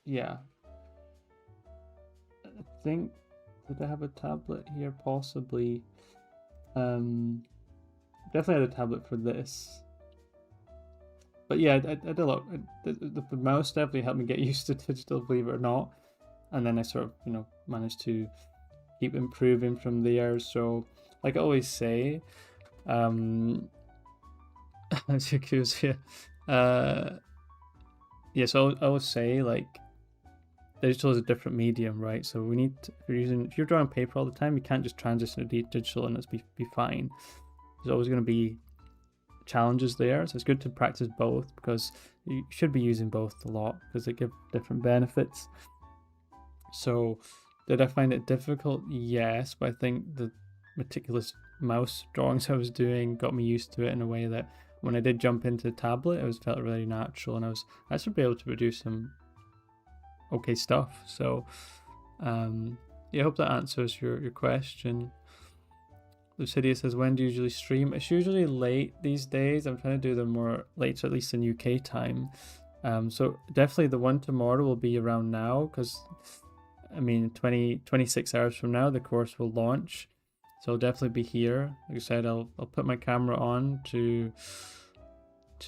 Yeah. I think, did I have a tablet here? Possibly. Definitely had a tablet for this. But yeah, I did a lot. The mouse definitely helped me get used to digital, believe it or not. And then I sort of, you know, managed to keep improving from there. So, like I always say, as you can see, yeah. So I always say, like, digital is a different medium, right? So we need to, if you're drawing paper all the time, you can't just transition to digital and it's be fine. There's always going to be challenges there, so it's good to practice both, because you should be using both a lot because they give different benefits. So did I find it difficult? Yes, but I think the meticulous mouse drawings I was doing got me used to it in a way that when I did jump into the tablet, it was felt really natural, and I should be able to produce some okay stuff. So yeah, I hope that answers your question. Lucidia says, when do you usually stream? It's usually late these days. I'm trying to do them more late, so at least in UK time. So definitely the one tomorrow will be around now, because I mean 26 hours from now the course will launch. So I'll definitely be here. Like I said, I'll put my camera on to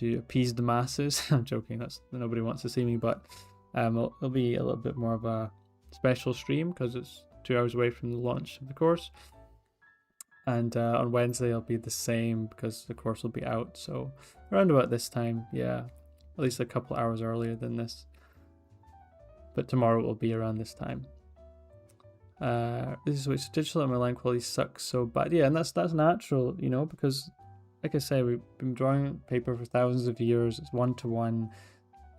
appease the masses. I'm joking, that's nobody wants to see me, but it'll be a little bit more of a special stream because it's 2 hours away from the launch of the course. And on Wednesday it'll be the same because the course will be out. So around about this time, yeah, at least a couple hours earlier than this. But tomorrow will be around this time. This is which digital and my line quality sucks so bad. Yeah, and that's natural, you know, because like I say, we've been drawing paper for thousands of years. It's one-to-one.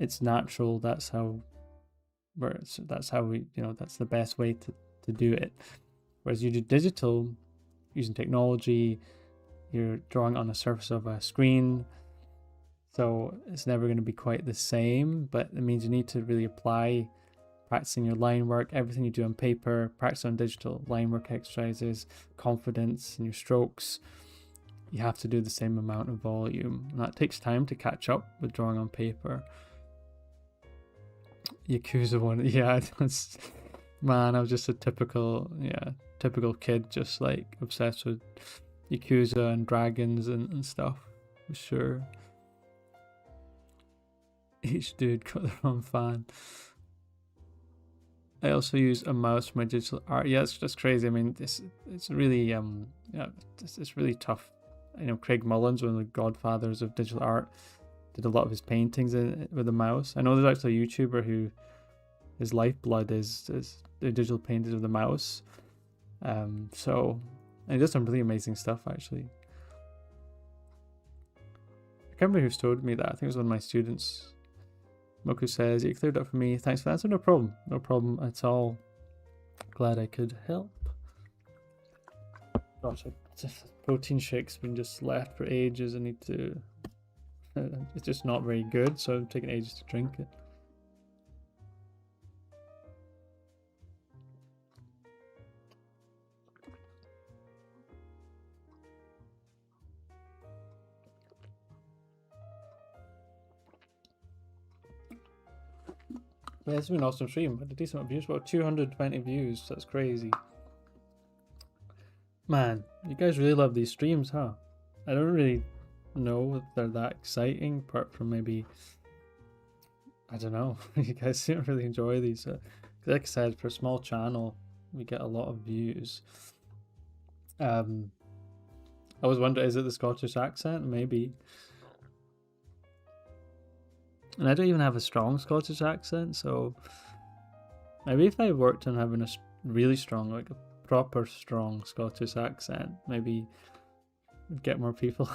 It's natural. That's how we, you know, that's the best way to do it. Whereas you do digital, using technology, you're drawing on the surface of a screen, so it's never going to be quite the same, but it means you need to really apply practicing your line work, everything you do on paper, practice on digital, line work exercises, confidence in your strokes. You have to do the same amount of volume, and that takes time to catch up with drawing on paper. Yakuza one, yeah, that's, man, I was just a typical kid, just like obsessed with Yakuza and dragons and stuff, for sure. Each dude got their own fan. I also use a mouse for my digital art. Yeah, it's just crazy. I mean, it's really yeah, it's really tough. You know, Craig Mullins, one of the godfathers of digital art, did a lot of his paintings with a mouse. I know there's actually a YouTuber who his lifeblood is the digital paintings with a mouse. So, and he does some really amazing stuff, actually. I can't remember who told me that. I think it was one of my students. Moku says, you cleared up for me. Thanks for the answer. No problem. No problem at all. Glad I could help. Gosh, protein shake's been just left for ages. I need to... it's just not very good, so I'm taking ages to drink it. Yeah, it's been an awesome stream. Had a decent amount of views, about 220 views. That's crazy. Man, you guys really love these streams, huh? I don't really know if they're that exciting, apart from maybe, I don't know, you guys don't really enjoy these. Like I said, for a small channel, we get a lot of views. I was wondering, is it the Scottish accent? Maybe. And I don't even have a strong Scottish accent, so maybe if I worked on having a really strong, like a proper strong Scottish accent, maybe I'd get more people.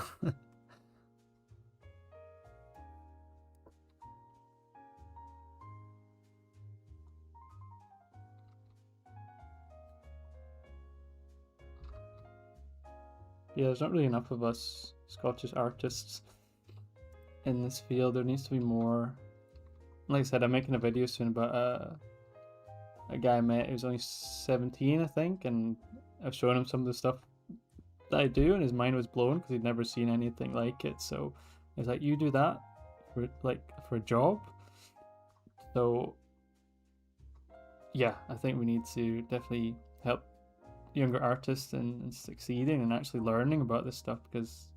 Yeah, there's not really enough of us Scottish artists in this field. There needs to be more. Like I said, I'm making a video soon about a guy I met. He was only 17, I think, and I've shown him some of the stuff that I do, and his mind was blown because he'd never seen anything like it. So he's like, "You do that for a job?" So yeah, I think we need to definitely help younger artists in succeeding and actually learning about this stuff, because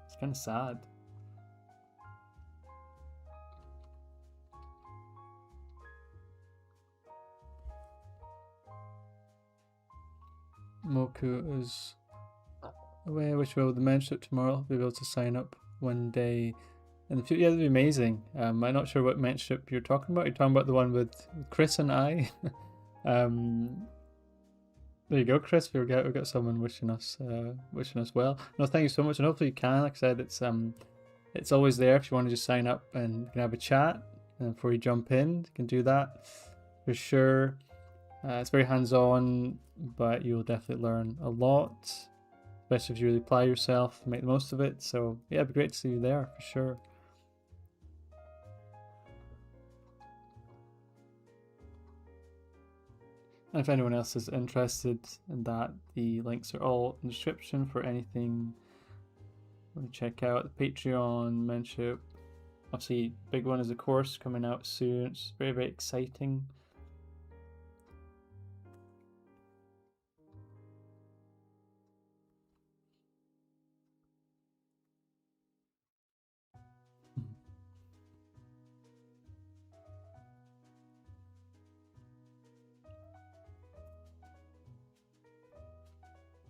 it's kind of sad. Moku is away. I wish we were the mentorship tomorrow. I'll be able to sign up one day in the future. Yeah, that'd be amazing. I'm not sure what mentorship you're talking about. You're talking about the one with Chris and I. There you go, Chris. We've got someone wishing us well. No, thank you so much, and hopefully you can. Like I said, it's always there if you want to just sign up and you can have a chat. And before you jump in, you can do that for sure. It's very hands-on, but you'll definitely learn a lot, especially if you really apply yourself and make the most of it. So yeah, it'd be great to see you there for sure. And if anyone else is interested in that, the links are all in the description for anything you want to check out. The Patreon, mentorship. Obviously, big one is a course coming out soon. It's very, very exciting.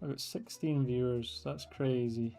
I've got 16 viewers. That's crazy.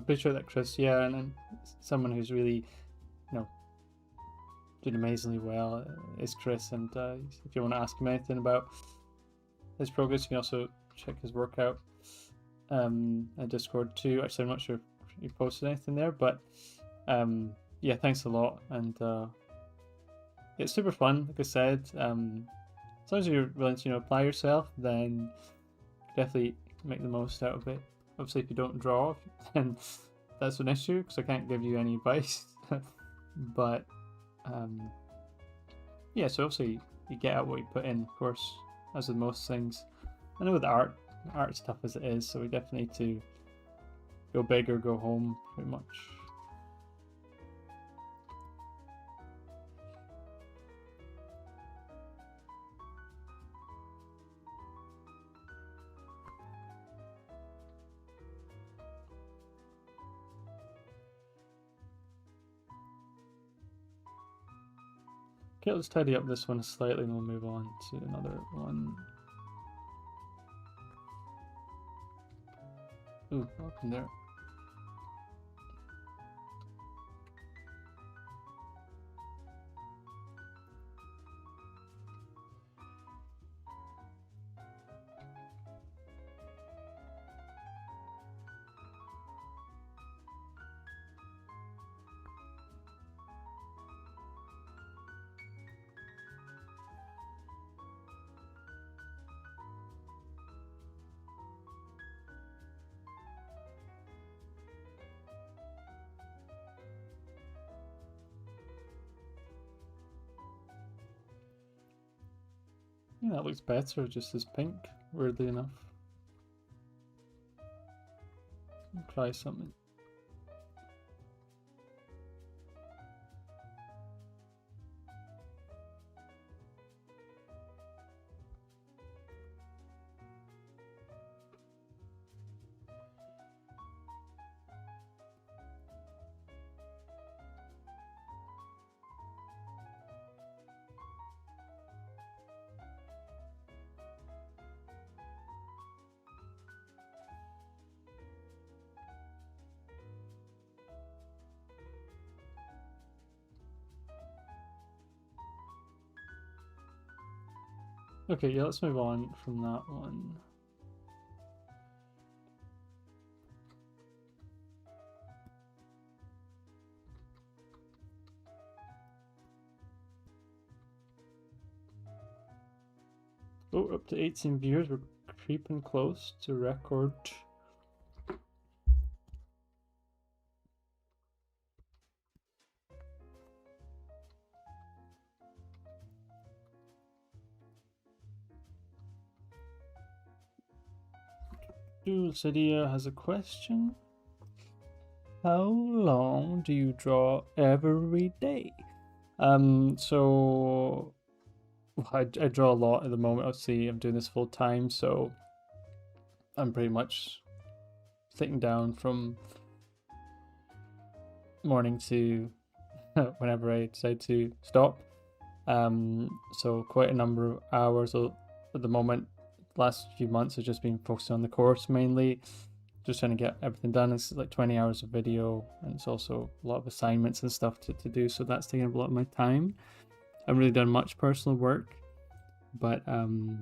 Pretty sure that Chris, yeah, and someone who's really, doing amazingly well is Chris. And if you want to ask him anything about his progress, you can also check his workout at Discord too. Actually, I'm not sure if you posted anything there, but yeah, thanks a lot. And it's super fun, like I said. As long as you're willing to apply yourself, then definitely make the most out of it. Obviously, if you don't draw, then that's an issue because I can't give you any advice. But yeah, so obviously you get out what you put in, of course, as with most things. I know with art's tough as it is, so we definitely need to go big or go home, pretty much. Okay, let's tidy up this one slightly and we'll move on to another one. Ooh, welcome there. think that looks better just as pink, weirdly enough. Try something. Okay, yeah, let's move on from that one. Oh, up to 18 viewers. We're creeping close to record. Lydia has a question. How long do you draw every day? So I draw a lot at the moment. Obviously, I'm doing this full time, so I'm pretty much sitting down from morning to whenever I decide to stop. So quite a number of hours at the moment. Last few months have just been focusing on the course mainly, just trying to get everything done. It's like 20 hours of video, and it's also a lot of assignments and stuff to do, so that's taking up a lot of my time. I haven't really done much personal work, but in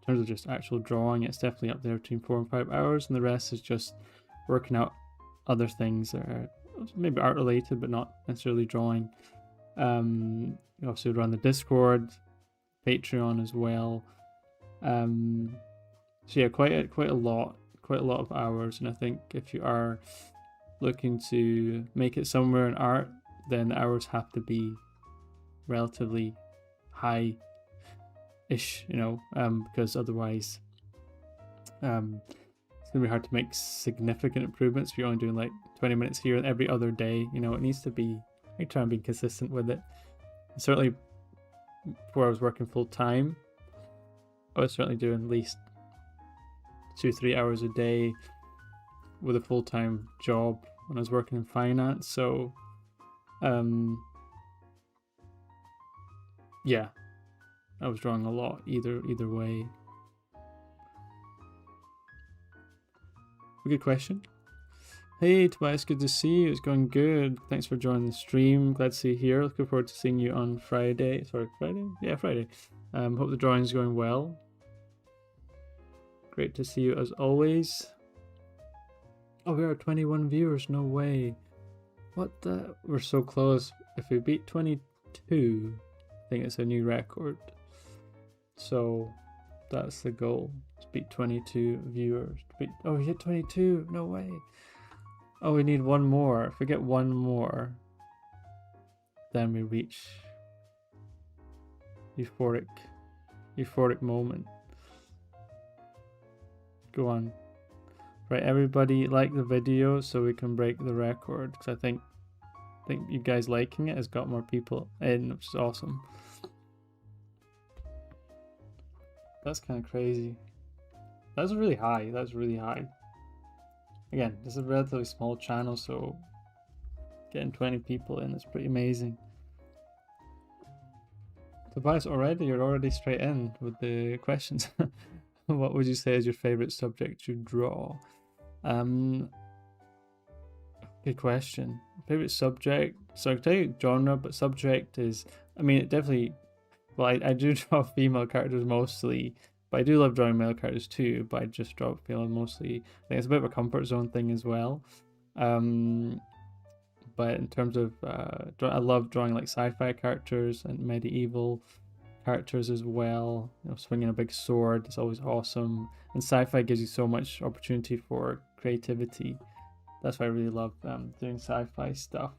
terms of just actual drawing, it's definitely up there between 4 and 5 hours, and the rest is just working out other things that are maybe art related but not necessarily drawing. You also run the Discord, Patreon as well. So yeah, quite a lot of hours, and I think if you are looking to make it somewhere in art, then the hours have to be relatively high-ish, you know, because otherwise it's gonna be hard to make significant improvements if you're only doing like 20 minutes here every other day. You know, it needs to be, I try and be consistent with it. Certainly before I was working full time, I was certainly doing at least 2-3 hours a day with a full-time job when I was working in finance. So yeah, I was drawing a lot either way. Good question. Hey Tobias, good to see you. It's going good. Thanks for joining the stream. Glad to see you here. Looking forward to seeing you on Friday. Sorry, Friday? Yeah, Friday. Hope the drawing's going well. Great to see you as always. Oh, we are 21 viewers. No way. What the? We're so close. If we beat 22, I think it's a new record. So that's the goal. To beat 22 viewers. Oh, we hit 22. No way. Oh, we need one more. If we get one more, then we reach euphoric moment. Go on. Right, everybody like the video so we can break the record, because I think you guys liking it has got more people in, which is awesome. That's kind of crazy. That's really high. That's really high. Again, this is a relatively small channel, so getting 20 people in is pretty amazing. Tobias, you're already straight in with the questions. What would you say is your favorite subject to draw? Good question. Favorite subject? So I can tell you genre, but subject is, I mean, it definitely, well, I do draw female characters mostly, but I do love drawing male characters too, but I just draw female mostly. I think it's a bit of a comfort zone thing as well. But in terms of, I love drawing like sci-fi characters and medieval characters as well. You know, swinging a big sword is always awesome, and sci-fi gives you so much opportunity for creativity. That's why I really love doing sci-fi stuff.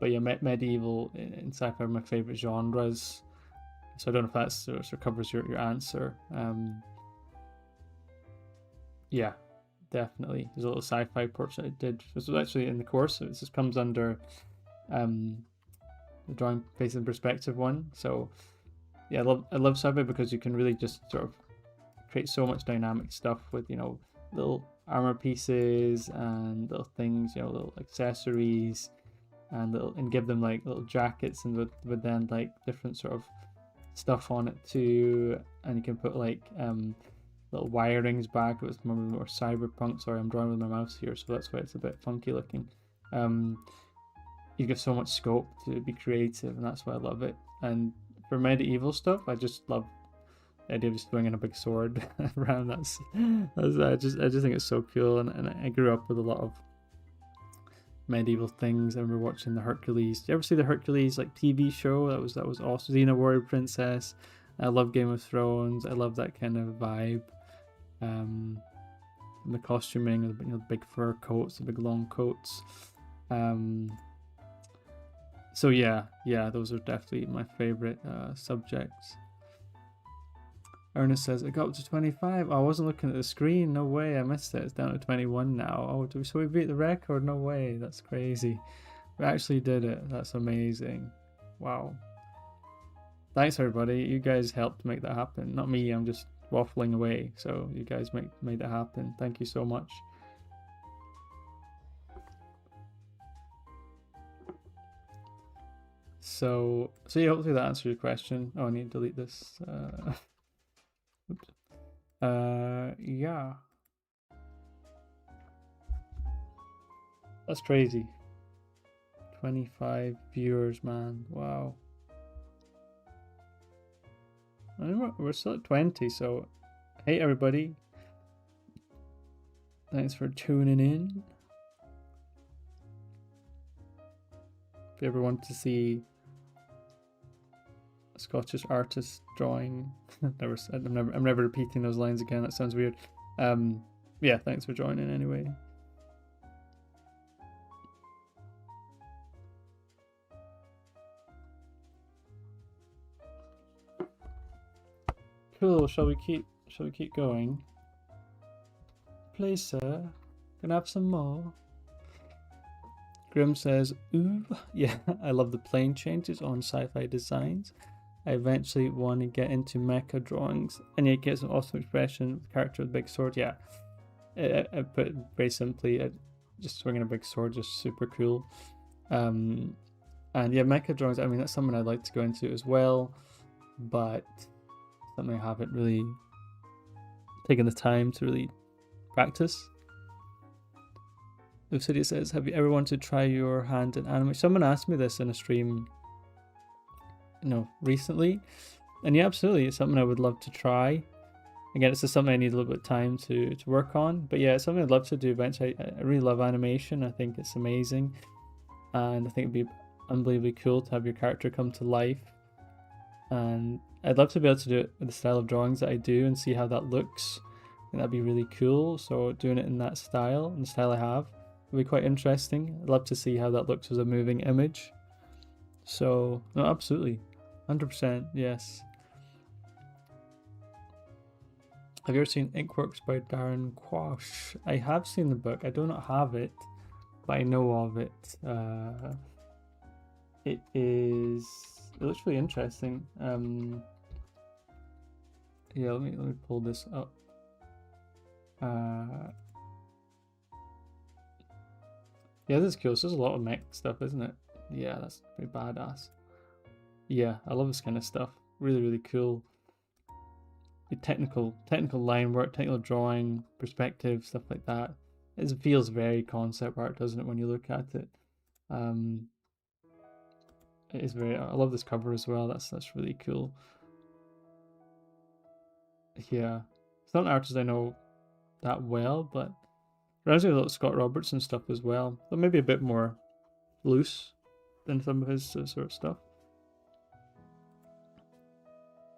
But yeah, medieval in sci-fi are my favorite genres. So I don't know if that sort of covers your answer. Yeah, definitely. There's a little sci-fi portrait I did. This was actually in the course. So it just comes under the drawing face and perspective one. So yeah, I love sci-fi because you can really just sort of create so much dynamic stuff with, you know, little armor pieces and little things, you know, little accessories, and give them like little jackets, and with then like different sort of stuff on it too. And you can put like little wirings back. It was more cyberpunk. Sorry, I'm drawing with my mouse here, so that's why it's a bit funky looking. You give so much scope to be creative, and that's why I love it. And for medieval stuff, I just love the idea of just swinging a big sword around. That's I just think it's so cool. And I grew up with a lot of medieval things. I remember watching the Hercules. Did you ever see the Hercules like TV show? That was awesome. Xena Warrior Princess. I love Game of Thrones. I love that kind of vibe. The costuming, you know, the big fur coats, the big long coats. So yeah, those are definitely my favorite subjects. Ernest says, it got up to 25. Oh, I wasn't looking at the screen. No way, I missed it. It's down to 21 now. Oh, so we beat the record? No way, that's crazy. We actually did it. That's amazing. Wow. Thanks, everybody. You guys helped make that happen. Not me, I'm just waffling away. So you guys made that happen. Thank you so much. So yeah, hopefully that answered your question. Oh, I need to delete this. Oops. Yeah. That's crazy. 25 viewers, man. Wow. We're still at 20, so hey everybody. Thanks for tuning in. If you ever want to see a Scottish artist drawing, I'm never repeating those lines again. That sounds weird. Yeah, thanks for joining anyway. Cool. Shall we keep going? Please, sir. Can I have some more? Grim says, ooh, yeah, I love the plane changes on sci-fi designs. I eventually want to get into mecha drawings, and yet get some awesome expression with character with a big sword. Yeah, I put it very simply, just swinging a big sword, just super cool. And yeah, mecha drawings, I mean, that's something I'd like to go into as well, but something I haven't really taken the time to really practice. Lucidia says, have you ever wanted to try your hand in anime? Someone asked me this in a stream, you know, recently, and yeah, absolutely, it's something I would love to try. Again, it's just something I need a little bit of time to work on, but yeah, it's something I'd love to do eventually. I really love animation. I think it's amazing, and I think it'd be unbelievably cool to have your character come to life, and I'd love to be able to do it with the style of drawings that I do and see how that looks. I think that'd be really cool. So doing it in that style, and the style I have, would be quite interesting. I'd love to see how that looks as a moving image. So no, absolutely, 100%, yes. Have you ever seen Inkworks by Darren Quash? I have seen the book. I do not have it, but I know of it. It looks really interesting. Yeah, let me pull this up. Yeah, this is cool. So there's a lot of mech stuff, isn't it? Yeah, that's pretty badass. Yeah, I love this kind of stuff. Really, really cool. The technical line work, technical drawing, perspective, stuff like that. It feels very concept art, doesn't it, when you look at it? It is very. I love this cover as well. That's really cool. Yeah, it's not an artist I know that well, but reminds me of a lot of Scott Robertson stuff as well. But maybe a bit more loose than some of his sort of stuff.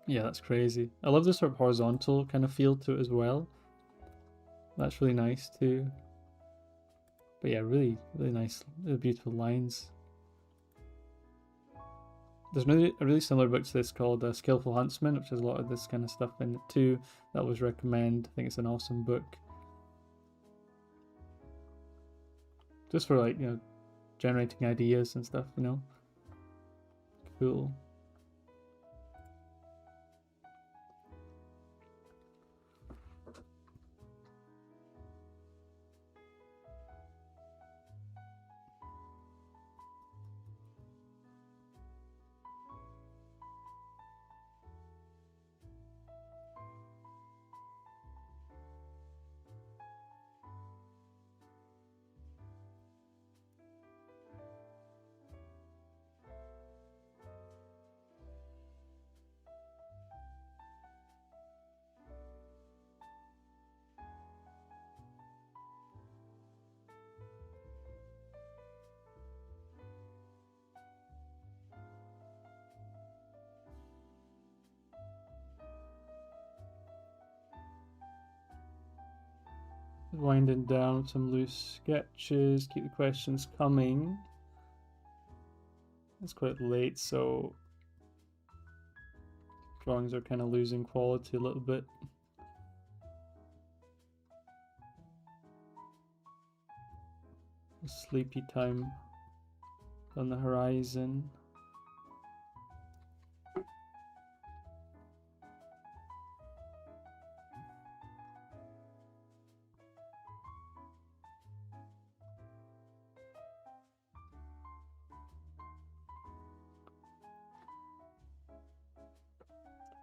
Yeah, that's crazy. I love this sort of horizontal kind of feel to it as well. That's really nice too. But yeah, really, really nice, really beautiful lines. there's a really similar book to this called Skillful Huntsman, which has a lot of this kind of stuff in it too. That I always recommend. I think it's an awesome book. Just for like, generating ideas and stuff, Cool. Winding down some loose sketches, keep the questions coming. It's quite late, so drawings are kind of losing quality a little bit. Sleepy time on the horizon.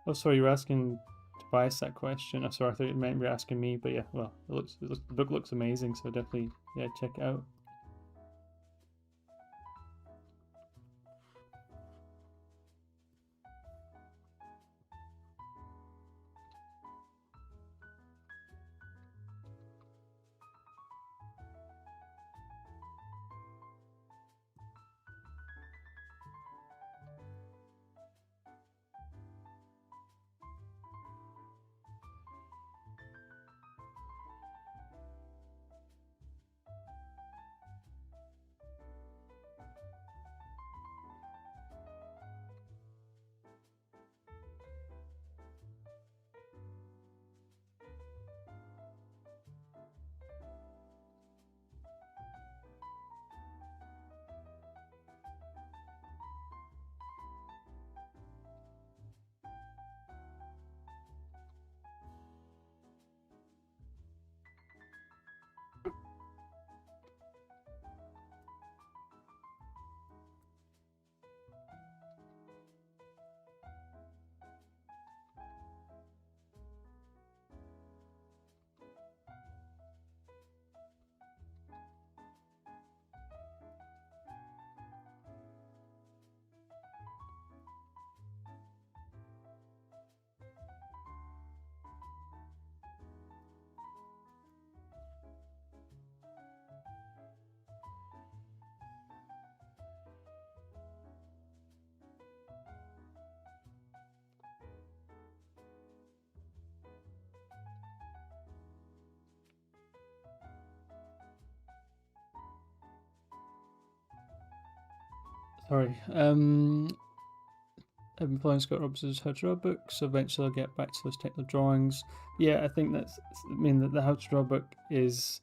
Oh, sorry, you were asking Tobias that question. Oh, sorry, I thought you meant you were asking me, but yeah, well, the book looks amazing, so definitely, yeah, check it out. Sorry. I've been following Scott Roberts' How to Draw book, so eventually I'll get back to those technical drawings. Yeah, I think the How to Draw book is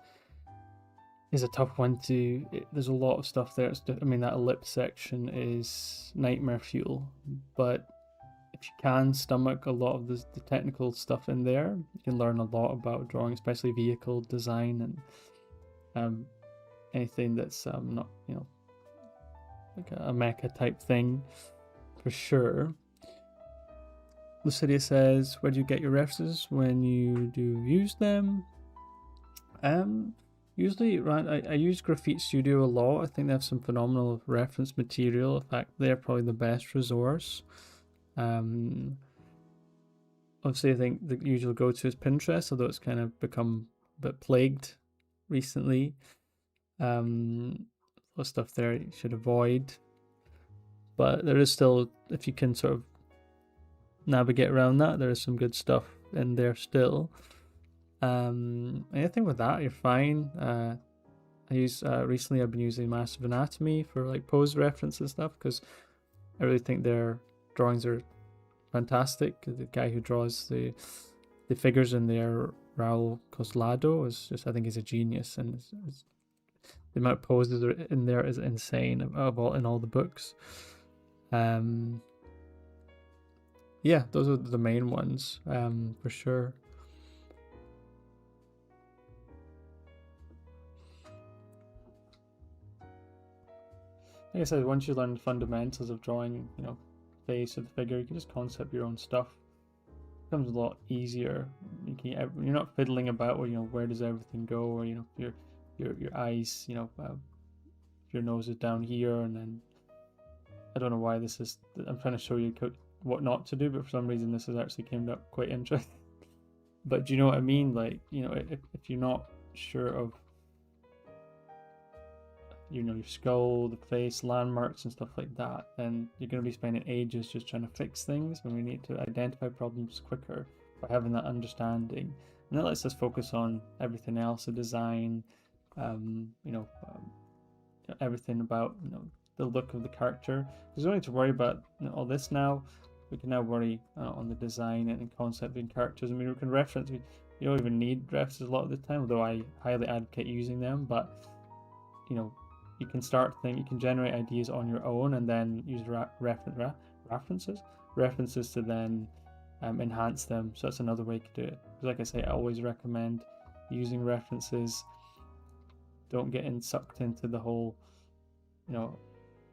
a tough one to. There's a lot of stuff there. That ellipse section is nightmare fuel, but if you can stomach a lot of the technical stuff in there, you can learn a lot about drawing, especially vehicle design and anything that's not like a mecha type thing, for sure. Lucidia says, where do you get your references when you do use them? Usually, I use Graphite Studio a lot. I think they have some phenomenal reference material. In fact, they're probably the best resource. Obviously, I think the usual go-to is Pinterest, although it's kind of become a bit plagued recently. A lot of stuff there you should avoid. But there is still, if you can sort of navigate around that, there is some good stuff in there still. I think with that, you're fine. Recently I've been using Massive Anatomy for like pose reference and stuff, because I really think their drawings are fantastic. The guy who draws the figures in there, Raul Coslado, is just, I think he's a genius, and the amount of poses in there is insane in all the books. Yeah, those are the main ones, for sure. Like I said, once you learn the fundamentals of drawing, face of the figure, you can just concept your own stuff. It becomes a lot easier. You're not fiddling about, or where does everything go, or your eyes, your nose is down here, and then I don't know why this is. I'm trying to show you what not to do, but for some reason this has actually came up quite interesting. But do you know what I mean? Like, if you're not sure of your skull, the face, landmarks and stuff like that, then you're going to be spending ages just trying to fix things, when we need to identify problems quicker by having that understanding. And that lets us focus on everything else, the design, everything about the look of the character. Because we don't need to worry about all this now. We can now worry on the design and concepting characters. I mean, we can reference. You don't even need references a lot of the time, although I highly advocate using them. But you can you can generate ideas on your own, and then use references to then enhance them. So that's another way to do it. Because like I say, I always recommend using references. Don't get sucked into the whole,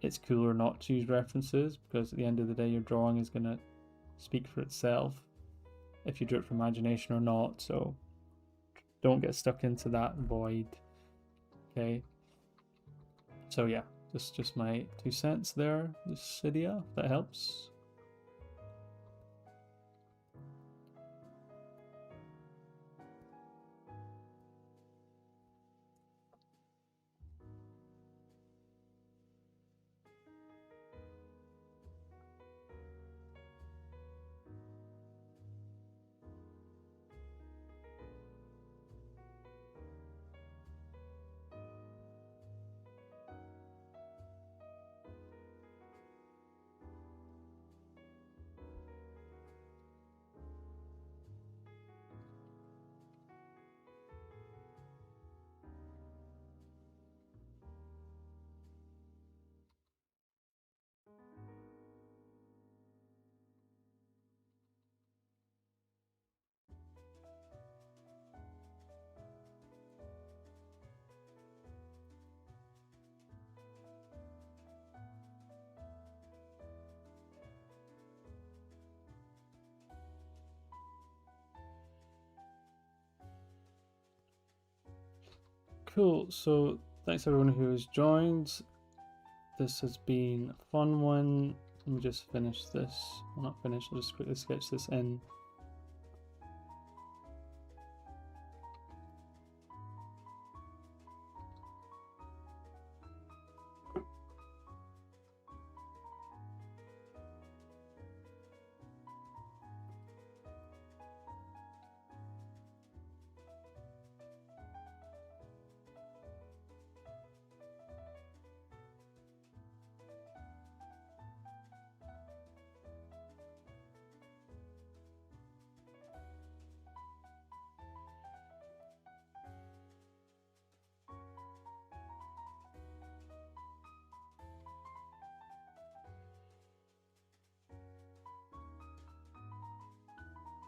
it's cooler not to use references, because at the end of the day, your drawing is going to speak for itself if you do it from imagination or not. So don't get stuck into that void. Okay. So yeah, just my 2 cents there, Cydia, if that helps. Cool, so thanks everyone who has joined. This has been a fun one. Let me just finish this. Well, not finish, I'll just quickly sketch this in.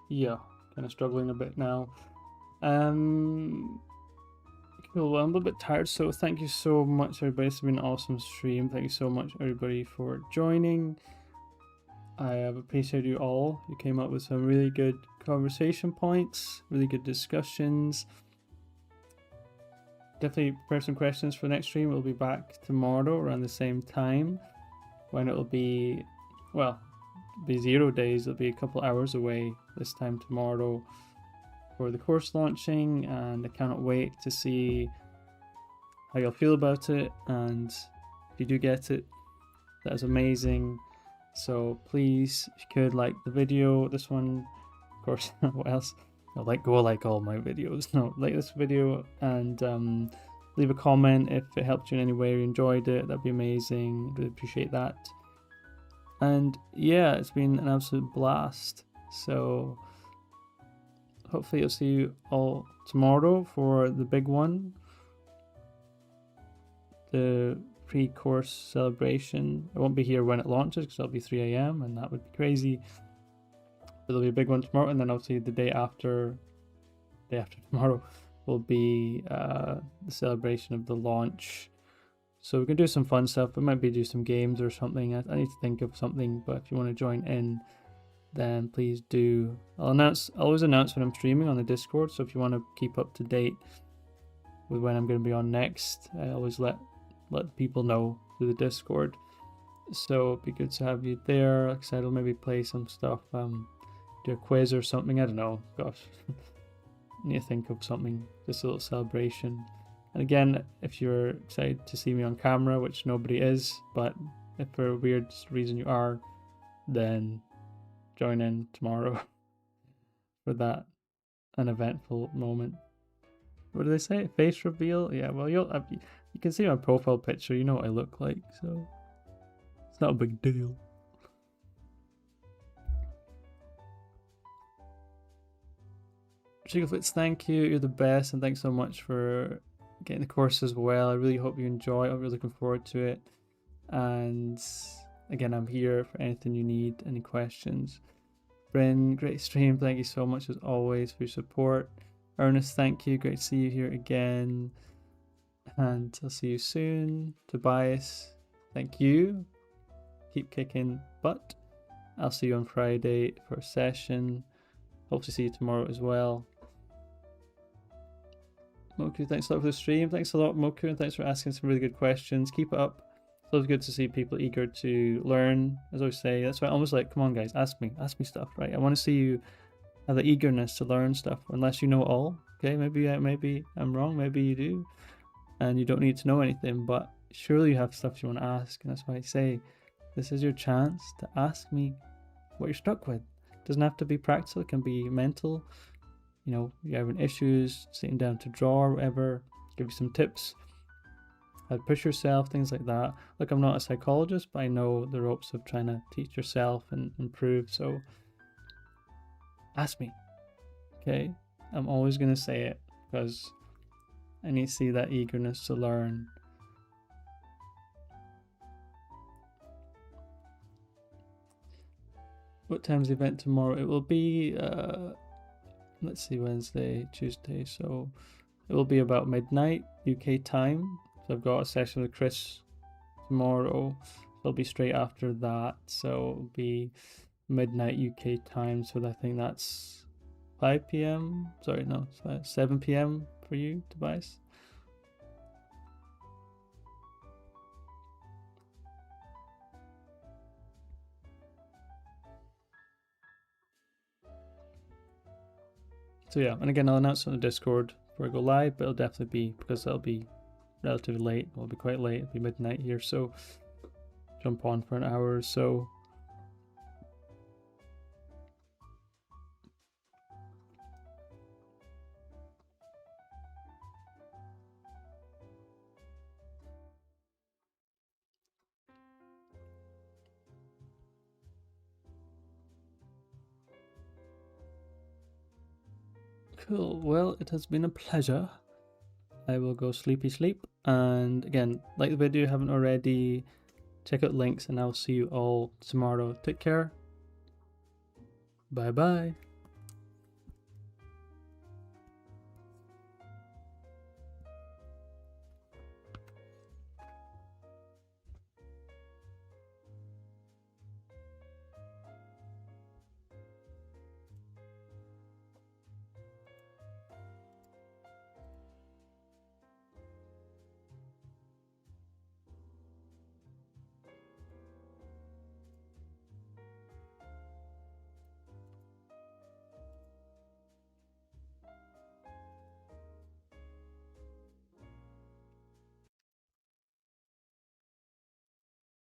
Yeah, kind of struggling a bit now. Cool, well, I'm a little bit tired, so thank you so much everybody. It's been an awesome stream. Thank you so much everybody for joining. I have appreciated you all. You came up with some really good conversation points, really good discussions. Definitely prepare some questions for the next stream. We'll be back tomorrow around the same time, when it'll be, well, be 0 days. It'll be a couple hours away this time tomorrow for the course launching, and I cannot wait to see how you'll feel about it. And if you do get it, that is amazing. So please, if you could, like the video, this one, of course. What else? No, go like all my videos. No, like this video, and leave a comment if it helped you in any way or you enjoyed it. That'd be amazing. Really appreciate that. And yeah, it's been an absolute blast. So hopefully I'll see you all tomorrow for the big one, the pre-course celebration. I won't be here when it launches because it'll be 3 a.m. and that would be crazy. But there'll be a big one tomorrow, and then obviously the day after tomorrow will be the celebration of the launch. So we can do some fun stuff. We might be do some games or something. I need to think of something, but if you want to join in, then please do. I'll always announce when I'm streaming on the Discord. So if you want to keep up to date with when I'm going to be on next, I always let people know through the Discord. So it'd be good to have you there. Like I said, I'll maybe play some stuff, do a quiz or something. I don't know. Gosh, I need to think of something. Just a little celebration. And again, if you're excited to see me on camera, which nobody is, but if for a weird reason you are, then join in tomorrow for that uneventful moment. What do they say? Face reveal? Yeah, well, you can see my profile picture. You know what I look like, so it's not a big deal. Sugarflits, thank you. You're the best, and thanks so much for getting the course as well. I really hope you enjoy it. I'm really looking forward to it. And again, I'm here for anything you need, any questions. Bryn, great stream. Thank you so much as always for your support. Ernest, thank you. Great to see you here again. And I'll see you soon. Tobias, thank you. Keep kicking butt. I'll see you on Friday for a session. Hope to see you tomorrow as well. Moku, thanks a lot for the stream. Thanks a lot, Moku, and thanks for asking some really good questions. Keep it up. It's always good to see people eager to learn. As I always say, that's why I'm almost like, come on guys, ask me stuff, right? I want to see you have the eagerness to learn stuff, unless you know it all. Okay, maybe I'm wrong, maybe you do, and you don't need to know anything, but surely you have stuff you want to ask, and that's why I say this is your chance to ask me what you're stuck with. It doesn't have to be practical, it can be mental. You know, you're having issues sitting down to draw or whatever, give you some tips how to push yourself, things like that. Look, I'm not a psychologist, but I know the ropes of trying to teach yourself and improve, so ask me. Okay, I'm always going to say it because I need to see that eagerness to learn. What time's the event tomorrow? It will be let's see, Wednesday, Tuesday, so it will be about midnight UK time. So I've got a session with Chris tomorrow. It'll be straight after that, so it'll be midnight UK time. So I think that's 5 p.m. Sorry, no, 7 p.m. for you, Tobias. So yeah, and again, I'll announce on the Discord before I go live, but it'll definitely be, because it'll be relatively late. It'll be quite late. It'll be midnight here, so jump on for an hour or so. Cool. Well, it has been a pleasure. I will go sleepy sleep. And again, like the video if you haven't already, check out links, and I'll see you all tomorrow. Take care. Bye bye.